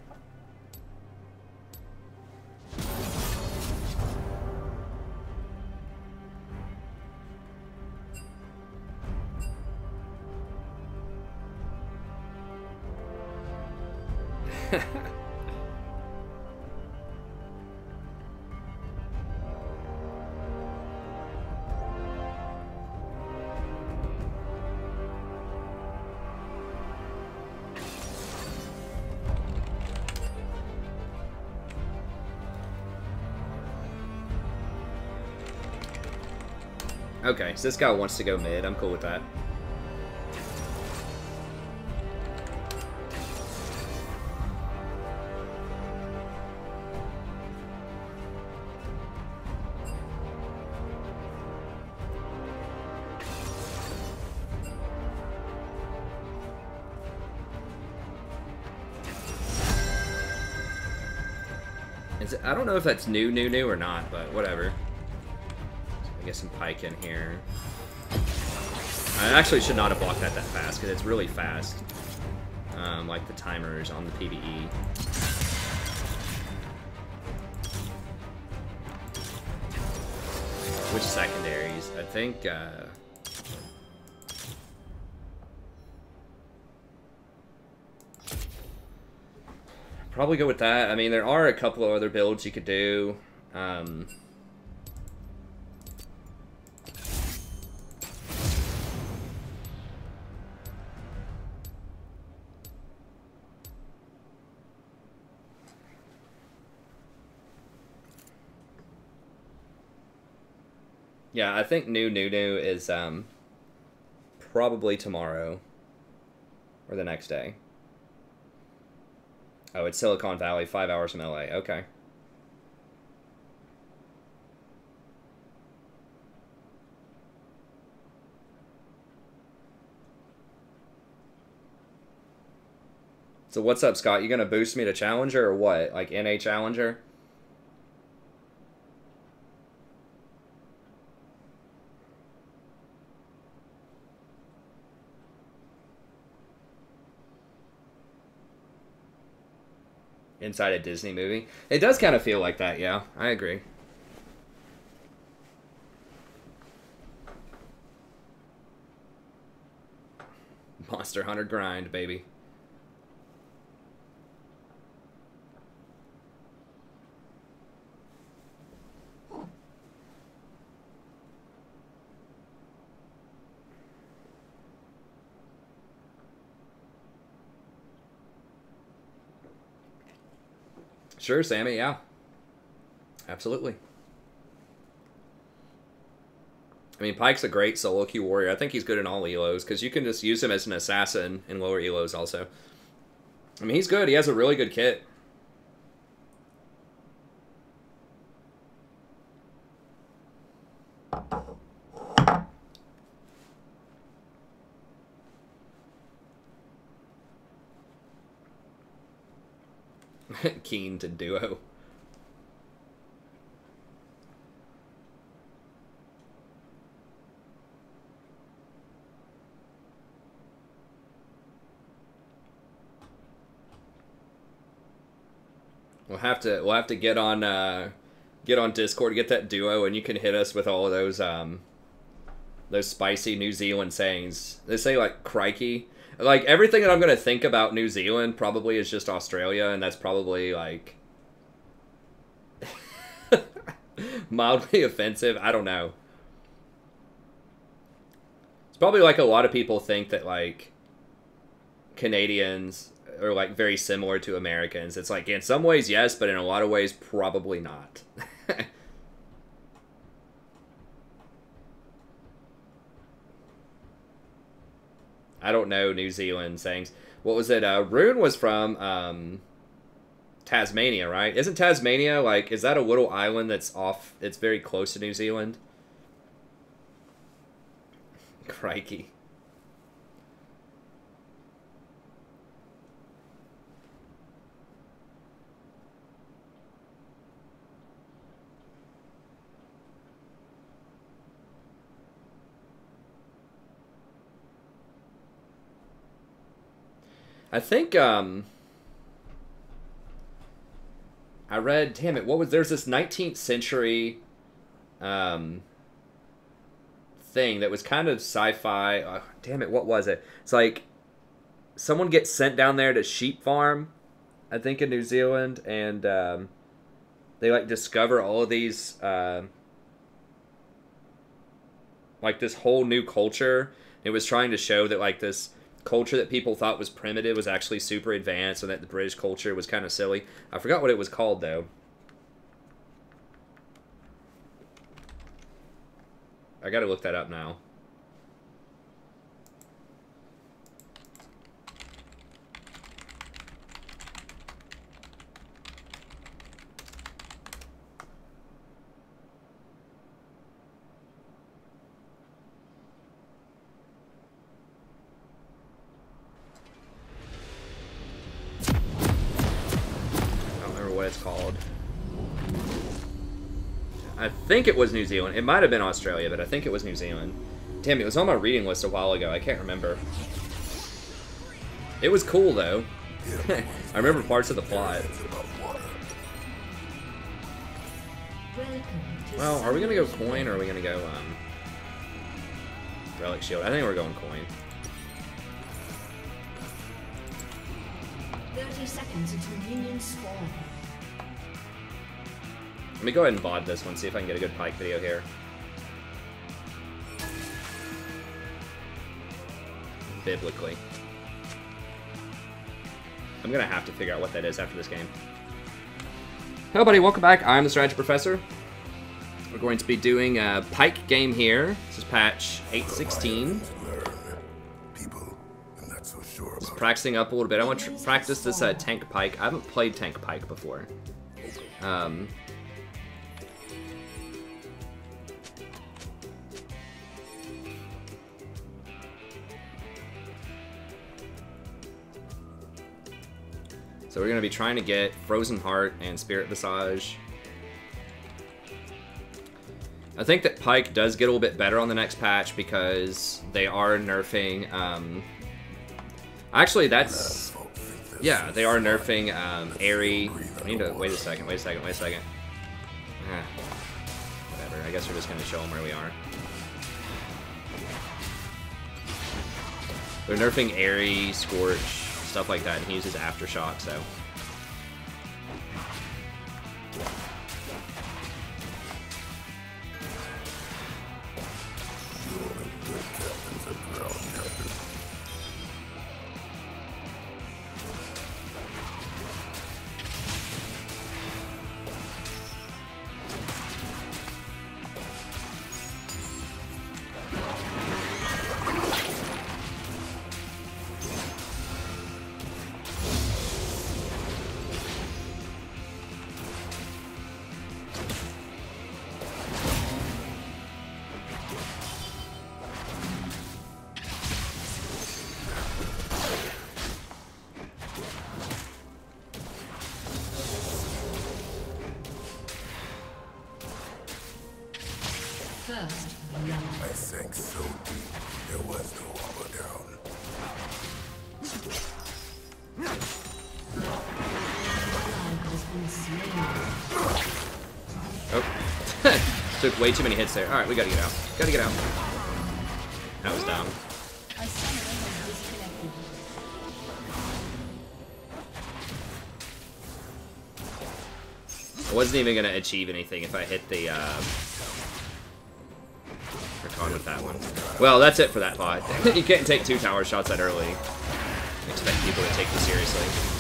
Okay, so this guy wants to go mid. I'm cool with that. I don't know if that's new or not, but whatever. Get some pike in here. I actually should not have blocked that fast, because it's really fast. Like the timers on the PvE. Which secondaries? I think, probably go with that. I mean, there are a couple of other builds you could do. Yeah, I think new is probably tomorrow or the next day. Oh, it's Silicon Valley, 5 hours from LA. Okay. So what's up, Scott? You gonna boost me to Challenger or what? Like NA Challenger? Inside a Disney movie. It does kind of feel like that, yeah. I agree. Monster Hunter grind, baby. Sure, Sammy, yeah. Absolutely. I mean, Pyke's a great solo queue warrior. I think he's good in all elos, because you can just use him as an assassin in lower elos also. I mean, he's good. He has a really good kit. Keen to duo. We'll have to get on Discord, get that duo, and you can hit us with all of those spicy New Zealand sayings. They say like crikey. Like everything that I'm gonna think about New Zealand probably is just Australia, and that's probably like mildly offensive. I don't know. It's probably like a lot of people think that like Canadians are like very similar to Americans. It's like in some ways yes, but in a lot of ways probably not. I don't know New Zealand sayings. What was it? Rune was from Tasmania, right? Isn't Tasmania like, is that a little island that's off? It's very close to New Zealand. Crikey. I think, I read, damn it, there's this 19th century, thing that was kind of sci-fi, damn it, what was it? It's like, someone gets sent down there to sheep farm, I think in New Zealand, and, they, like, discover all of these, like, this whole new culture. It was trying to show that, like, this culture that people thought was primitive was actually super advanced, and that the British culture was kind of silly. I forgot what it was called, though. I gotta look that up now. It's called. I think it was New Zealand. It might have been Australia, but I think it was New Zealand. Damn, it was on my reading list a while ago. I can't remember. It was cool, though. I remember parts of the plot. Well, are we going to go coin, or are we going to go relic shield? I think we're going coin. 30 seconds until minions spawn. Let me go ahead and VOD this one, see if I can get a good Pyke video here. Biblically. I'm gonna have to figure out what that is after this game. Hello buddy, welcome back. I'm the Strategy Professor. We're going to be doing a Pyke game here. This is patch 8.16. Just practicing up a little bit. I want to practice this tank Pyke. I haven't played tank Pyke before. So we're going to be trying to get Frozen Heart and Spirit Visage. I think that Pyke does get a little bit better on the next patch because they are nerfing... actually, that's... Yeah, they are nerfing Airy... I need to... Wait a second. Whatever, I guess we're just going to show them where we are. They're nerfing Airy, Scorch, stuff like that, and he uses Aftershock, so. First love. I sank so deep, there was no up or down. Has been slain. Oh. Took way too many hits there. Alright, we gotta get out. Gotta get out. That was dumb. A summoner has disconnected. I wasn't even gonna achieve anything if I hit the, Recon with that one. Well, that's it for that pod. You can't take 2 tower shots that early. Expect people to take you seriously.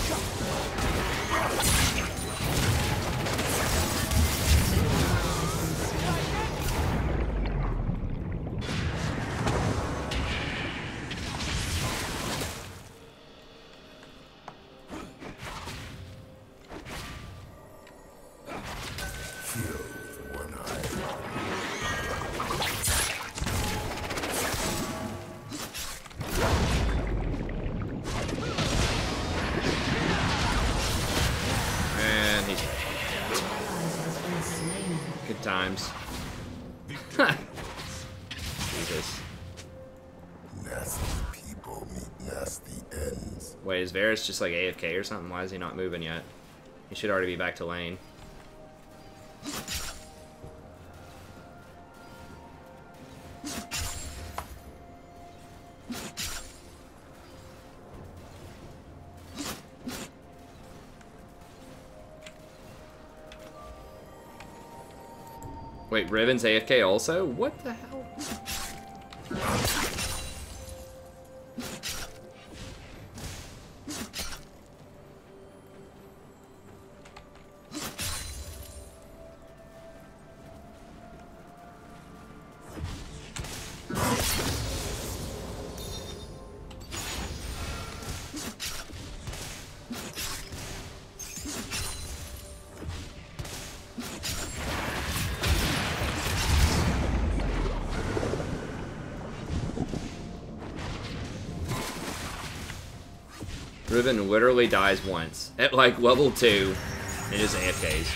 Good times. Jesus. Nasty people meet nasty ends. Wait, is Varus just like AFK or something? Why is he not moving yet? He should already be back to lane. Wait, Riven's AFK also? What the hell? Riven literally dies once. At like level 2, it is AFKs.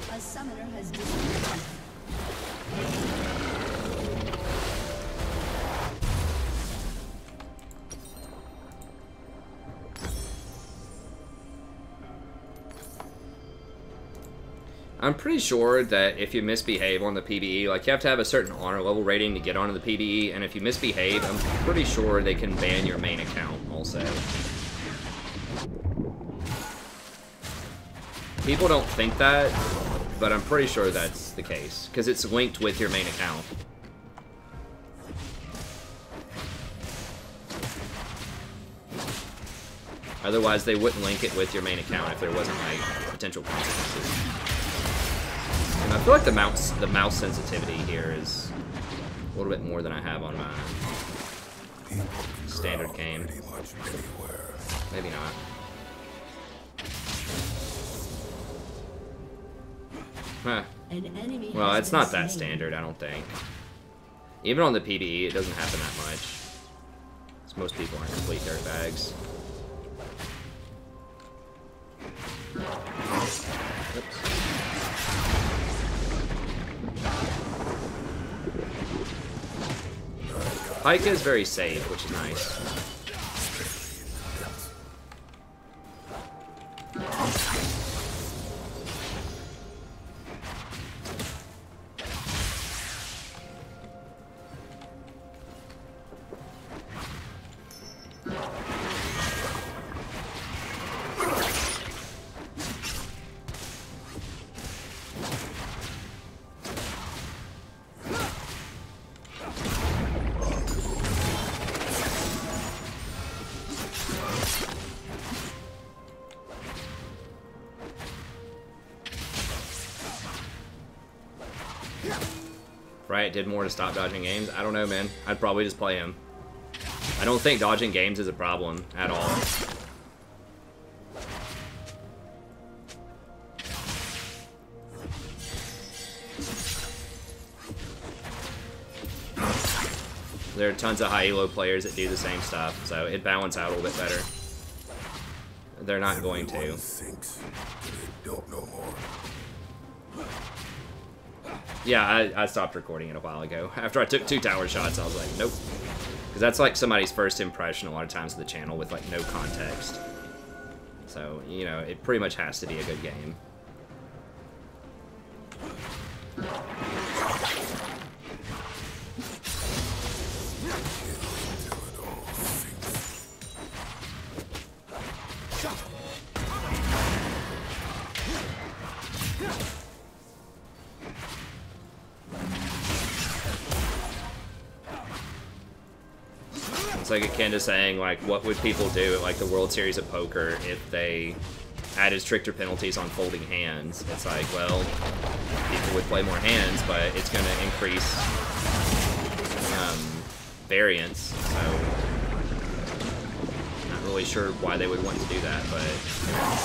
A summoner has disconnected. I'm pretty sure that if you misbehave on the PBE, like you have to have a certain honor level rating to get onto the PBE, and if you misbehave, I'm pretty sure they can ban your main account also. People don't think that, but I'm pretty sure that's the case, because it's linked with your main account. Otherwise, they wouldn't link it with your main account if there wasn't, like, potential consequences. And I feel like the mouse sensitivity here is a little bit more than I have on my standard game. Maybe not. Huh. An enemy Well, has it's been not that slain. standard, I don't think. Even on the PBE, it doesn't happen that much. 'Cause most people aren't complete dirtbags. Oops. Pike is very safe, which is nice. Right, did more to stop dodging games? I don't know, man. I'd probably just play him. I don't think dodging games is a problem at all. There are tons of high elo players that do the same stuff, so it'd balance out a little bit better. They're not going to. Everyone thinks they don't know more. Yeah, I stopped recording it a while ago. After I took 2 tower shots, I was like, nope. Because that's like somebody's first impression a lot of times of the channel with like no context. So, you know, it pretty much has to be a good game. It's like akin to saying, like, what would people do at, like, the World Series of Poker if they added stricter penalties on folding hands? It's like, well, people would play more hands, but it's going to increase variance, so not really sure why they would want to do that, but, you know.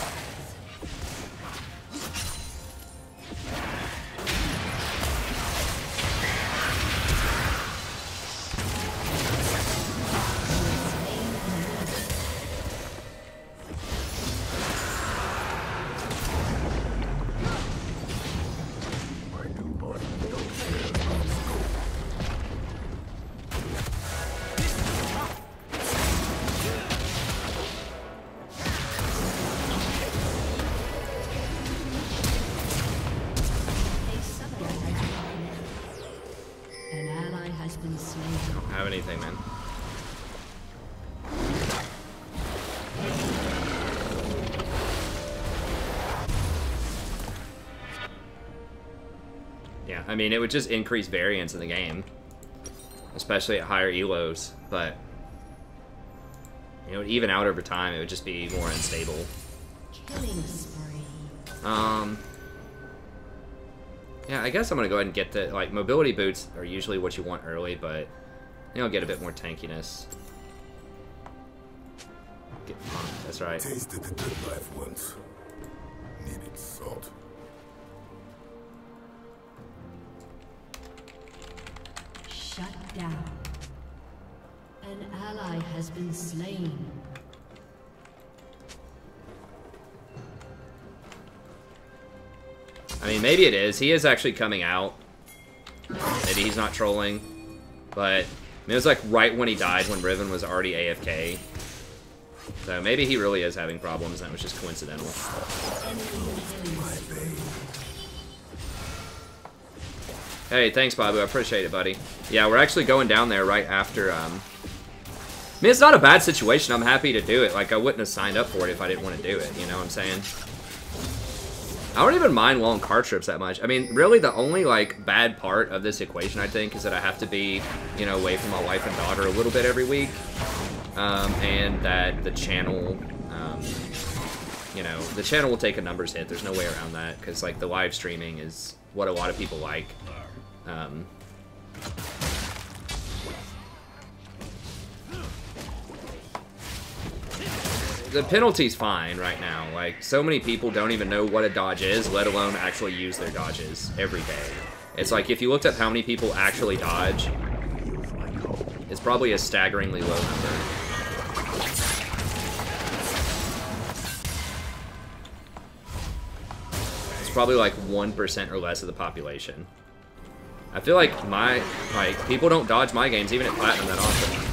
An ally has been slain. I don't have anything, man. Yeah, I mean, it would just increase variance in the game. Especially at higher elos, but... You know, it would even out over time, it would just be more unstable. Killing spree. Yeah, I guess I'm gonna go ahead and get the, like, mobility boots are usually what you want early, but you'll get a bit more tankiness. Get punked, that's right. Tasted the good life once. Needed salt. Shut down. An ally has been slain. I mean, maybe it is. He is actually coming out. Maybe he's not trolling. But, I mean, it was like right when he died when Riven was already AFK. So maybe he really is having problems and it was just coincidental. Hey, thanks, Babu. I appreciate it, buddy. Yeah, we're actually going down there right after, I mean, it's not a bad situation. I'm happy to do it. Like, I wouldn't have signed up for it if I didn't want to do it. You know what I'm saying? I don't even mind long car trips that much. I mean, really, the only, like, bad part of this equation, I think, is that I have to be, you know, away from my wife and daughter a little bit every week. And that the channel, you know, the channel will take a numbers hit. There's no way around that, because, like, the live streaming is what a lot of people like. the penalty's fine right now. Like, so many people don't even know what a dodge is, let alone actually use their dodges every day. It's like, if you looked up how many people actually dodge, it's probably a staggeringly low number. It's probably like 1% or less of the population. I feel like people don't dodge my games, even at Platinum, that often.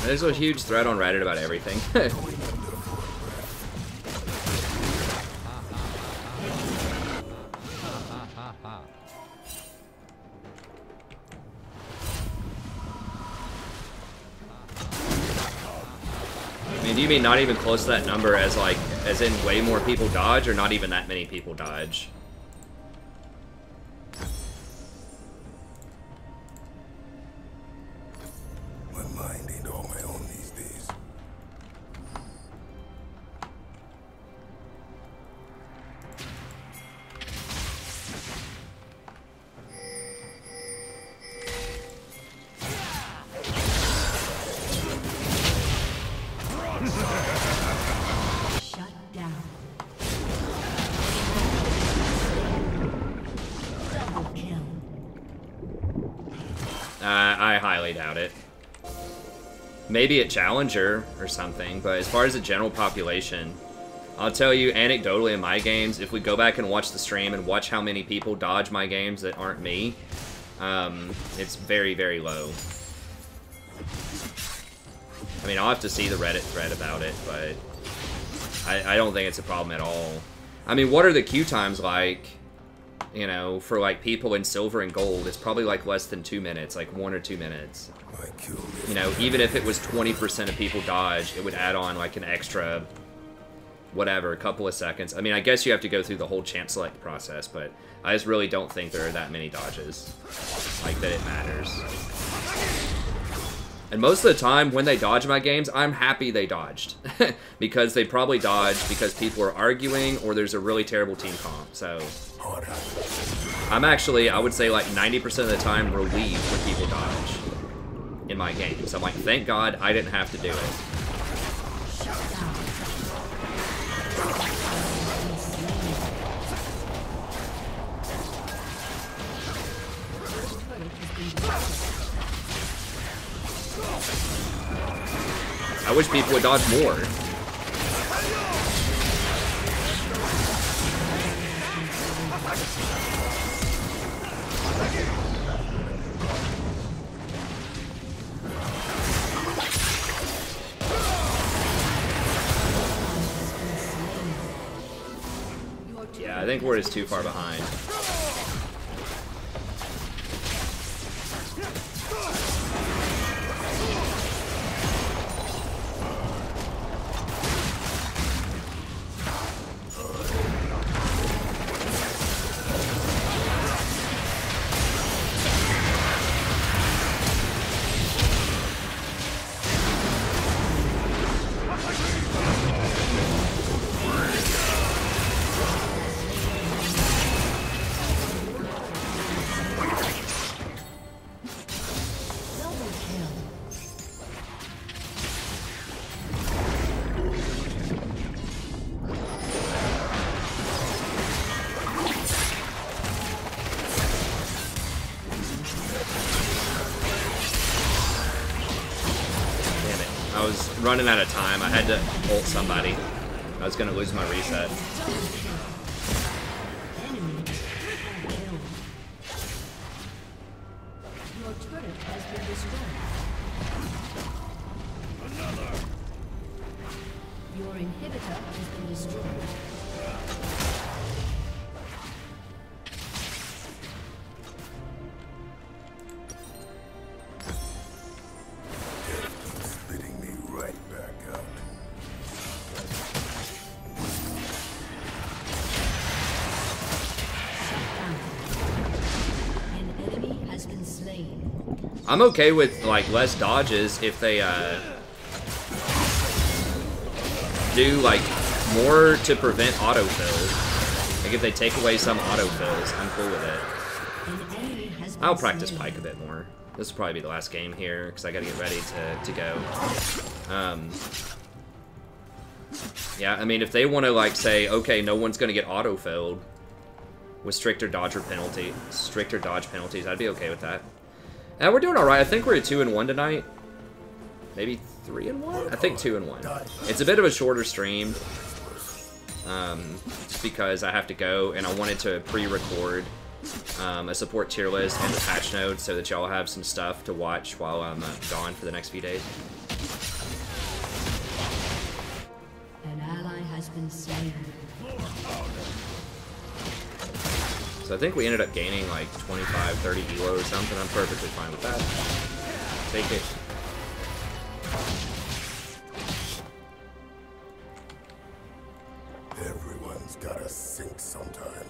There's a huge thread on Reddit about everything. I mean, do you mean not even close to that number as in way more people dodge, or not even that many people dodge? I highly doubt it. Maybe at Challenger or something, but as far as the general population, I'll tell you anecdotally in my games, if we go back and watch the stream and watch how many people dodge my games that aren't me, it's very, very low. I mean, I'll have to see the Reddit thread about it, but I don't think it's a problem at all. I mean, what are the queue times like? You know, for like people in silver and gold, it's probably like less than 2 minutes, like 1 or 2 minutes. You know, even if it was 20% of people dodge, it would add on like an extra, whatever, a couple of seconds. I mean, I guess you have to go through the whole champ select process, but I just really don't think there are that many dodges, like that it matters. And most of the time, when they dodge my games, I'm happy they dodged. Because they probably dodged because people are arguing or there's a really terrible team comp, so... I'm actually, I would say like 90% of the time relieved when people dodge in my games. I'm like, thank God I didn't have to do it. I wish people would dodge more. Yeah, I think we're just too far behind. Running out of time. I had to ult somebody. I was gonna lose my reset. Enemy triple kill. Your turret has been destroyed. Your inhibitor has been destroyed. Spitting me right back out. An enemy has been slain. I'm okay with like less dodges if they do like more to prevent autofills. Like if they take away some autofills, I'm cool with it. An enemy has been I'll practice slain. Pike a bit more. This will probably be the last game here because I gotta get ready to go. Yeah, I mean if they want to like say, okay, no one's gonna get autofilled with stricter dodge penalties, I'd be okay with that. And we're doing all right. I think we're at 2-1 tonight. Maybe 3-1? I think 2-1. It's a bit of a shorter stream, just because I have to go and I wanted to pre-record a support tier list and the patch notes so that y'all have some stuff to watch while I'm gone for the next few days. An ally has been slain. So I think we ended up gaining like 25, 30 elo or something. I'm perfectly fine with that. Take it. Everyone's gotta sink sometime.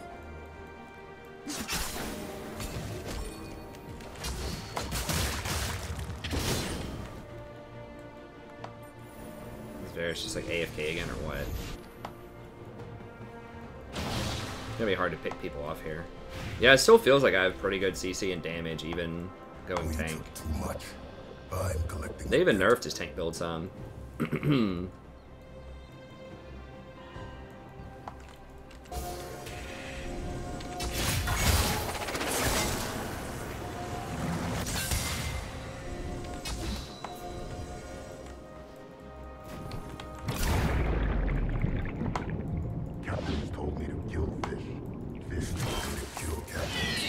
It's just like AFK again or what? It's gonna be hard to pick people off here. Yeah, it still feels like I have pretty good CC and damage, even going We tank. took too much. I'm collecting. They even nerfed his tank build some. Captains told me to kill fish. Fish told me to kill captains.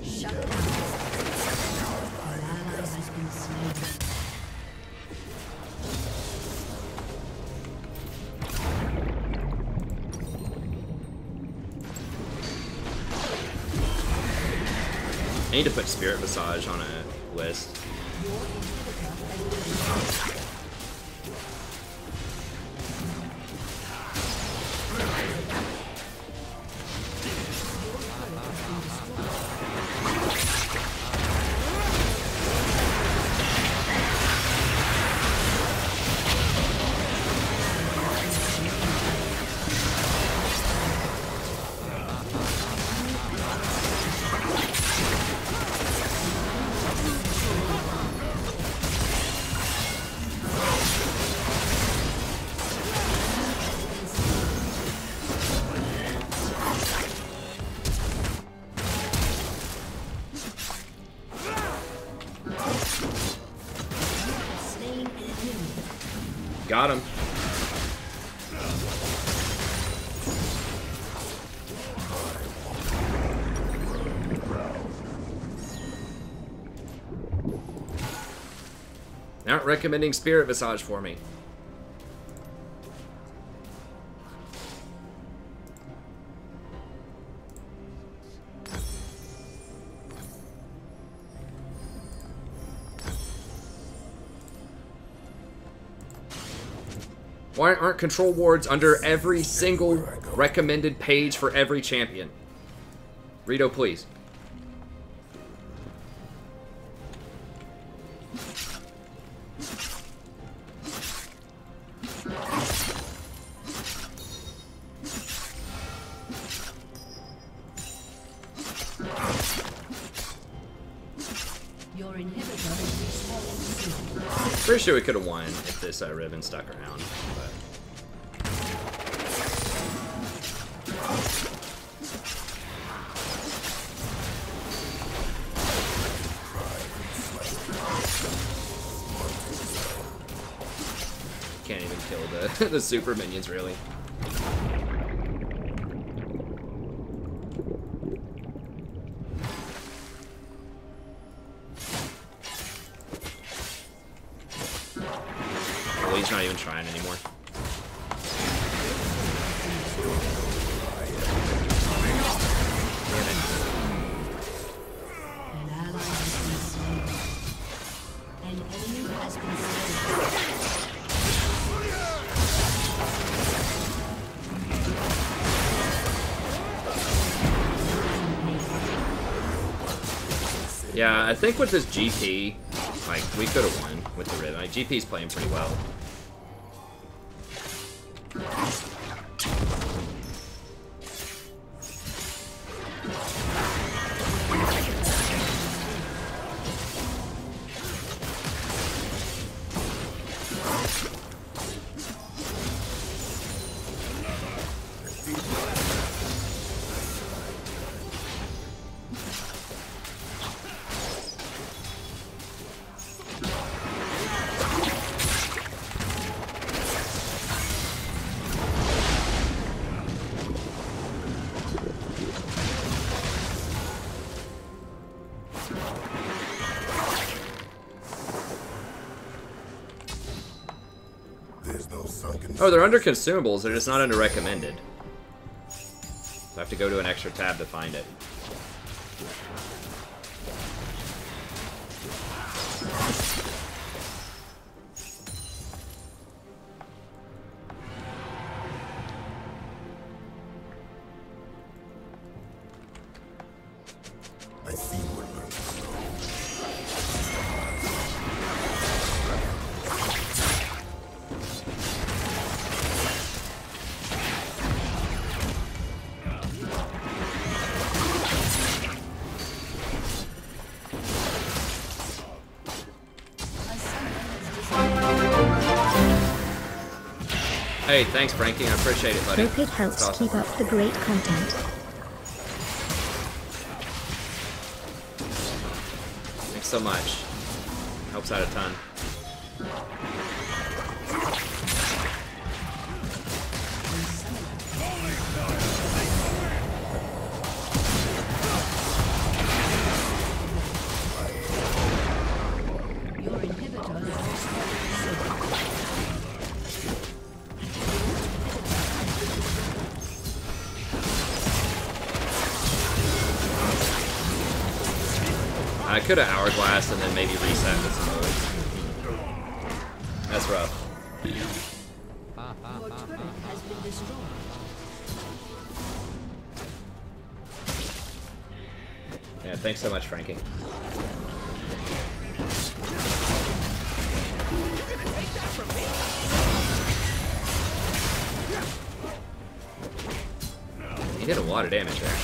Shut down. An ally has been slain. I need to put Spirit Massage on a list. Slain an enemy. Got him. Not recommending Spirit Massage for me. Why aren't control wards under every single recommended page for every champion? Rito, please. Your inhibitor has Pretty sure we could have won if this ribbon stuck around. But. Can't even kill the super minions, really. Well, he's not even trying anymore. An ally has been slain. An enemy has been slain. Yeah, I think with this GP, like, we could have won with the ribbon. Like, GP's playing pretty well. Oh, they're under consumables, they're just not under recommended. So I have to go to an extra tab to find it. I see what Hey, thanks, Frankie. I appreciate it, buddy. Hope it helps Awesome. keep up the great content. Thanks so much. Helps out a ton. Your inhibitor has I could have hourglass and then maybe reset with some moves. That's rough. your turret has been destroyed. Yeah, thanks so much, Frankie. He did a lot of damage there.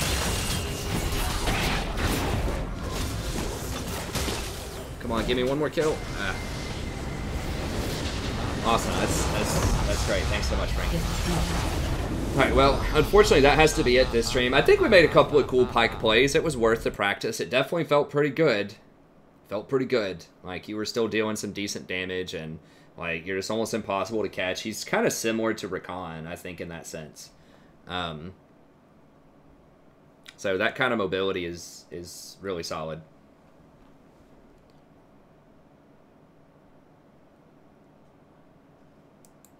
Come on, give me one more kill. Ah. Awesome, that's great. Thanks so much, Frankie. Alright, well, unfortunately that has to be it this stream. I think we made a couple of cool pike plays. It was worth the practice. It definitely felt pretty good. Felt pretty good. Like, you were still dealing some decent damage, and, like, you're just almost impossible to catch. He's kind of similar to Rakan, I think, in that sense. So that kind of mobility is really solid.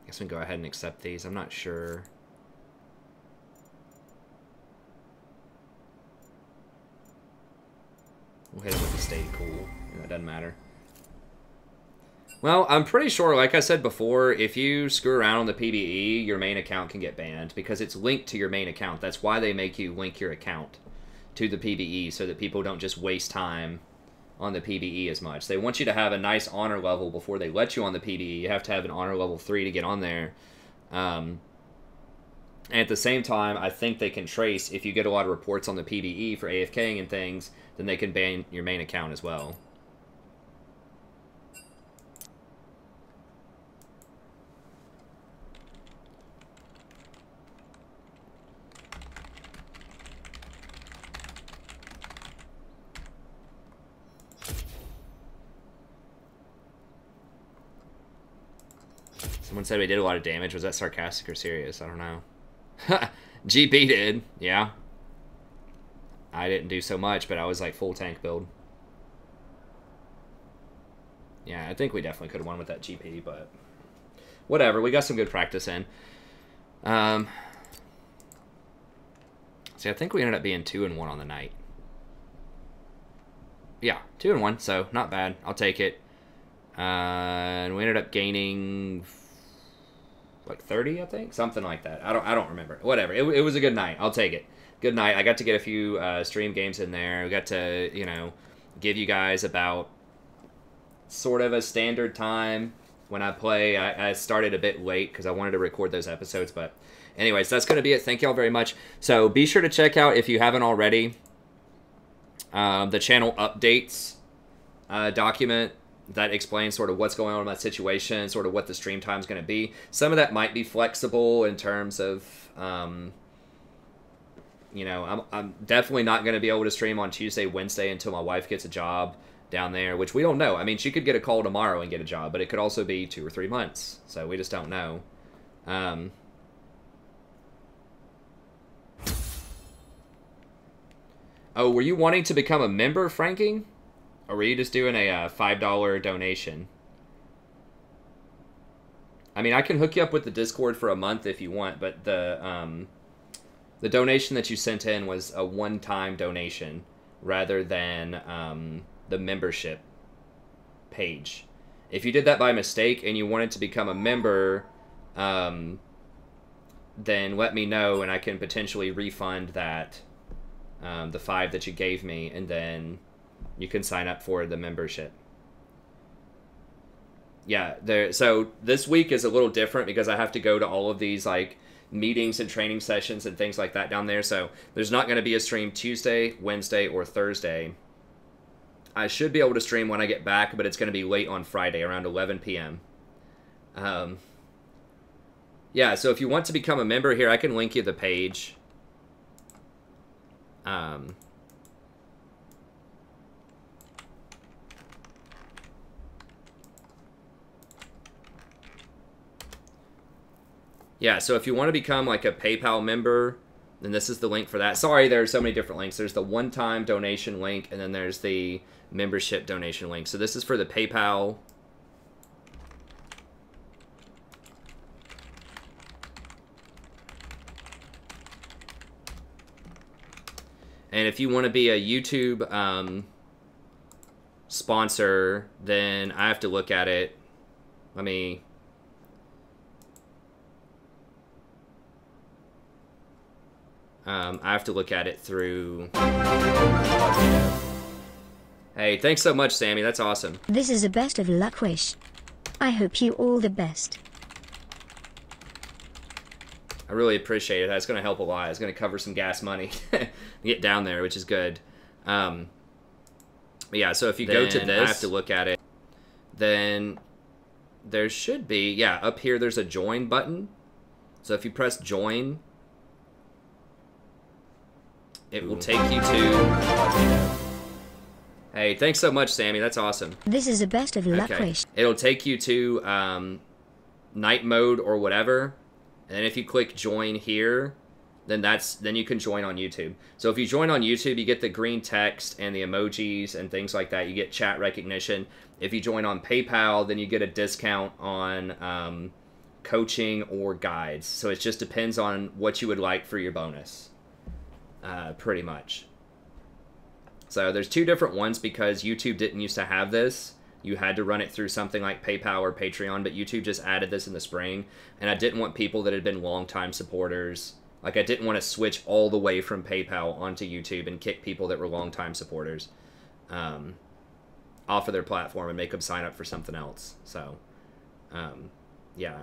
I guess we can go ahead and accept these. I'm not sure. We'll hit him with the stay cool. That doesn't matter. Well, I'm pretty sure, like I said before, if you screw around on the PBE, your main account can get banned because it's linked to your main account. That's why they make you link your account to the PBE, so that people don't just waste time on the PBE as much. They want you to have a nice honor level before they let you on the PBE. You have to have an honor level 3 to get on there. And at the same time, I think they can trace, if you get a lot of reports on the PBE for AFKing and things, then they can ban your main account as well. Someone said we did a lot of damage. Was that sarcastic or serious? I don't know. GP did. Yeah. I didn't do so much, but I was like full tank build. Yeah, I think we definitely could have won with that GP, but whatever. We got some good practice in. See, I think we ended up being 2-1 on the night. Yeah, 2-1, so not bad. I'll take it. And we ended up gaining like 30, I think, something like that. I don't remember. Whatever. It was a good night. I'll take it. Good night. I got to get a few stream games in there. We got to, you know, give you guys about sort of a standard time when I play. I started a bit late because I wanted to record those episodes, but anyways, that's going to be it. Thank y'all very much. So be sure to check out, if you haven't already, the channel updates document that explains sort of what's going on in my situation, sort of what the stream time is going to be. Some of that might be flexible in terms of, you know, I'm definitely not going to be able to stream on Tuesday, Wednesday until my wife gets a job down there, which we don't know. I mean, she could get a call tomorrow and get a job, but it could also be 2 or 3 months. So we just don't know. Oh, were you wanting to become a member, Franking? Or were you just doing a $5 donation? I mean, I can hook you up with the Discord for a month if you want, but the donation that you sent in was a one-time donation rather than the membership page. If you did that by mistake and you wanted to become a member, then let me know and I can potentially refund that, the 5 that you gave me, and then you can sign up for the membership. Yeah, so this week is a little different because I have to go to all of these like meetings and training sessions and things like that down there. So there's not going to be a stream Tuesday, Wednesday, or Thursday. I should be able to stream when I get back, but it's going to be late on Friday around 11 p.m. Yeah, so if you want to become a member here, I can link you the page. Yeah, so if you want to become like a PayPal member, then this is the link for that. Sorry, there are so many different links. There's the one-time donation link, and then there's the membership donation link. So this is for the PayPal. And if you want to be a YouTube sponsor, then I have to look at it. Let me... I have to look at it through... Hey, thanks so much, Sammy. That's awesome. This is a best of luck wish. I hope you all the best. I really appreciate it. That's going to help a lot. It's going to cover some gas money to get down there, which is good. Yeah, so if you go to this, I have to look at it. Then there should be, yeah, up here there's a join button. So if you press join, it will take you to... Hey, thanks so much, Sammy. That's awesome. This is a best of luck wish. It'll take you to night mode or whatever. And then if you click join here, then you can join on YouTube. So if you join on YouTube, you get the green text and the emojis and things like that. You get chat recognition. If you join on PayPal, then you get a discount on coaching or guides. So it just depends on what you would like for your bonus, pretty much. So there's 2 different ones because YouTube didn't used to have this. You had to run it through something like PayPal or Patreon, but YouTube just added this in the spring. And I didn't want people that had been longtime supporters. Like, I didn't want to switch all the way from PayPal onto YouTube and kick people that were longtime supporters off of their platform and make them sign up for something else. So, yeah.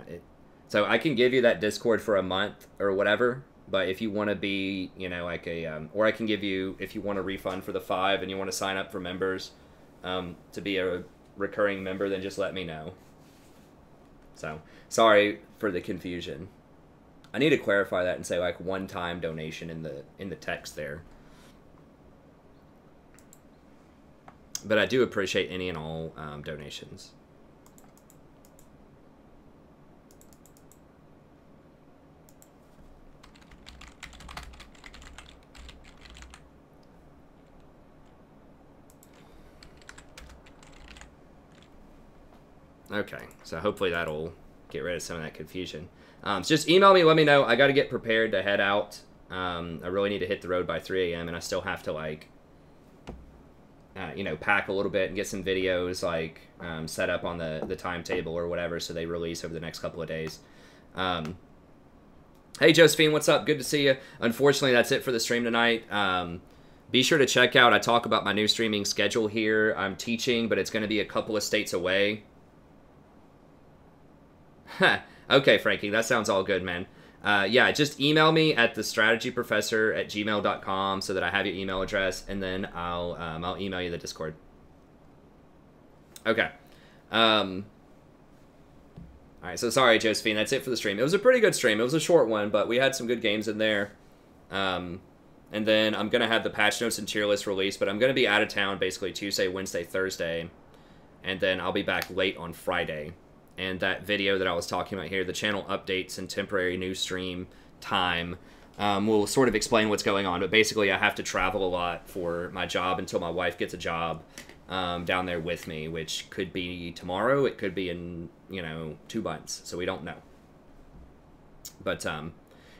So I can give you that Discord for a month or whatever. But if you want to be, you know, like a... or I can give you, if you want a refund for the 5 and you want to sign up for members to be a recurring member, then just let me know. So sorry for the confusion. I need to clarify that and say like one-time donation in the text there. But I do appreciate any and all donations. Okay, so hopefully that'll get rid of some of that confusion. So just email me, let me know. I got to get prepared to head out. I really need to hit the road by 3 a.m. and I still have to, like, you know, pack a little bit and get some videos, like, set up on the timetable or whatever so they release over the next couple of days. Hey, Josephine, what's up? Good to see you. Unfortunately, that's it for the stream tonight. Be sure to check out, I talk about my new streaming schedule here. I'm teaching, but it's going to be a couple of states away. Okay, Frankie, that sounds all good, man. Yeah, just email me at thestrategyprofessor@gmail.com so that I have your email address, and then I'll email you the Discord. Okay. All right, so sorry, Josephine, that's it for the stream. It was a pretty good stream. It was a short one, but we had some good games in there. And then I'm going to have the patch notes and tier list released, but I'm going to be out of town basically Tuesday, Wednesday, Thursday, and then I'll be back late on Friday. And that video that I was talking about here, the channel updates and temporary new stream time, will sort of explain what's going on. But basically, I have to travel a lot for my job until my wife gets a job down there with me, which could be tomorrow. It could be in, you know, 2 months. So we don't know. But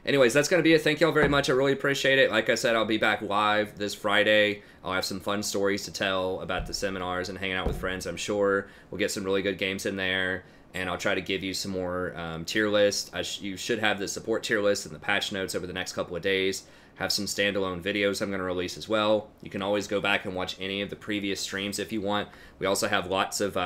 anyways, that's going to be it. Thank y'all very much. I really appreciate it. Like I said, I'll be back live this Friday. I'll have some fun stories to tell about the seminars and hanging out with friends, I'm sure. We'll get some really good games in there. And I'll try to give you some more tier lists. You should have the support tier list and the patch notes over the next couple of days. Have some standalone videos I'm going to release as well. You can always go back and watch any of the previous streams if you want. We also have lots of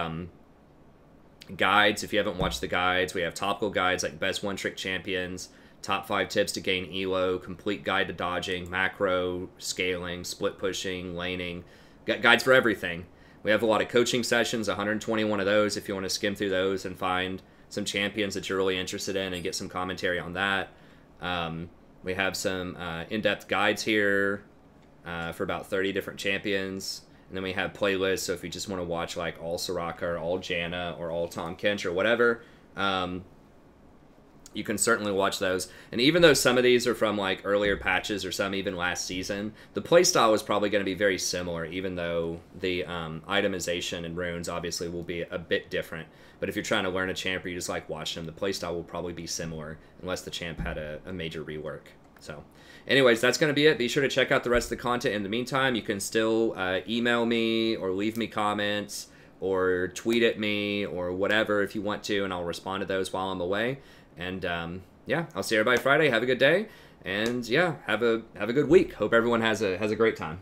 guides. If you haven't watched the guides, we have topical guides like Best One Trick Champions, Top 5 Tips to Gain Elo, Complete Guide to Dodging, Macro, Scaling, Split Pushing, Laning. Got guides for everything. We have a lot of coaching sessions, 121 of those if you want to skim through those and find some champions that you're really interested in and get some commentary on that. We have some in-depth guides here for about 30 different champions. And then we have playlists, so if you just want to watch like all Soraka or all Janna or all Tahm Kench or whatever, you can certainly watch those. And even though some of these are from like earlier patches or some even last season, the playstyle is probably going to be very similar, even though the itemization and runes obviously will be a bit different. But if you're trying to learn a champ or you just like watching them, the playstyle will probably be similar unless the champ had a major rework. So anyways, that's going to be it. Be sure to check out the rest of the content. In the meantime, you can still email me or leave me comments or tweet at me or whatever if you want to, and I'll respond to those while I'm away. And yeah, I'll see everybody Friday. Have a good day, and yeah, have a good week. Hope everyone has a great time.